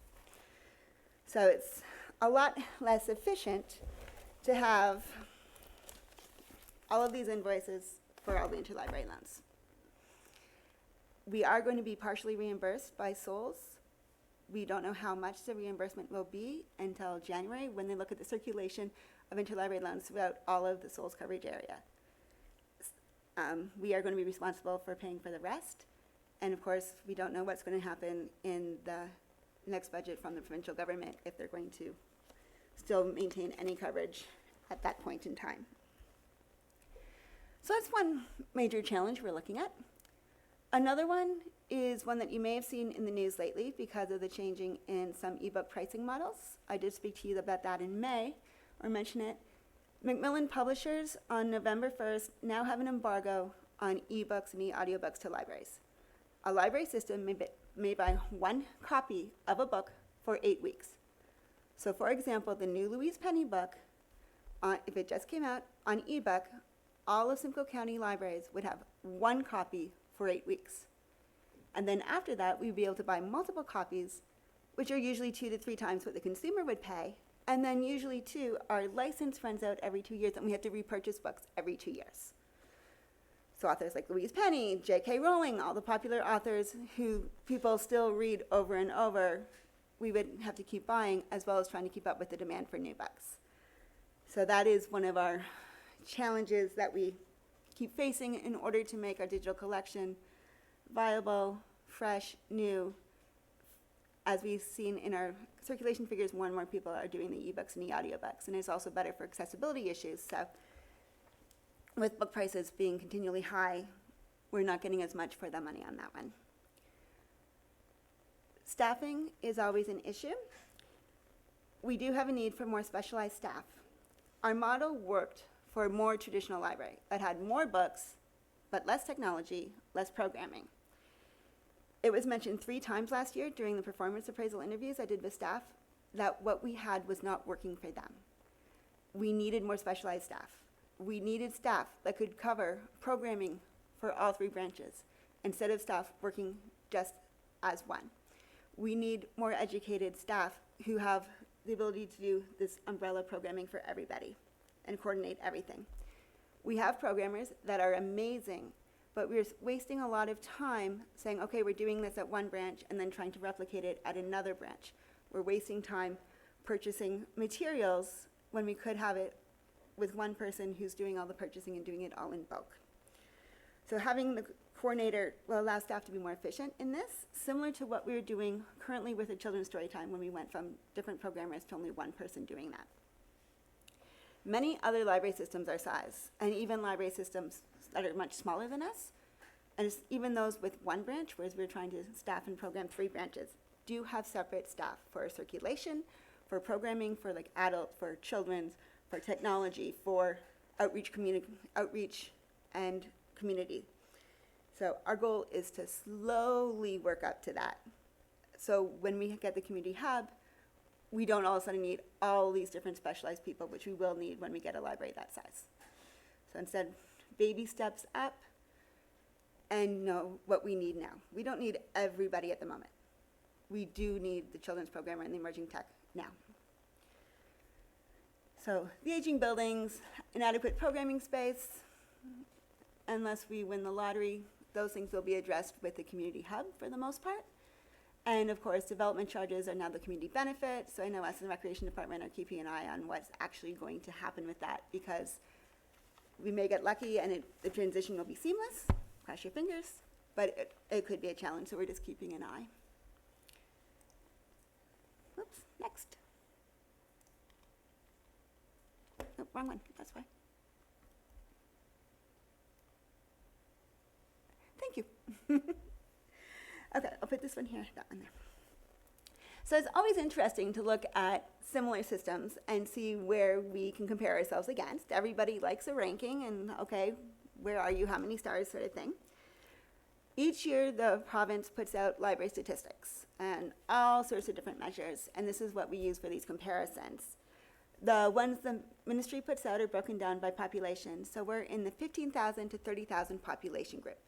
So it's a lot less efficient to have all of these invoices for all the interlibrary loans. We are going to be partially reimbursed by SOLS. We don't know how much the reimbursement will be until January, when they look at the circulation of interlibrary loans throughout all of the SOLS coverage area. We are going to be responsible for paying for the rest. And of course, we don't know what's going to happen in the next budget from the provincial government, if they're going to still maintain any coverage at that point in time. So that's one major challenge we're looking at. Another one is one that you may have seen in the news lately because of the changing in some ebook pricing models. I did speak to you about that in May, or mention it. Macmillan Publishers on November 1st now have an embargo on ebooks and e-audiobooks to libraries. A library system may buy 1 copy of a book for 8 weeks. So for example, the new Louise Penny book, if it just came out on ebook, all of Simcoe County libraries would have 1 copy for 8 weeks. And then after that, we'd be able to buy multiple copies, which are usually 2 to 3 times what the consumer would pay. And then usually too, our license runs out every 2 years, and we have to repurchase books every 2 years. So authors like Louise Penny, J.K. Rowling, all the popular authors who people still read over and over, we would have to keep buying, as well as trying to keep up with the demand for new books. So that is one of our challenges that we keep facing in order to make our digital collection viable, fresh, new. As we've seen in our circulation figures, more and more people are doing the ebooks and e-audiobooks, and it's also better for accessibility issues. So with book prices being continually high, we're not getting as much for the money on that one. Staffing is always an issue. We do have a need for more specialized staff. Our model worked for a more traditional library that had more books, but less technology, less programming. It was mentioned 3 times last year during the performance appraisal interviews I did with staff that what we had was not working for them. We needed more specialized staff. We needed staff that could cover programming for all 3 branches instead of staff working just as one. We need more educated staff who have the ability to do this umbrella programming for everybody and coordinate everything. We have programmers that are amazing, but we're wasting a lot of time saying, okay, we're doing this at one branch and then trying to replicate it at another branch. We're wasting time purchasing materials when we could have it with one person who's doing all the purchasing and doing it all in bulk. So having the coordinator will allow staff to be more efficient in this, similar to what we were doing currently with the children's story time when we went from different programmers to only one person doing that. Many other library systems our size, and even library systems that are much smaller than us, and even those with one branch, whereas we're trying to staff and program 3 branches, do have separate staff for circulation, for programming, for like adult, for children's, for technology, for outreach and community. So our goal is to slowly work up to that. So when we get the community hub, we don't all of a sudden need all these different specialized people, which we will need when we get a library that size. So instead, baby steps up and know what we need now. We don't need everybody at the moment. We do need the children's programmer and the emerging tech now. So the aging buildings, inadequate programming space, unless we win the lottery, those things will be addressed with the community hub for the most part. And of course, development charges are now the community benefit, so I know us in the Recreation Department are keeping an eye on what's actually going to happen with that, because we may get lucky and the transition will be seamless, cross your fingers, but it could be a challenge, so we're just keeping an eye. Oops, next. Nope, wrong one, that's why. Thank you. Okay, I'll put this one here, that one there. So it's always interesting to look at similar systems and see where we can compare ourselves against. Everybody likes a ranking and, okay, where are you, how many stars sort of thing. Each year the province puts out library statistics and all sorts of different measures, and this is what we use for these comparisons. The ones the ministry puts out are broken down by population, so we're in the 15,000 to 30,000 population group,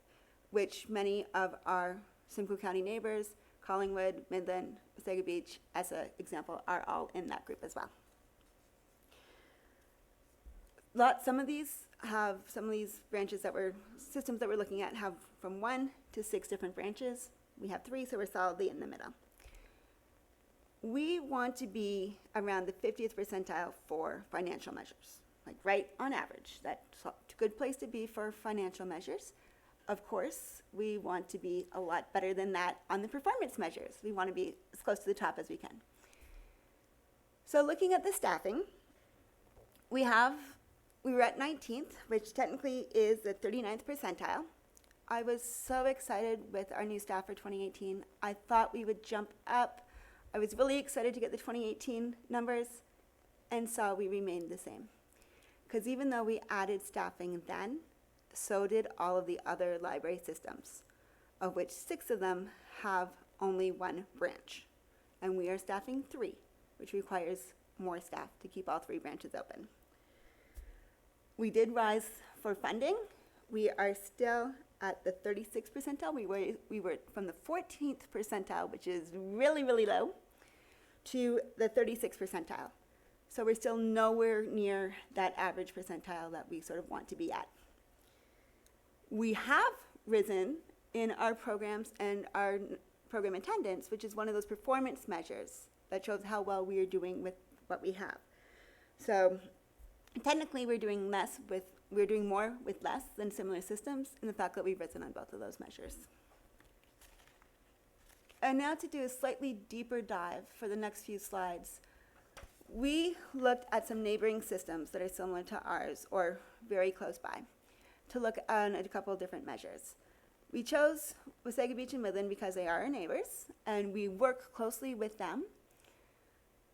which many of our Simcoe County neighbors, Collingwood, Midland, Wasaga Beach, as an example, are all in that group as well. Some of these branches systems that we're looking at have from 1 to 6 different branches. We have 3, so we're solidly in the middle. We want to be around the 50th percentile for financial measures, like right on average. That's a good place to be for financial measures. Of course, we want to be a lot better than that on the performance measures. We want to be as close to the top as we can. So looking at the staffing, we were at 19th, which technically is the 39th percentile. I was so excited with our new staff for 2018. I thought we would jump up. I was really excited to get the 2018 numbers and saw we remained the same. Because even though we added staffing then, so did all of the other library systems, of which 6 of them have only 1 branch. And we are staffing 3, which requires more staff to keep all 3 branches open. We did rise for funding. We are still at the 36th percentile. We were from the 14th percentile, which is really, really low, to the 36th percentile. So we're still nowhere near that average percentile that we sort of want to be at. We have risen in our programs and our program attendance, which is one of those performance measures that shows how well we are doing with what we have. So technically we're doing more with less than similar systems, and the fact that we've risen on both of those measures. And now to do a slightly deeper dive for the next few slides. We looked at some neighboring systems that are similar to ours or very close by to look at a couple of different measures. We chose Wasaga Beach and Midland because they are our neighbors, and we work closely with them.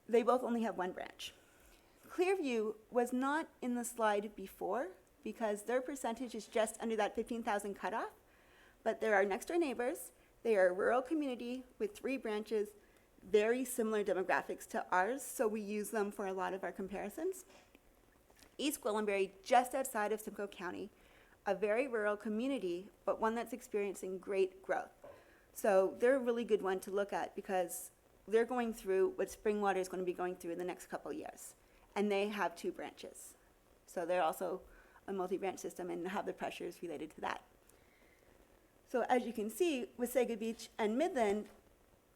They both only have 1 branch. Clearview was not in the slide before because their percentage is just under that 15,000 cutoff, but they're our next door neighbors. They are a rural community with 3 branches, very similar demographics to ours, so we use them for a lot of our comparisons. East Gwillimbury, just outside of Simcoe County, a very rural community, but one that's experiencing great growth. So they're a really good one to look at because they're going through what Springwater is going to be going through in the next couple of years. And they have 2 branches. So they're also a multi-branch system and have the pressures related to that. So as you can see, with Sega Beach and Midland,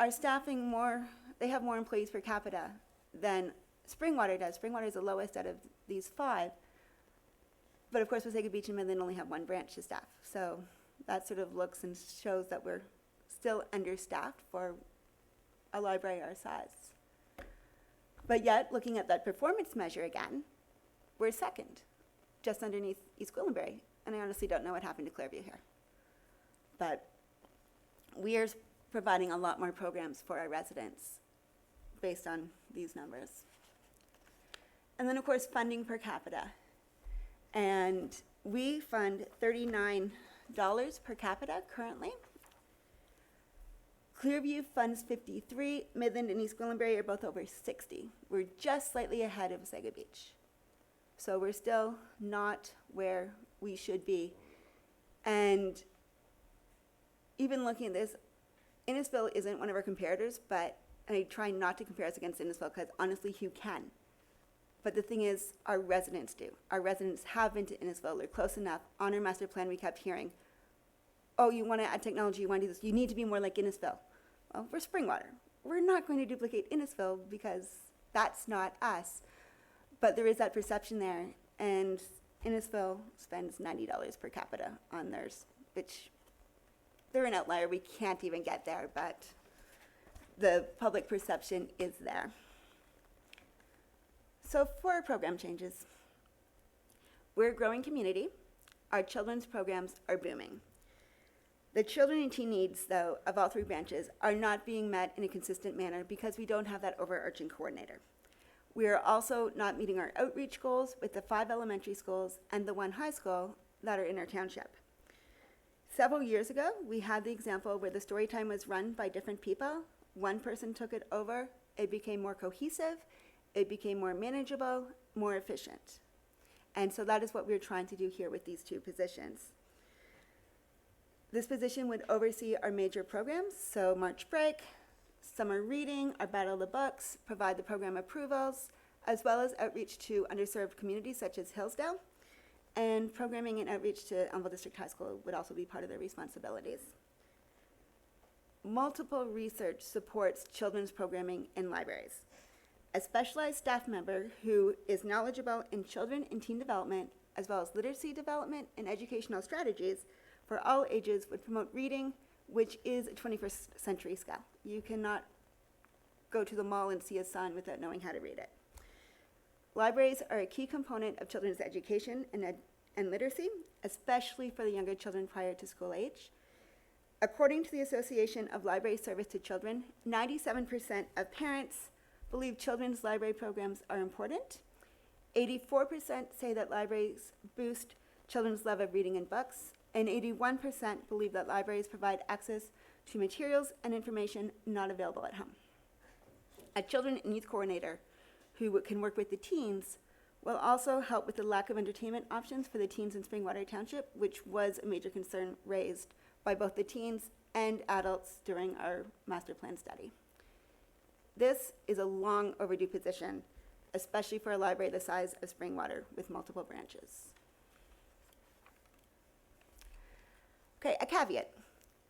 are staffing more, they have more employees per capita than Springwater does. Springwater is the lowest out of these 5. But of course, Wasaga Beach and Midland only have 1 branch to staff. So that sort of looks and shows that we're still understaffed for a library our size. But yet, looking at that performance measure again, we're second, just underneath East Gwillimbury. And I honestly don't know what happened to Clairview here. But we are providing a lot more programs for our residents based on these numbers. And then, of course, funding per capita. And we fund $39 per capita currently. Clearview funds 53, Midland and East Gwillimbury are both over 60. We're just slightly ahead of Wasaga Beach. So we're still not where we should be. And even looking at this, Innisfil isn't one of our comparators, but and I try not to compare us against Innisfil because honestly, you can. But the thing is, our residents do. Our residents have been to Innisfil. They're close enough. On our master plan, we kept hearing, oh, you want to add technology, you want to do this, you need to be more like Innisfil. Well, we're Springwater. We're not going to duplicate Innisfil because that's not us. But there is that perception there, and Innisfil spends $90 per capita on theirs, which they're an outlier. We can't even get there, but the public perception is there. So for our program changes, we're a growing community. Our children's programs are booming. The children and teen needs, though, of all 3 branches are not being met in a consistent manner because we don't have that overarching coordinator. We are also not meeting our outreach goals with the 5 elementary schools and the 1 high school that are in our township. Several years ago, we had the example where the story time was run by different people. One person took it over, it became more cohesive, it became more manageable, more efficient. And so that is what we're trying to do here with these 2 positions. This position would oversee our major programs, so March Break, Summer Reading, our Battle of the Books, provide the program approvals, as well as outreach to underserved communities such as Hillsdale, and programming and outreach to Elmville District High School would also be part of their responsibilities. Multiple research supports children's programming in libraries. A specialized staff member who is knowledgeable in children and teen development, as well as literacy development and educational strategies for all ages would promote reading, which is a 21st century skill. You cannot go to the mall and see a sign without knowing how to read it. Libraries are a key component of children's education and literacy, especially for the younger children prior to school age. According to the Association of Library Service to Children, 97% of parents believe children's library programs are important. 84% say that libraries boost children's love of reading and books, and 81% believe that libraries provide access to materials and information not available at home. A children and youth coordinator who can work with the teens will also help with the lack of entertainment options for the teens in Springwater Township, which was a major concern raised by both the teens and adults during our master plan study. This is a long overdue position, especially for a library the size of Springwater with multiple branches. Okay, a caveat.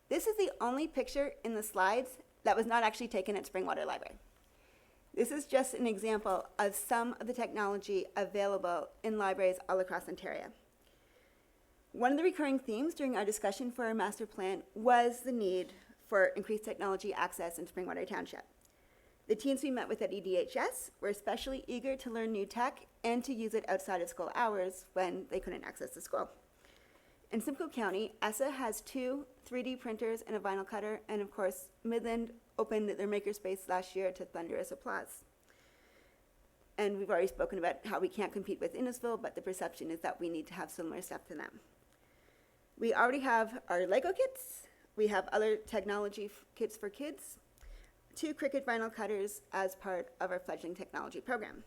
This is the only picture in the slides that was not actually taken at Springwater Library. This is just an example of some of the technology available in libraries all across Ontario. One of the recurring themes during our discussion for our master plan was the need for increased technology access in Springwater Township. The teens we met with at EDHS were especially eager to learn new tech and to use it outside of school hours when they couldn't access the school. In Simcoe County, ESSA has 2 3D printers and a vinyl cutter, and of course, Midland opened their makerspace last year to thunderous applause. And we've already spoken about how we can't compete with Innisfil, but the perception is that we need to have similar stuff to them. We already have our Lego kits, We have other technology kits for kids, 2 Cricut vinyl cutters as part of our fledgling technology program.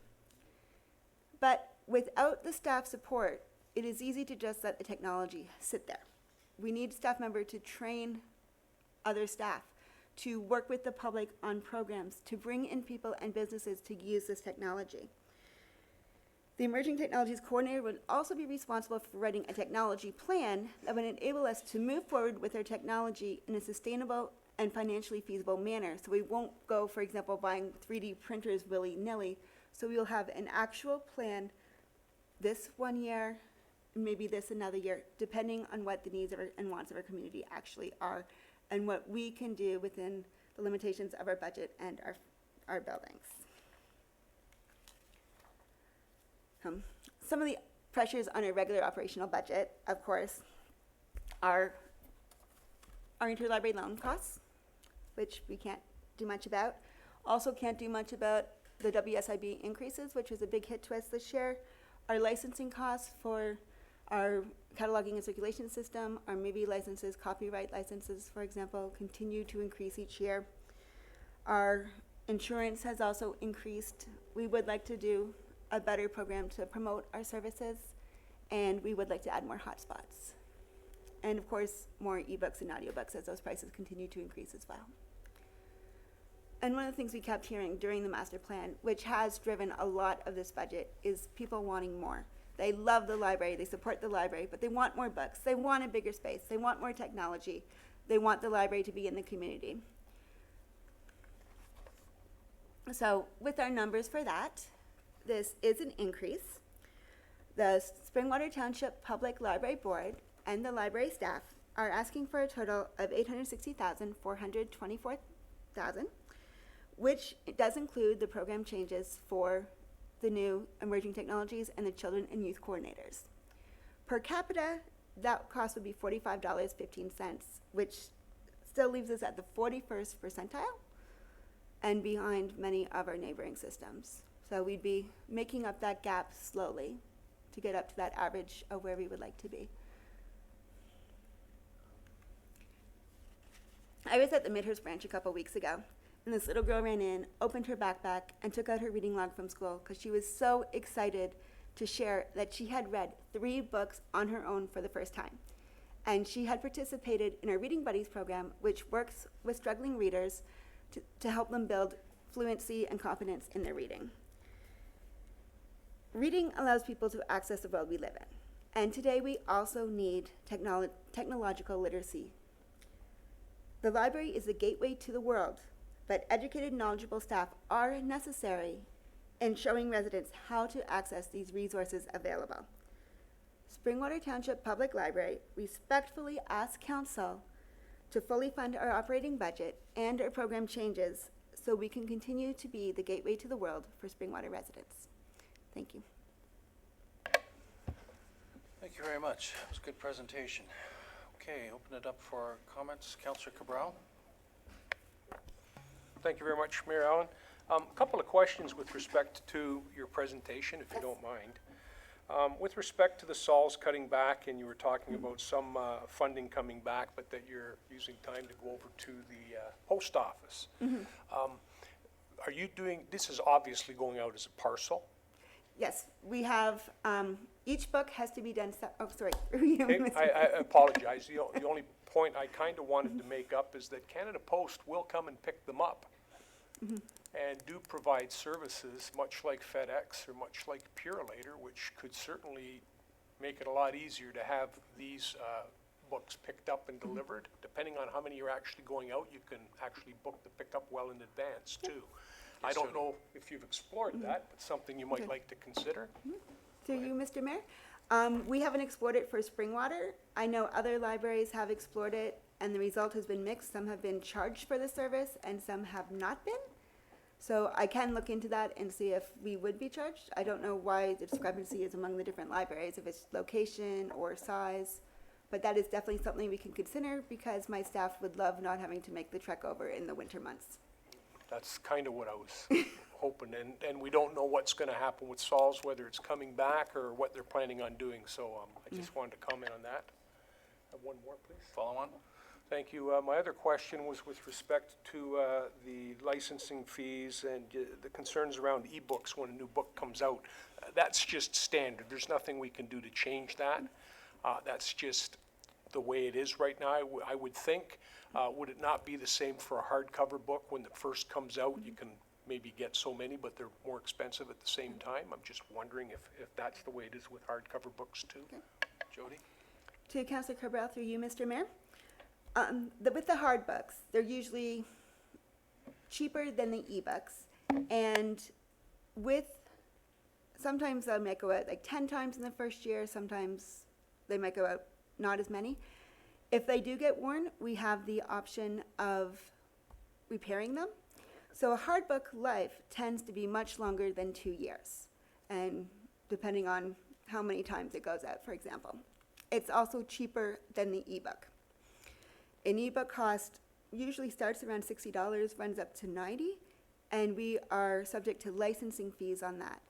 But without the staff support, it is easy to just let the technology sit there. We need staff member to train other staff, to work with the public on programs, to bring in people and businesses to use this technology. The Emerging Technologies Coordinator would also be responsible for writing a technology plan that would enable us to move forward with our technology in a sustainable and financially feasible manner. So we won't go, for example, buying 3D printers willy-nilly. So we'll have an actual plan this one year, maybe this another year, depending on what the needs of and wants of our community actually are, and what we can do within the limitations of our budget and our buildings. Some of the pressures on a regular operational budget, of course, are our interlibrary loan costs, which we can't do much about. Also can't do much about the WSIB increases, which was a big hit to us this year. Our licensing costs for our cataloging and circulation system, our MIBI licenses, copyright licenses, for example, continue to increase each year. Our insurance has also increased. We would like to do a better program to promote our services, and we would like to add more hotspots. And of course, more ebooks and audiobooks as those prices continue to increase as well. And one of the things we kept hearing during the master plan, which has driven a lot of this budget, is people wanting more. They love the library, they support the library, but they want more books, they want a bigger space, they want more technology, they want the library to be in the community. So with our numbers for that, this is an increase. The Springwater Township Public Library Board and the library staff are asking for a total of $860,424, which does include the program changes for the new emerging technologies and the children and youth coordinators. Per capita, that cost would be $45.15, which still leaves us at the 41st percentile and behind many of our neighboring systems. So we'd be making up that gap slowly to get up to that average of where we would like to be. I was at the Midhurst branch a couple weeks ago, and this little girl ran in, opened her backpack, and took out her reading log from school because she was so excited to share that she had read 3 books on her own for the first time. And she had participated in our Reading Buddies program, which works with struggling readers to help them build fluency and confidence in their reading. Reading allows people to access the world we live in. And today we also need technological literacy. The library is the gateway to the world, but educated, knowledgeable staff are necessary in showing residents how to access these resources available. Springwater Township Public Library respectfully asks Council to fully fund our operating budget and our program changes so we can continue to be the gateway to the world for Springwater residents. Thank you. Thank you very much. It was a good presentation. Okay, open it up for comments. Councillor Cabral? Thank you very much, Mayor Allen. A couple of questions with respect to your presentation, if you don't mind. With respect to the SOLs cutting back, and you were talking about some funding coming back, but that you're using time to go over to the post office. Are you doing, this is obviously going out as a parcel? Yes, we have, each book has to be done, oh, sorry. I apologize. The only point I kind of wanted to make up is that Canada Post will come and pick them up and do provide services, much like FedEx or much like Purolator, which could certainly make it a lot easier to have these books picked up and delivered. Depending on how many are actually going out, you can actually book the pickup well in advance, too. I don't know if you've explored that, but something you might like to consider. Through you, Mr. Mayor. We haven't explored it for Springwater. I know other libraries have explored it, and the result has been mixed. Some have been charged for the service, and some have not been. So I can look into that and see if we would be charged. I don't know why the discrepancy is among the different libraries, if it's location or size. But that is definitely something we can consider because my staff would love not having to make the trek over in the winter months. That's kind of what I was hoping, and we don't know what's going to happen with SOLs, whether it's coming back or what they're planning on doing, so I just wanted to comment on that. One more, please. Follow on? Thank you. My other question was with respect to the licensing fees and the concerns around ebooks when a new book comes out. That's just standard. There's nothing we can do to change that. That's just the way it is right now, I would think. Would it not be the same for a hardcover book? When it first comes out, you can maybe get so many, but they're more expensive at the same time. I'm just wondering if that's the way it is with hardcover books too. Jody? To Councillor Cabral, through you, Mr. Mayor. With the hard books, they're usually cheaper than the ebooks. And sometimes they might go out like 10 times in the first year, sometimes they might go out not as many. If they do get worn, we have the option of repairing them. So a hard book life tends to be much longer than 2 years, and depending on how many times it goes out, for example. It's also cheaper than the ebook. An ebook cost usually starts around $60, runs up to $90, and we are subject to licensing fees on that.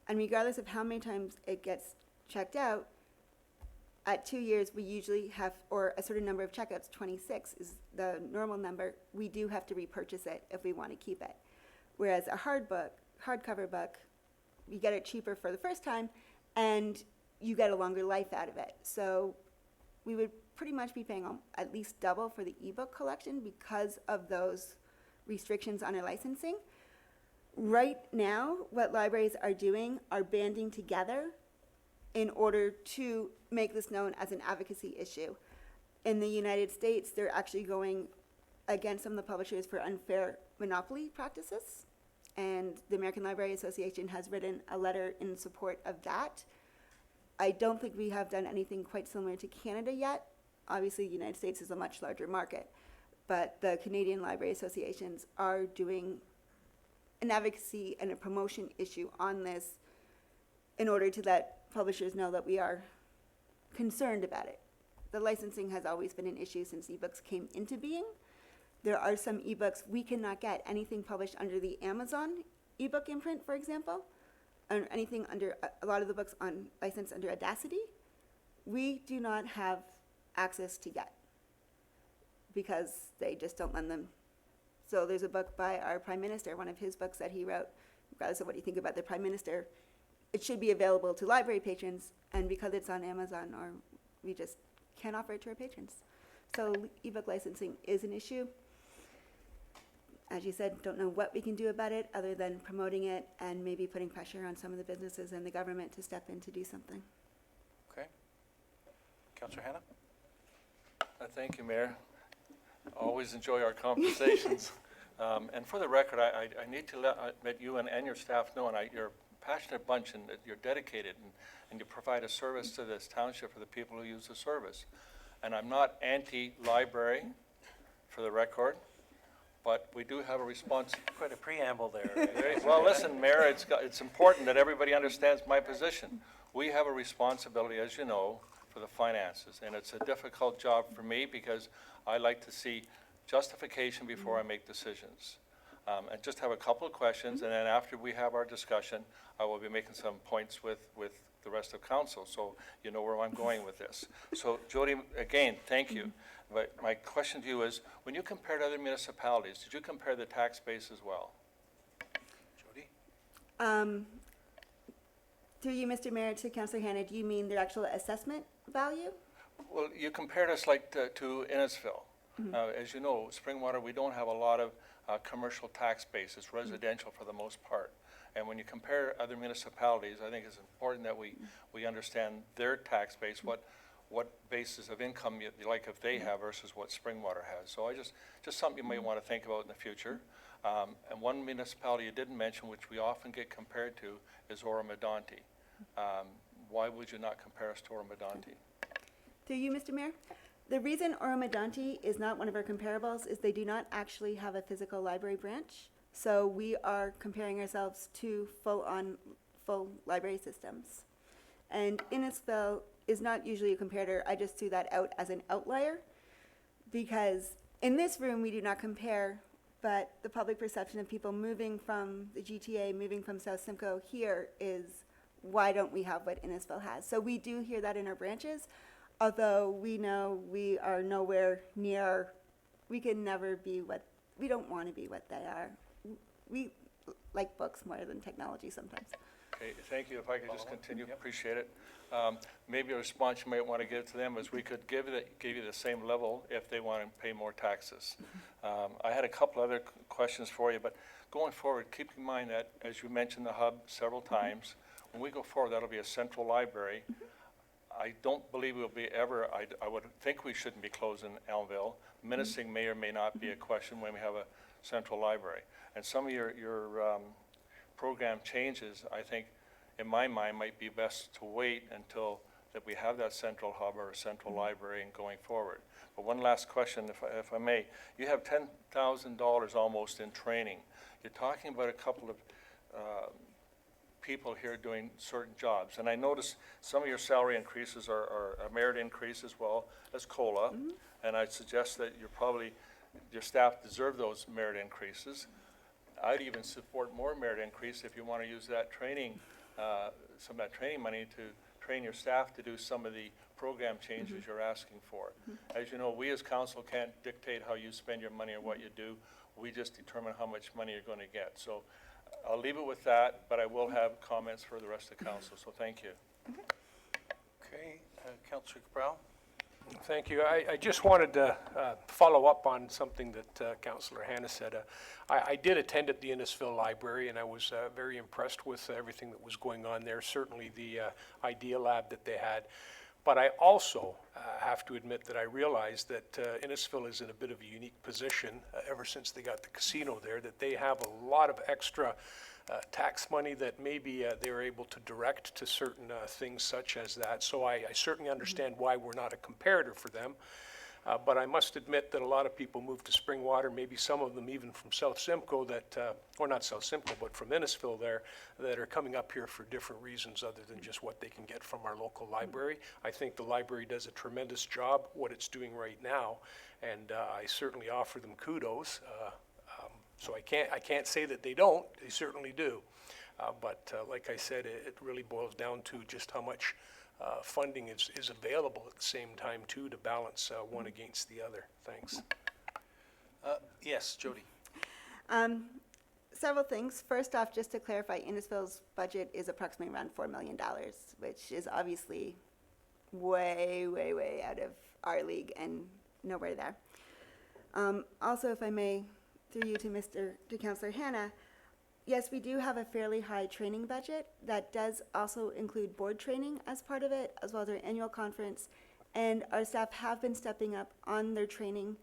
And regardless of how many times it gets checked out, at 2 years we usually have, or a certain number of checkouts, 26 is the normal number, we do have to repurchase it if we want to keep it. Whereas a hardcover book, you get it cheaper for the first time, and you get a longer life out of it. So we would pretty much be paying at least double for the ebook collection because of those restrictions on our licensing. Right now, what libraries are doing are banding together in order to make this known as an advocacy issue. In the United States, they're actually going against some of the publishers for unfair monopoly practices. And the American Library Association has written a letter in support of that. I don't think we have done anything quite similar to Canada yet. Obviously, the United States is a much larger market, but the Canadian Library Associations are doing an advocacy and a promotion issue on this in order to let publishers know that we are concerned about it. The licensing has always been an issue since ebooks came into being. There are some ebooks we cannot get anything published under the Amazon ebook imprint, for example, or anything under a lot of the books on license under Audacity. We do not have access to get because they just don't lend them. So there's a book by our Prime Minister, one of his books that he wrote, regardless of what you think about the Prime Minister, it should be available to library patrons, and because it's on Amazon, or we just can't offer it to our patrons. So ebook licensing is an issue. As you said, don't know what we can do about it other than promoting it and maybe putting pressure on some of the businesses and the government to step in to do something. Okay. Councillor Hannah? Thank you, Mayor. Always enjoy our conversations. And for the record, I need to let you and your staff know, and you're a passionate bunch, and that you're dedicated, and you provide a service to this township for the people who use the service. And I'm not anti-library, for the record, but we do have a response. Quite a preamble there. Well, listen, Mayor, it's important that everybody understands my position. We have a responsibility, as you know, for the finances, and it's a difficult job for me because I like to see justification before I make decisions. And just have a couple of questions, and then after we have our discussion, I will be making some points with the rest of council, so you know where I'm going with this. So Jody, again, thank you. But my question to you is, when you compared other municipalities, did you compare the tax base as well? Jody? Through you, Mr. Mayor, to Councillor Hannah, do you mean their actual assessment value? Well, you compared us like to Innisfil. As you know, Springwater, we don't have a lot of commercial tax base. It's residential for the most part. And when you compare other municipalities, I think it's important that we understand their tax base, what basis of income you like if they have versus what Springwater has. So just something you might want to think about in the future. And one municipality you didn't mention, which we often get compared to, is Oro-Medonte. Why would you not compare us to Oro-Medonte? Through you, Mr. Mayor. The reason Oro-Medonte is not one of our comparables is they do not actually have a physical library branch. So we are comparing ourselves to full library systems. And Innisfil is not usually a comparator. I just threw that out as an outlier because in this room we do not compare, but the public perception of people moving from the GTA, moving from South Simcoe here is, why don't we have what Innisfil has? So we do hear that in our branches. although we know we are nowhere near, we can never be what, we don't want to be what they are. We like books more than technology sometimes. Okay, thank you. If I could just Follow-up? continue, Yep. appreciate it. Maybe a response you might want to give to them is we could give you the same level if they want to pay more taxes. I had a couple other questions for you, but going forward, keep in mind that, as you mentioned the hub several times, when we go forward, that'll be a central library. I don't believe we'll be ever, I would think we shouldn't be closing Elmville. Menacing may or may not be a question when we have a central library. And some of your program changes, I think, in my mind, might be best to wait until that we have that central hub or a central library and going forward. But one last question, if I may. You have $10,000 almost in training. You're talking about a couple of people here doing certain jobs. And I notice some of your salary increases are a merit increase as well as COLA. And I'd suggest that your staff deserve those merit increases. I'd even support more merit increase if you want to use that training, some of that training money to train your staff to do some of the program changes you're asking for. As you know, we as council can't dictate how you spend your money or what you do. We just determine how much money you're going to get. So I'll leave it with that, but I will have comments for the rest of the council, so thank you. Okay, Councillor Cabral? Thank you. I just wanted to follow up on something that Councillor Hannah said. I did attend at the Innisfil Library, and I was very impressed with everything that was going on there, certainly the Idea Lab that they had. But I also have to admit that I realized that Innisfil is in a bit of a unique position ever since they got the casino there, that they have a lot of extra tax money that maybe they're able to direct to certain things such as that. So I certainly understand why we're not a comparator for them. But I must admit that a lot of people move to Springwater, maybe some of them even from South Simcoe that, or not South Simcoe, but from Innisfil there, that are coming up here for different reasons other than just what they can get from our local library. I think the library does a tremendous job, what it's doing right now, and I certainly offer them kudos. So I can't say that they don't, they certainly do. But like I said, it really boils down to just how much funding is available at the same time too to balance one against the other. Thanks. Yes, Jody. Several things. First off, just to clarify, Innisfil's budget is approximately around $4 million, which is obviously way, way, way out of our league and nowhere there. Also, if I may, through you to Councillor Hannah, yes, we do have a fairly high training budget. That does also include board training as part of it, as well as our annual conference. And our staff have been stepping up on their training.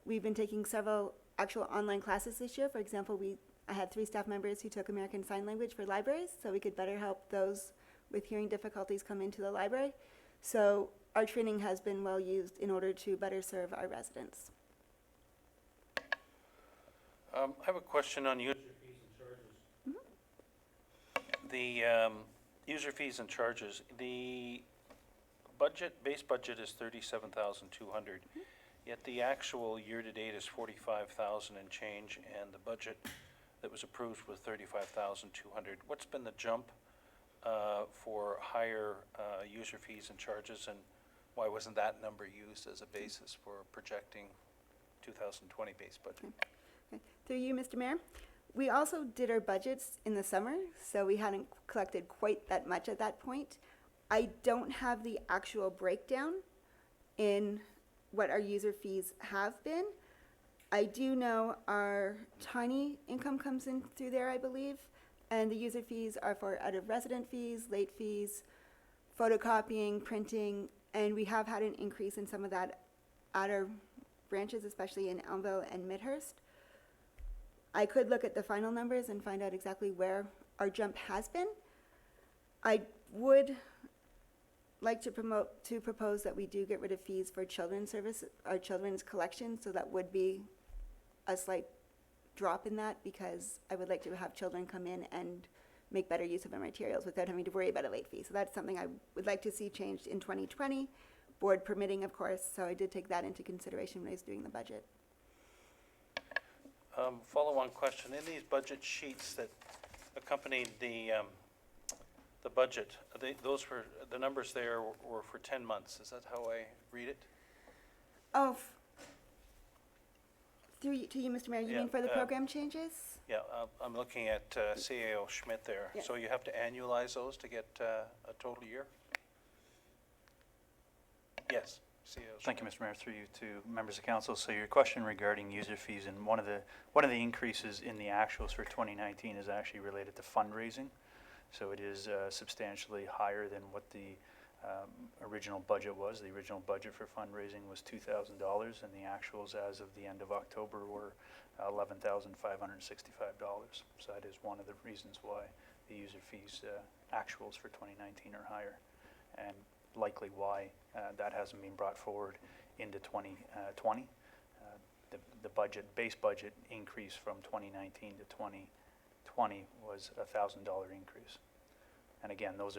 We've been taking several actual online classes this year. For example, I had 3 staff members who took American Sign Language for libraries, so we could better help those with hearing difficulties come into the library. So our training has been well used in order to better serve our residents. I have a question on user fees and charges. The user fees and charges, the base budget is $37,200, yet the actual year-to-date is $45,000 and change, and the budget that was approved was $35,200. What's been the jump for higher user fees and charges, and why wasn't that number used as a basis for projecting 2020 base budget? Okay. Through you, Mr. Mayor. We also did our budgets in the summer, so we hadn't collected quite that much at that point. I don't have the actual breakdown in what our user fees have been. I do know our tiny income comes in through there, I believe, and the user fees are for out-of-resident fees, late fees, photocopying, printing, and we have had an increase in some of that at our branches, especially in Elmville and Midhurst. I could look at the final numbers and find out exactly where our jump has been. I would like to propose that we do get rid of fees for children's service, our children's collection, so that would be a slight drop in that, because I would like to have children come in and make better use of our materials without having to worry about a late fee. So that's something I would like to see changed in 2020, board permitting, of course, so I did take that into consideration when I was doing the budget. Follow-on question, in these budget sheets that accompanied the the budget, those were, the numbers there were for 10 months. Is that how I read it? Oh, to you, Mr. Mayor, you Yeah, mean for the uh, program changes? Yeah, I'm looking at CAO Schmidt there. Yeah. So you have to annualize those to get a total year? Yes, CAO Schmidt. Thank you, Mr. Mayor, through you to members of council. So your question regarding user fees, and one of the increases in the actuals for 2019 is actually related to fundraising. So it is substantially higher than what the original budget was. The original budget for fundraising was $2,000, and the actuals as of the end of October were $11,565. So that is one of the reasons why the user fees actuals for 2019 are higher, and likely why that hasn't been brought forward into 2020. The base budget increase from 2019 to 2020 was a $1,000 increase. And again, those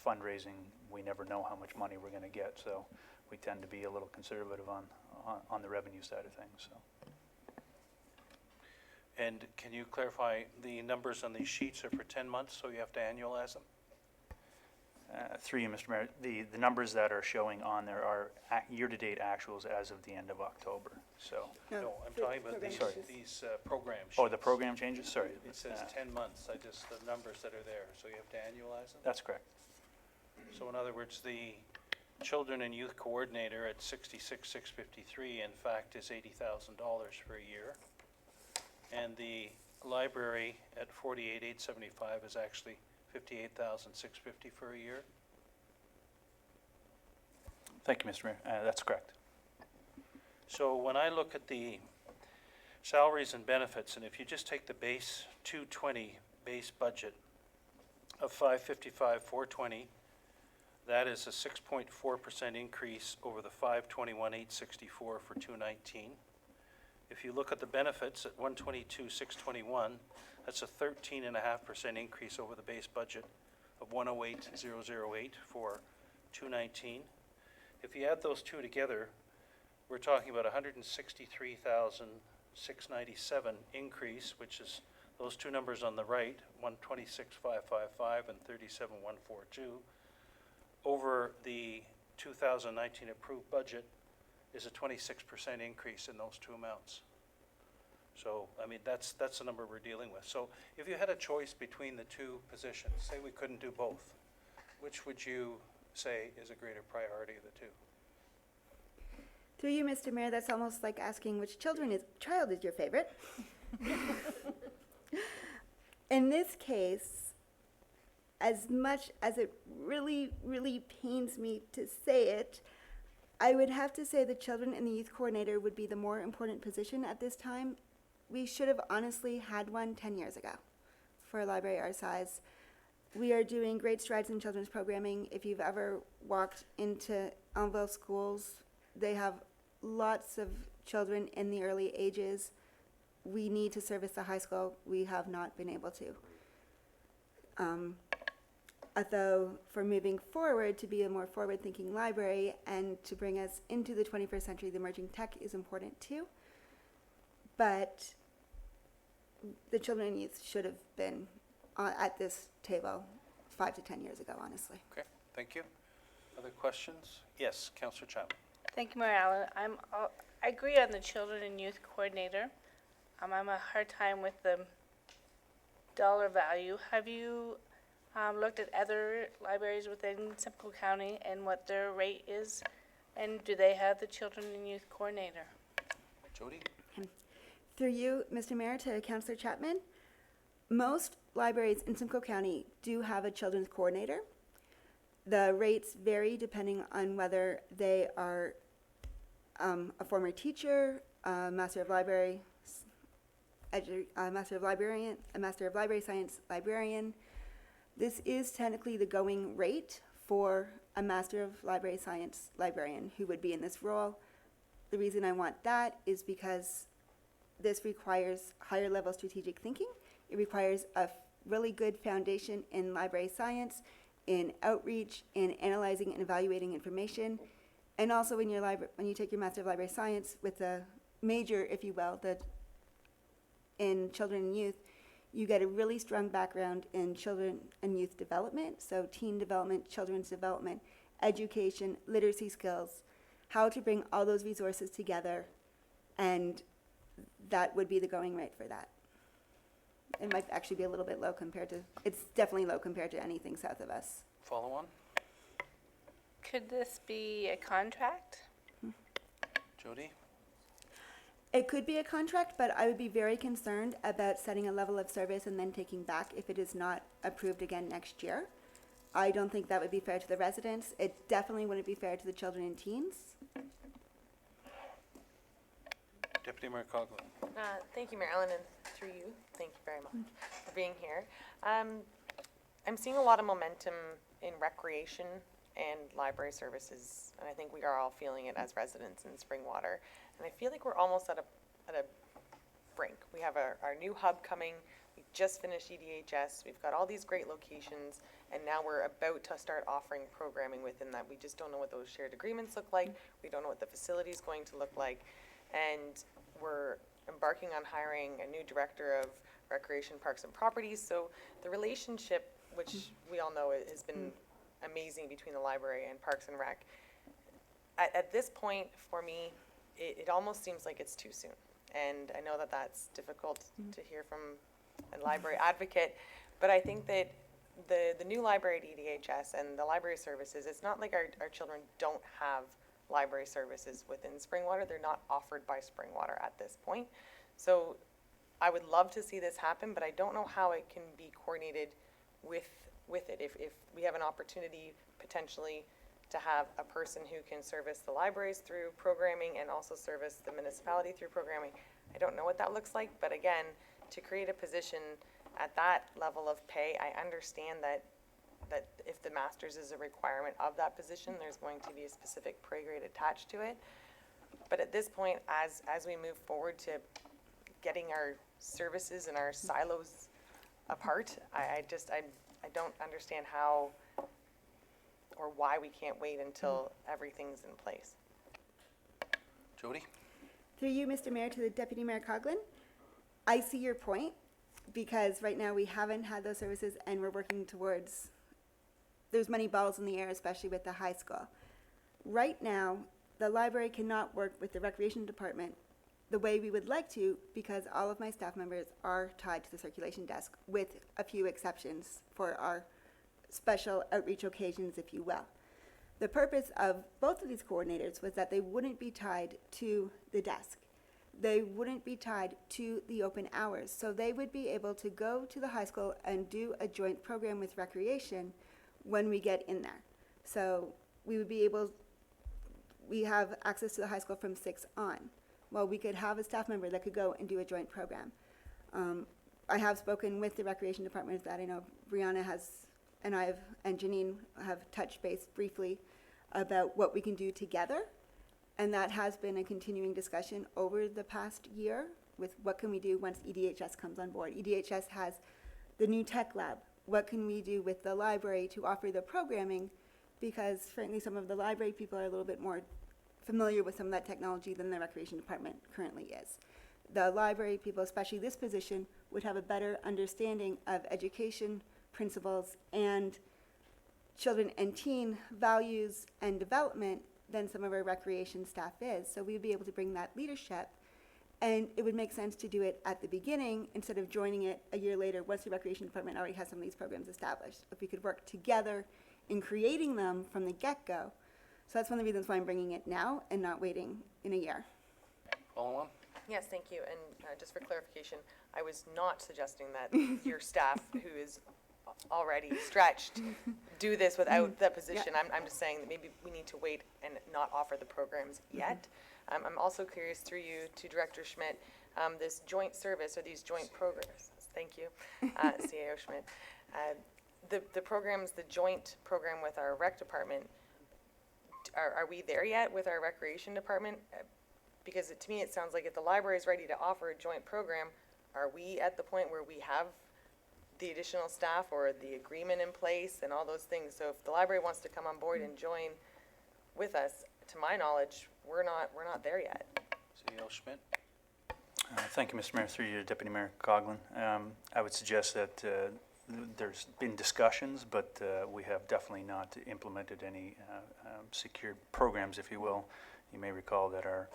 fundraising, we never know how much money we're going to get, so we tend to be a little conservative on the revenue side of things. So. And can you clarify, the numbers on these sheets are for 10 months, so you have to annualize them? Through you, Mr. Mayor, the numbers that are showing on there are year-to-date actuals as of the end of October. So, No, I'm for talking about program these, changes. these program sheets. oh, the program changes. Sorry, It says 10 months, the numbers that are there, so you have to annualize them? that's correct. So in other words, the Children and Youth Coordinator at 66,653 in fact is $80,000 for a year. And the library at 48,875 is actually 58,650 for a year. Thank you, Mr. Mayor. That's correct. So when I look at the salaries and benefits, and if you just take the base 220 base budget of 555, 420, that is a 6.4% increase over the 521, 864 for 219. If you look at the benefits at 122, 621, that's a 13.5% increase over the base budget of 108, 008 for 219. If you add those two together, we're talking about 163,697 increase, which is those two numbers on the right, 126,555 and 37,142, over the 2019 approved budget is a 26% increase in those two amounts. So, I mean, that's the number we're dealing with. So if you had a choice between the two positions, say we couldn't do both, which would you say is a greater priority of the two? Through you, Mr. Mayor, that's almost like asking which child is your favorite. In this case, as much as it really, really pains me to say it, I would have to say the Children and the Youth Coordinator would be the more important position at this time. We should have honestly had one 10 years ago for a library our size. We are doing great strides in children's programming. If you've ever walked into Elmville schools, they have lots of children in the early ages. We need to service the high school. We have not been able to. Although for moving forward to be a more forward-thinking library and to bring us into the 21st century, the emerging tech is important too. But the children and youth should have been at this table 5 to 10 years ago, honestly. Okay, thank you. Other questions? Yes, Councillor Chapman. Thank you, Mayor Allen. I agree on the Children and Youth Coordinator. I'm having a hard time with the dollar value. Have you looked at other libraries within Simcoe County and what their rate is? And do they have the Children and Youth Coordinator? Jody? Through you, Mr. Mayor, to Councillor Chapman, most libraries in Simcoe County do have a children's coordinator. The rates vary depending on whether they are a former teacher, a master of library, a master of library science librarian. This is technically the going rate for a master of library science librarian who would be in this role. The reason I want that is because this requires higher level strategic thinking. It requires a really good foundation in library science, in outreach, in analyzing and evaluating information, and also in your when you take your Master of Library Science with a major, if you will, in children and youth, You get a really strong background in children and youth development, so teen development, children's development, education, literacy skills, how to bring all those resources together, and that would be the going rate for that. It might actually be a little bit low compared to, it's definitely low compared to anything south of us. Follow on? Could this be a contract? Jody? It could be a contract, but I would be very concerned about setting a level of service and then taking back if it is not approved again next year. I don't think that would be fair to the residents. It definitely wouldn't be fair to the children and teens. Deputy Mayor Coughlin. Thank you, Marilyn, and through you, thank you very much for being here. I'm seeing a lot of momentum in recreation and library services, and I think we are all feeling it as residents in Springwater. And I feel like we're almost at a brink. We have our new hub coming. We just finished EDHS. We've got all these great locations, and now we're about to start offering programming within that. We just don't know what those shared agreements look like. We don't know what the facility is going to look like. And we're embarking on hiring a new director of recreation, parks, and properties. So the relationship, which we all know has been amazing between the library and Parks and Rec, at this point, for me, it almost seems like it's too soon. And I know that that's difficult to hear from a library advocate, but I think that the new library at EDHS and the library services, it's not like our children don't have library services within Springwater. They're not offered by Springwater at this point. So I would love to see this happen, but I don't know how it can be coordinated with it. If we have an opportunity potentially to have a person who can service the libraries through programming and also service the municipality through programming, I don't know what that looks like, but again, to create a position at that level of pay, I understand that if the master's is a requirement of that position, there's going to be a specific pay grade attached to it. But at this point, as we move forward to getting our services and our silos apart, I don't understand how or why we can't wait until everything's in place. Jody? Through you, Mr. Mayor, to the Deputy Mayor Coughlin, I see your point, because right now we haven't had those services and we're working towards, there's many balls in the air, especially with the high school. Right now, the library cannot work with the recreation department the way we would like to, because all of my staff members are tied to the circulation desk, with a few exceptions for our special outreach occasions, if you will. The purpose of both of these coordinators was that they wouldn't be tied to the desk. They wouldn't be tied to the open hours. So they would be able to go to the high school and do a joint program with recreation when we get in there. So we would be able, we have access to the high school from 6 on. Well, we could have a staff member that could go and do a joint program. I have spoken with the recreation department that I know Brianna has, and Janine have touched base briefly about what we can do together. And that has been a continuing discussion over the past year with what can we do once EDHS comes on board. EDHS has the new tech lab. What can we do with the library to offer the programming? Because frankly, some of the library people are a little bit more familiar with some of that technology than the recreation department currently is. The library people, especially this position, would have a better understanding of education principles and children and teen values and development than some of our recreation staff is. So we'd be able to bring that leadership, and it would make sense to do it at the beginning instead of joining it a year later once the recreation department already has some of these programs established. If we could work together in creating them from the get-go. So that's one of the reasons why I'm bringing it now and not waiting in a year. Follow on? Yes, thank you. And just for clarification, I was not suggesting that your staff, who is already stretched, do this without the position. I'm just saying that maybe we need to wait and not offer the programs yet. I'm also curious, through you to Director Schmidt, this joint service or these joint programs. Thank you, CAO Schmidt. The programs, the joint program with our rec department, are we there yet with our recreation department? Because to me, it sounds like if the library is ready to offer a joint program, are we at the point where we have the additional staff or the agreement in place and all those things? So if the library wants to come on board and join with us, to my knowledge, we're not there yet. CEO Schmidt? Thank you, Mr. Mayor. Through you to Deputy Mayor Coghlan. I would suggest that there's been discussions, but we have definitely not implemented any secured programs, if you will. You may recall that our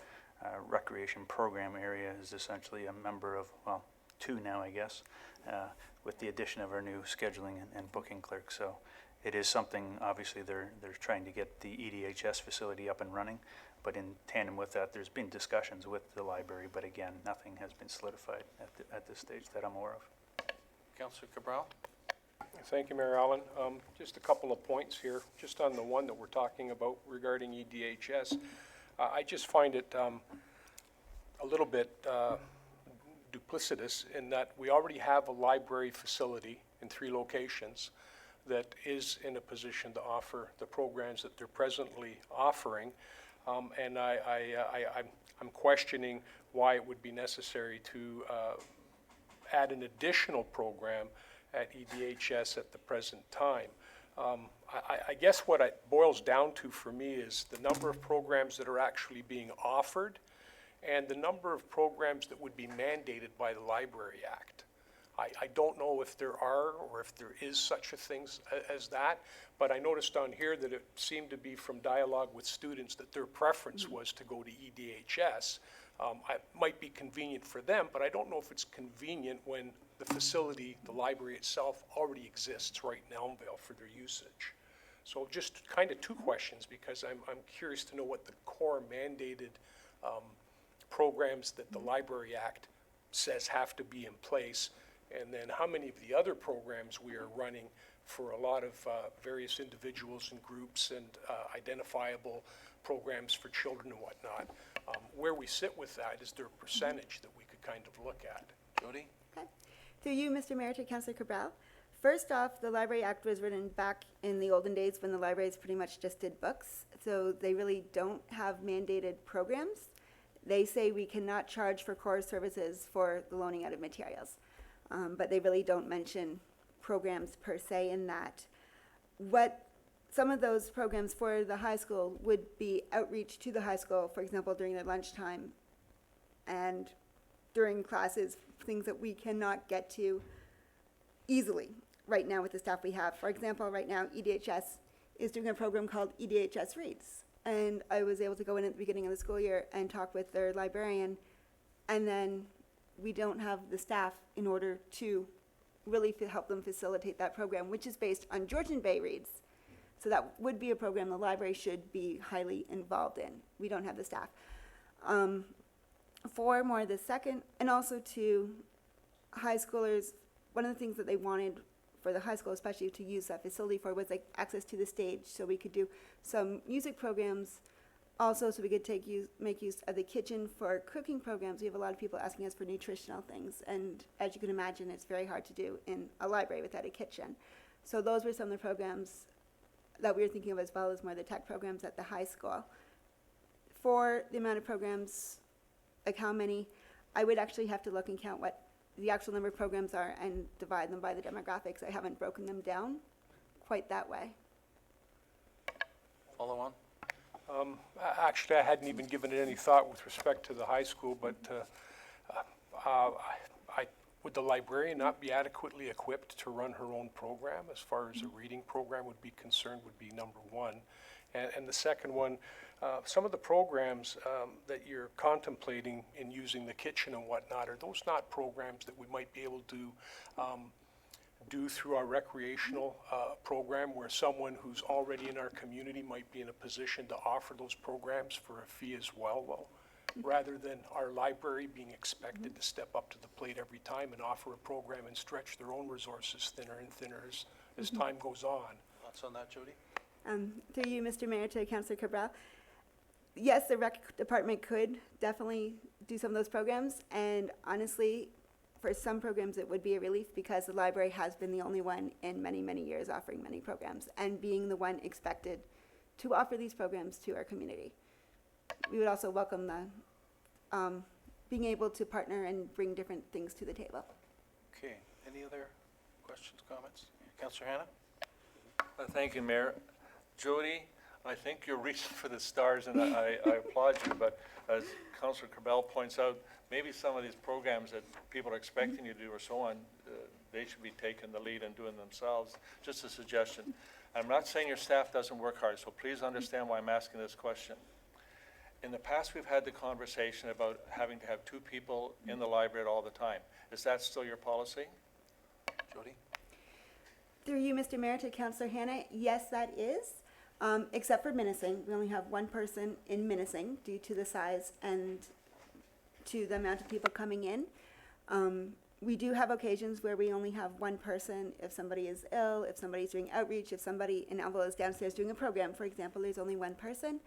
recreation program area is essentially a member of, well, 2 now, I guess, with the addition of our new scheduling and booking clerk. So it is something, obviously, they're trying to get the EDHS facility up and running. But in tandem with that, there's been discussions with the library, but again, nothing has been solidified at this stage that I'm aware of. Councillor Cabral? Thank you, Mayor Allen. Just a couple of points here, just on the one that we're talking about regarding EDHS. I just find it a little bit duplicitous in that we already have a library facility in 3 locations that is in a position to offer the programs that they're presently offering. And I'm questioning why it would be necessary to add an additional program at EDHS at the present time. I guess what it boils down to for me is the number of programs that are actually being offered and the number of programs that would be mandated by the Library Act. I don't know if there are or if there is such a thing as that, but I noticed on here that it seemed to be from dialogue with students that their preference was to go to EDHS. It might be convenient for them, but I don't know if it's convenient when the facility, the library itself, already exists right in Elmvale for their usage. So just kind of 2 questions, because I'm curious to know what the core mandated programs that the Library Act says have to be in place, and then how many of the other programs we are running for a lot of various individuals and groups and identifiable programs for children and whatnot. Where we sit with that, is there a percentage that we could kind of look at? Jody? Okay. Through you, Mr. Mayor, to Councillor Cabral. First off, the Library Act was written back in the olden days when the libraries pretty much just did books, so they really don't have mandated programs. They say we cannot charge for core services for the loaning out of materials, but they really don't mention programs per se in that. What some of those programs for the high school would be outreach to the high school, for example, during their lunchtime and during classes, things that we cannot get to easily right now with the staff we have. For example, right now, EDHS is doing a program called EDHS Reads. And I was able to go in at the beginning of the school year and talk with their librarian, and then we don't have the staff in order to really help them facilitate that program, which is based on Georgian Bay Reads. So that would be a program the library should be highly involved in. We don't have the staff. For more the second, and also to high schoolers, one of the things that they wanted for the high school especially to use that facility for was like access to the stage, so we could do some music programs, also so we could make use of the kitchen for cooking programs. We have a lot of people asking us for nutritional things, and as you can imagine, it's very hard to do in a library without a kitchen. So those were some of the programs that we were thinking of, as well as more of the tech programs at the high school. For the amount of programs, like how many, I would actually have to look and count what the actual number of programs are and divide them by the demographics. I haven't broken them down quite that way. Follow on? Actually, I hadn't even given it any thought with respect to the high school, but would the librarian not be adequately equipped to run her own program as far as a reading program would be concerned, would be number one. And the second one, some of the programs that you're contemplating in using the kitchen and whatnot, are those not programs that we might be able to do through our recreational program, where someone who's already in our community might be in a position to offer those programs for a fee as well, though, rather than our library being expected to step up to the plate every time and offer a program and stretch their own resources thinner and thinner as time goes on? Thoughts on that, Jody? Through you, Mr. Mayor, to Councillor Cabral. Yes, the rec department could definitely do some of those programs, and honestly, for some programs it would be a relief, because the library has been the only one in many, many years offering many programs, and being the one expected to offer these programs to our community. We would also welcome the being able to partner and bring different things to the table. Okay, any other questions, comments? Councillor Hannah? Thank you, Mayor. Jody, I think you're reaching for the stars, and I applaud you, but as Councillor Cabell points out, maybe some of these programs that people are expecting you to do or so on, they should be taking the lead and doing themselves. Just a suggestion. I'm not saying your staff doesn't work hard, so please understand why I'm asking this question. In the past, we've had the conversation about having to have 2 people in the library all the time. Is that still your policy? Jody? Through you, Mr. Mayor, to Councillor Hannah, yes, that is. Except for Minnesing, we only have 1 person in Minnesing due to the size and to the amount of people coming in. We do have occasions where we only have 1 person if somebody is ill, if somebody's doing outreach, if somebody in Elmville is downstairs doing a program, for example, there's only 1 person.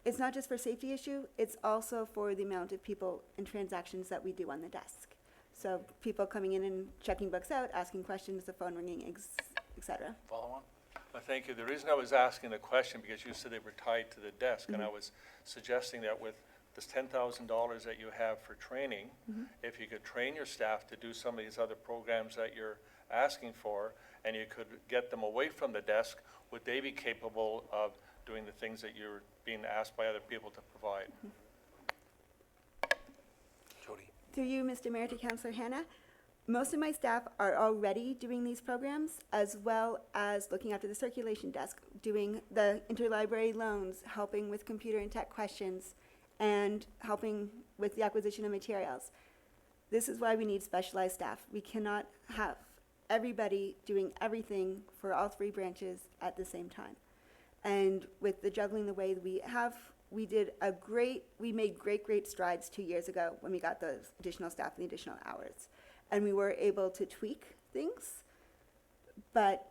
It's not just for safety issue, it's also for the amount of people and transactions that we do on the desk. So people coming in and checking books out, asking questions, the phone ringing, et cetera. Follow on? Thank you. The reason I was asking the question, because you said they were tied to the desk, and I was suggesting that with this $10,000 that you have for training, if you could train your staff to do some of these other programs that you're asking for, and you could get them away from the desk, would they be capable of doing the things that you're being asked by other people to provide? Jody? Through you, Mr. Mayor, to Councillor Hannah, most of my staff are already doing these programs, as well as looking after the circulation desk, doing the interlibrary loans, helping with computer and tech questions, and helping with the acquisition of materials. This is why we need specialized staff. We cannot have everybody doing everything for all 3 branches at the same time. And with the juggling the way we have, we made great strides 2 years ago when we got the additional staff and the additional hours. And we were able to tweak things, but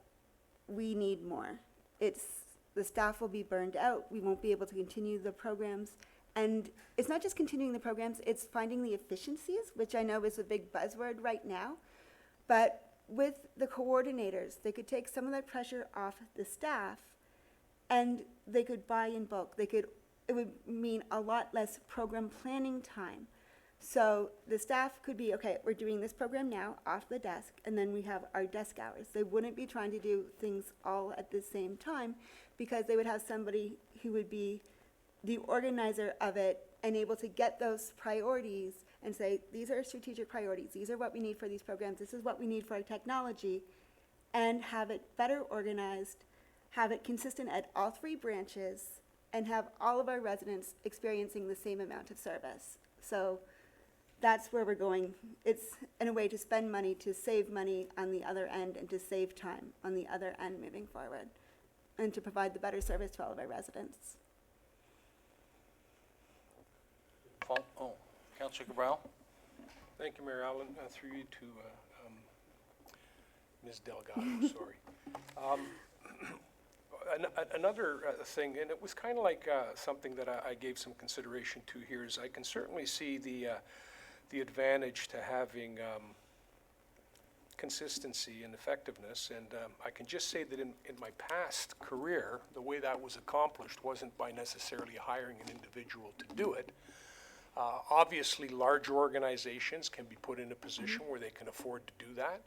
we need more. The staff will be burned out. We won't be able to continue the programs. And it's not just continuing the programs, it's finding the efficiencies, which I know is a big buzzword right now. But with the coordinators, they could take some of that pressure off the staff, and they could buy in bulk. It would mean a lot less program planning time. So the staff could be, okay, we're doing this program now off the desk, and then we have our desk hours. They wouldn't be trying to do things all at the same time, because they would have somebody who would be the organizer of it and able to get those priorities and say, these are strategic priorities, these are what we need for these programs, this is what we need for our technology, and have it better organized, have it consistent at all 3 branches, and have all of our residents experiencing the same amount of service. So that's where we're going. It's in a way to spend money, to save money on the other end, and to save time on the other end moving forward, and to provide the better service to all of our residents. Councillor Cabral? Thank you, Mayor Allen. Through you to Ms. Delgado, sorry. Another thing, and it was kind of like something that I gave some consideration to here, is I can certainly see the advantage to having consistency and effectiveness, and I can just say that in my past career, the way that was accomplished wasn't by necessarily hiring an individual to do it. Obviously, large organizations can be put in a position where they can afford to do that.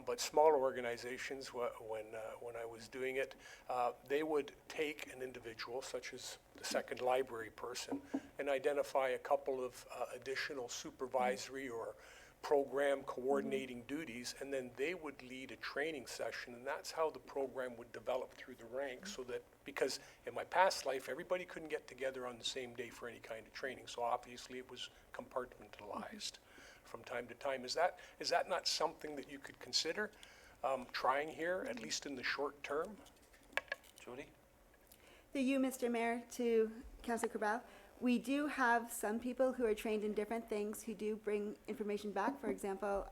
But smaller organizations, when I was doing it, they would take an individual, such as the second library person, and identify a couple of additional supervisory or program coordinating duties, and then they would lead a training session, and that's how the program would develop through the ranks. So that, because in my past life, everybody couldn't get together on the same day for any kind of training, so obviously it was compartmentalized from time to time. Is that not something that you could consider trying here, at least in the short term? Jody? Through you, Mr. Mayor, to Councillor Cabral, we do have some people who are trained in different things who do bring information back. For example,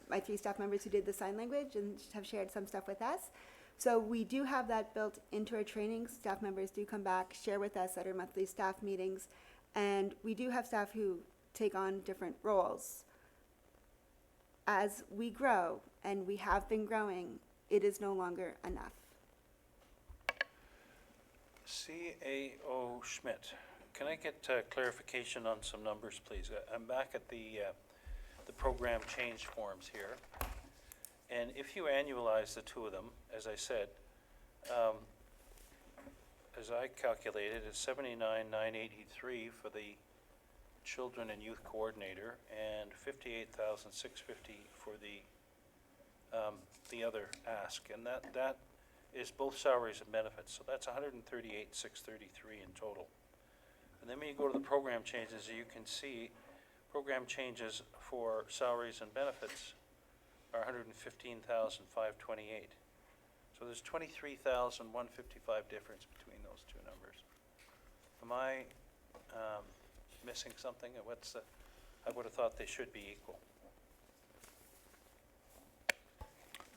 my 3 staff members who did the sign language and have shared some stuff with us. So we do have that built into our training. Staff members do come back, share with us at our monthly staff meetings, and we do have staff who take on different roles. As we grow, and we have been growing, it is no longer enough. CAO Schmidt, can I get clarification on some numbers, please? I'm back at the program change forms here. And if you annualize the 2 of them, as I said, as I calculated, it's 79,983 for the children and youth coordinator, and 58,650 for the other ask, and that is both salaries and benefits, so that's 138,633 in total. And then when you go to the program changes, you can see program changes for salaries and benefits are 115,528. So there's 23,155 difference between those two numbers. Am I missing something? I would have thought they should be equal.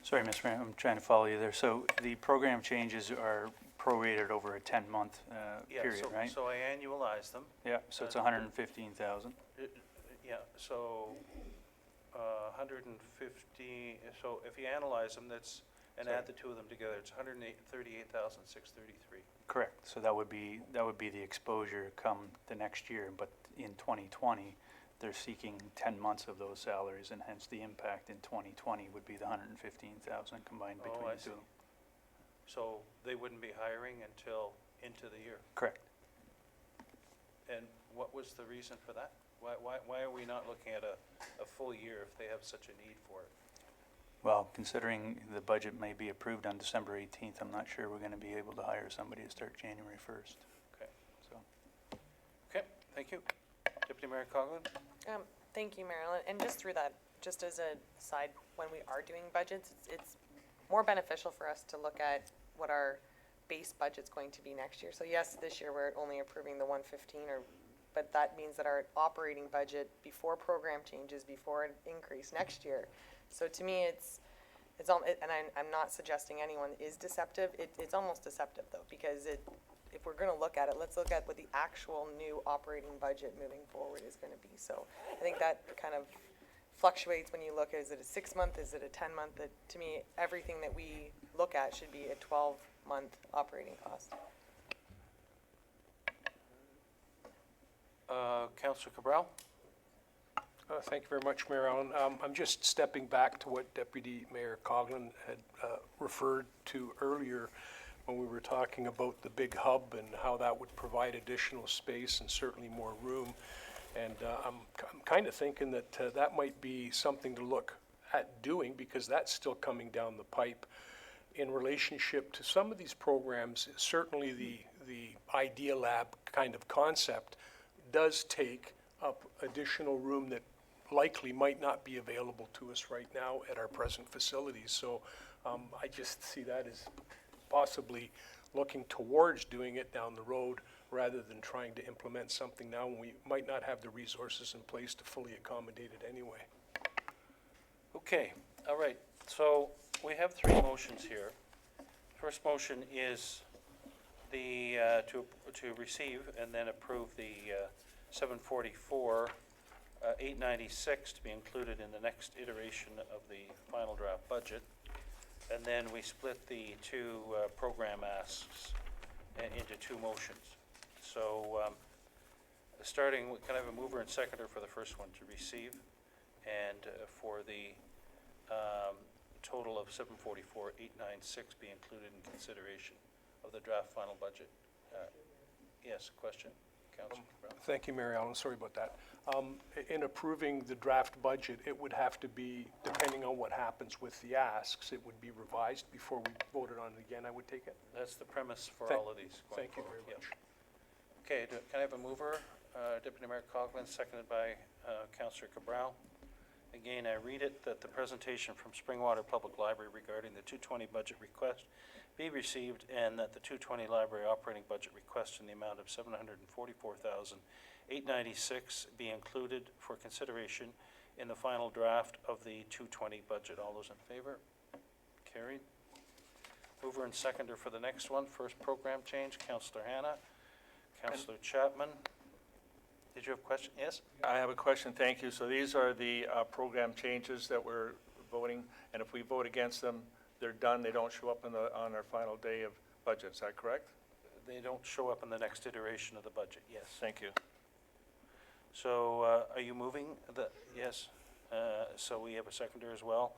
Sorry, Mr. Mayor, I'm trying to follow you there. So the program changes are prorated over a 10-month Yeah, period, right? so I annualize them. Yeah, so it's 115,000. Yeah, so 150, so if you analyze them, and add the two of them together, it's 138,633. Correct. So that would be the exposure come the next year, but in 2020, they're seeking 10 months of those salaries, and hence the impact in 2020 would be the 115,000 combined between I the two. see. So they wouldn't be hiring until into the year. Correct. And what was the reason for that? Why are we not looking at a full year if they have such a need for it? Well, considering the budget may be approved on December 18th, I'm not sure we're going to be able to hire somebody to start January 1st. Okay. So, Okay, thank you. Deputy Mayor Coughlin? Thank you, Marilyn. And just through that, just as a side, when we are doing budgets, it's more beneficial for us to look at what our base budget's going to be next year. So yes, this year we're only approving the 115, but that means that our operating budget before program changes, before an increase next year. So to me, and I'm not suggesting anyone is deceptive. It's almost deceptive though, because if we're going to look at it, let's look at what the actual new operating budget moving forward is going to be. So I think that kind of fluctuates when you look, is it a 6-month, is it a 10-month? To me, everything that we look at should be a 12-month operating cost. Councillor Cabral? Thank you very much, Mayor Allen. I'm just stepping back to what Deputy Mayor Coughlin had referred to earlier when we were talking about the big hub and how that would provide additional space and certainly more room. And I'm kind of thinking that that might be something to look at doing, because that's still coming down the pipe in relationship to some of these programs. Certainly the Idea Lab kind of concept does take up additional room that likely might not be available to us right now at our present facilities. So I just see that as possibly looking towards doing it down the road rather than trying to implement something now when we might not have the resources in place to fully accommodate it anyway. Okay, all right. So we have 3 motions here. First motion is the to receive and then approve the 744 896 to be included in the next iteration of the final draft budget. And then we split the 2 program asks into 2 motions. So starting, can I have a mover and seconder for the first one to receive, and for the total of 744 896 be included in consideration of the draft final budget? Yes, question, Councillor Brown. Thank you, Mary Ellen. Sorry about that. In approving the draft budget, it would have to be, depending on what happens with the asks, it would be revised before we voted on it again, I would take it. That's the premise for all of these going Thank you forward. very much. Yep. Okay, can I have a mover? Deputy Mayor Coughlin, seconded by Councillor Cabral. Again, I read it that the presentation from Springwater Public Library regarding the 220 budget request be received, and that the 220 library operating budget request in the amount of $744,896 be included for consideration in the final draft of the 220 budget. All those in favor? Carried. Mover and seconder for the next one. First program change, Councillor Hanna. Councillor Chapman. Did you have a question? Yes? I have a question, thank you. So these are the program changes that we're voting, and if we vote against them, they're done, they don't show up on our final day of budget, is that correct? They don't show up in the next iteration of the budget, yes. Thank you. So are you moving the, yes, so we have a seconder as well,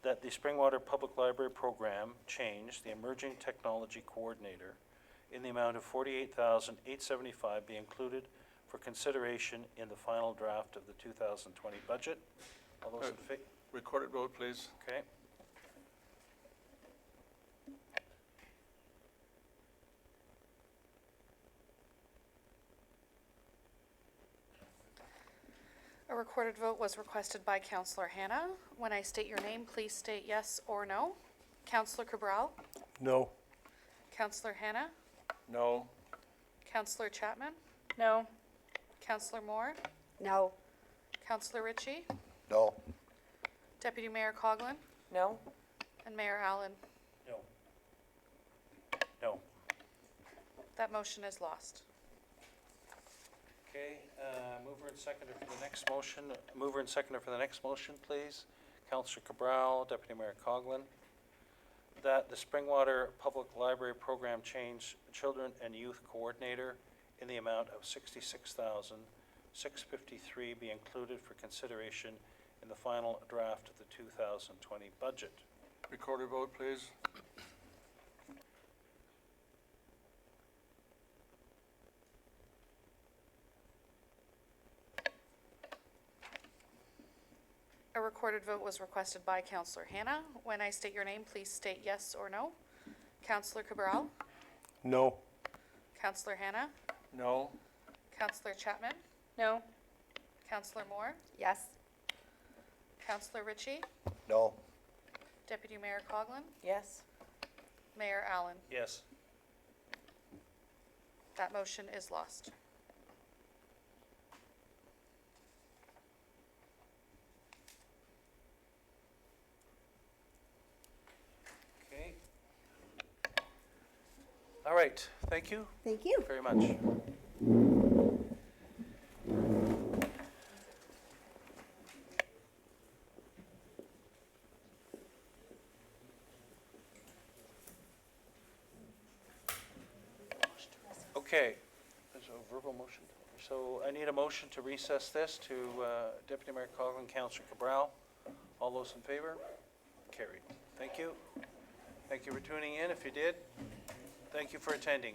that the Springwater Public Library program change, the Emerging Technology Coordinator, in the amount of $48,875 be included for consideration in the final draft of the 2020 budget. All those in favor? Recorded vote, please. Okay. A recorded vote was requested by Councillor Hannah. When I state your name, please state yes or no. Councillor Cabral? No. Councillor Hannah? No. Councillor Chapman? No. Councillor Moore? No. Councillor Ritchie? No. Deputy Mayor Coughlin? No? And Mayor Allen? No. No. That motion is lost. Okay, mover and seconder for the next motion. Mover and seconder for the next motion, please. Councillor Cabral, Deputy Mayor Coughlin. That the Springwater Public Library Program Change Children and Youth Coordinator in the amount of $66,653 be included for consideration in the final draft of the 2020 budget. Recorded vote, please. A recorded vote was requested by Councillor Hannah. When I state your name, please state yes or no. Councillor Cabral? No. Councillor Hannah? No. Councillor Chapman? No. Councillor Moore? Yes. Councillor Ritchie? No. Deputy Mayor Coughlin? Yes? Mayor Allen? Yes. That motion is lost. Okay. All right, thank you Thank you. very much. Okay, there's a verbal motion. So I need a motion to recess this to Deputy Mayor Coughlin, Councillor Cabral. All those in favor? Carried. Thank you. Thank you for tuning in. If you did, thank you for attending.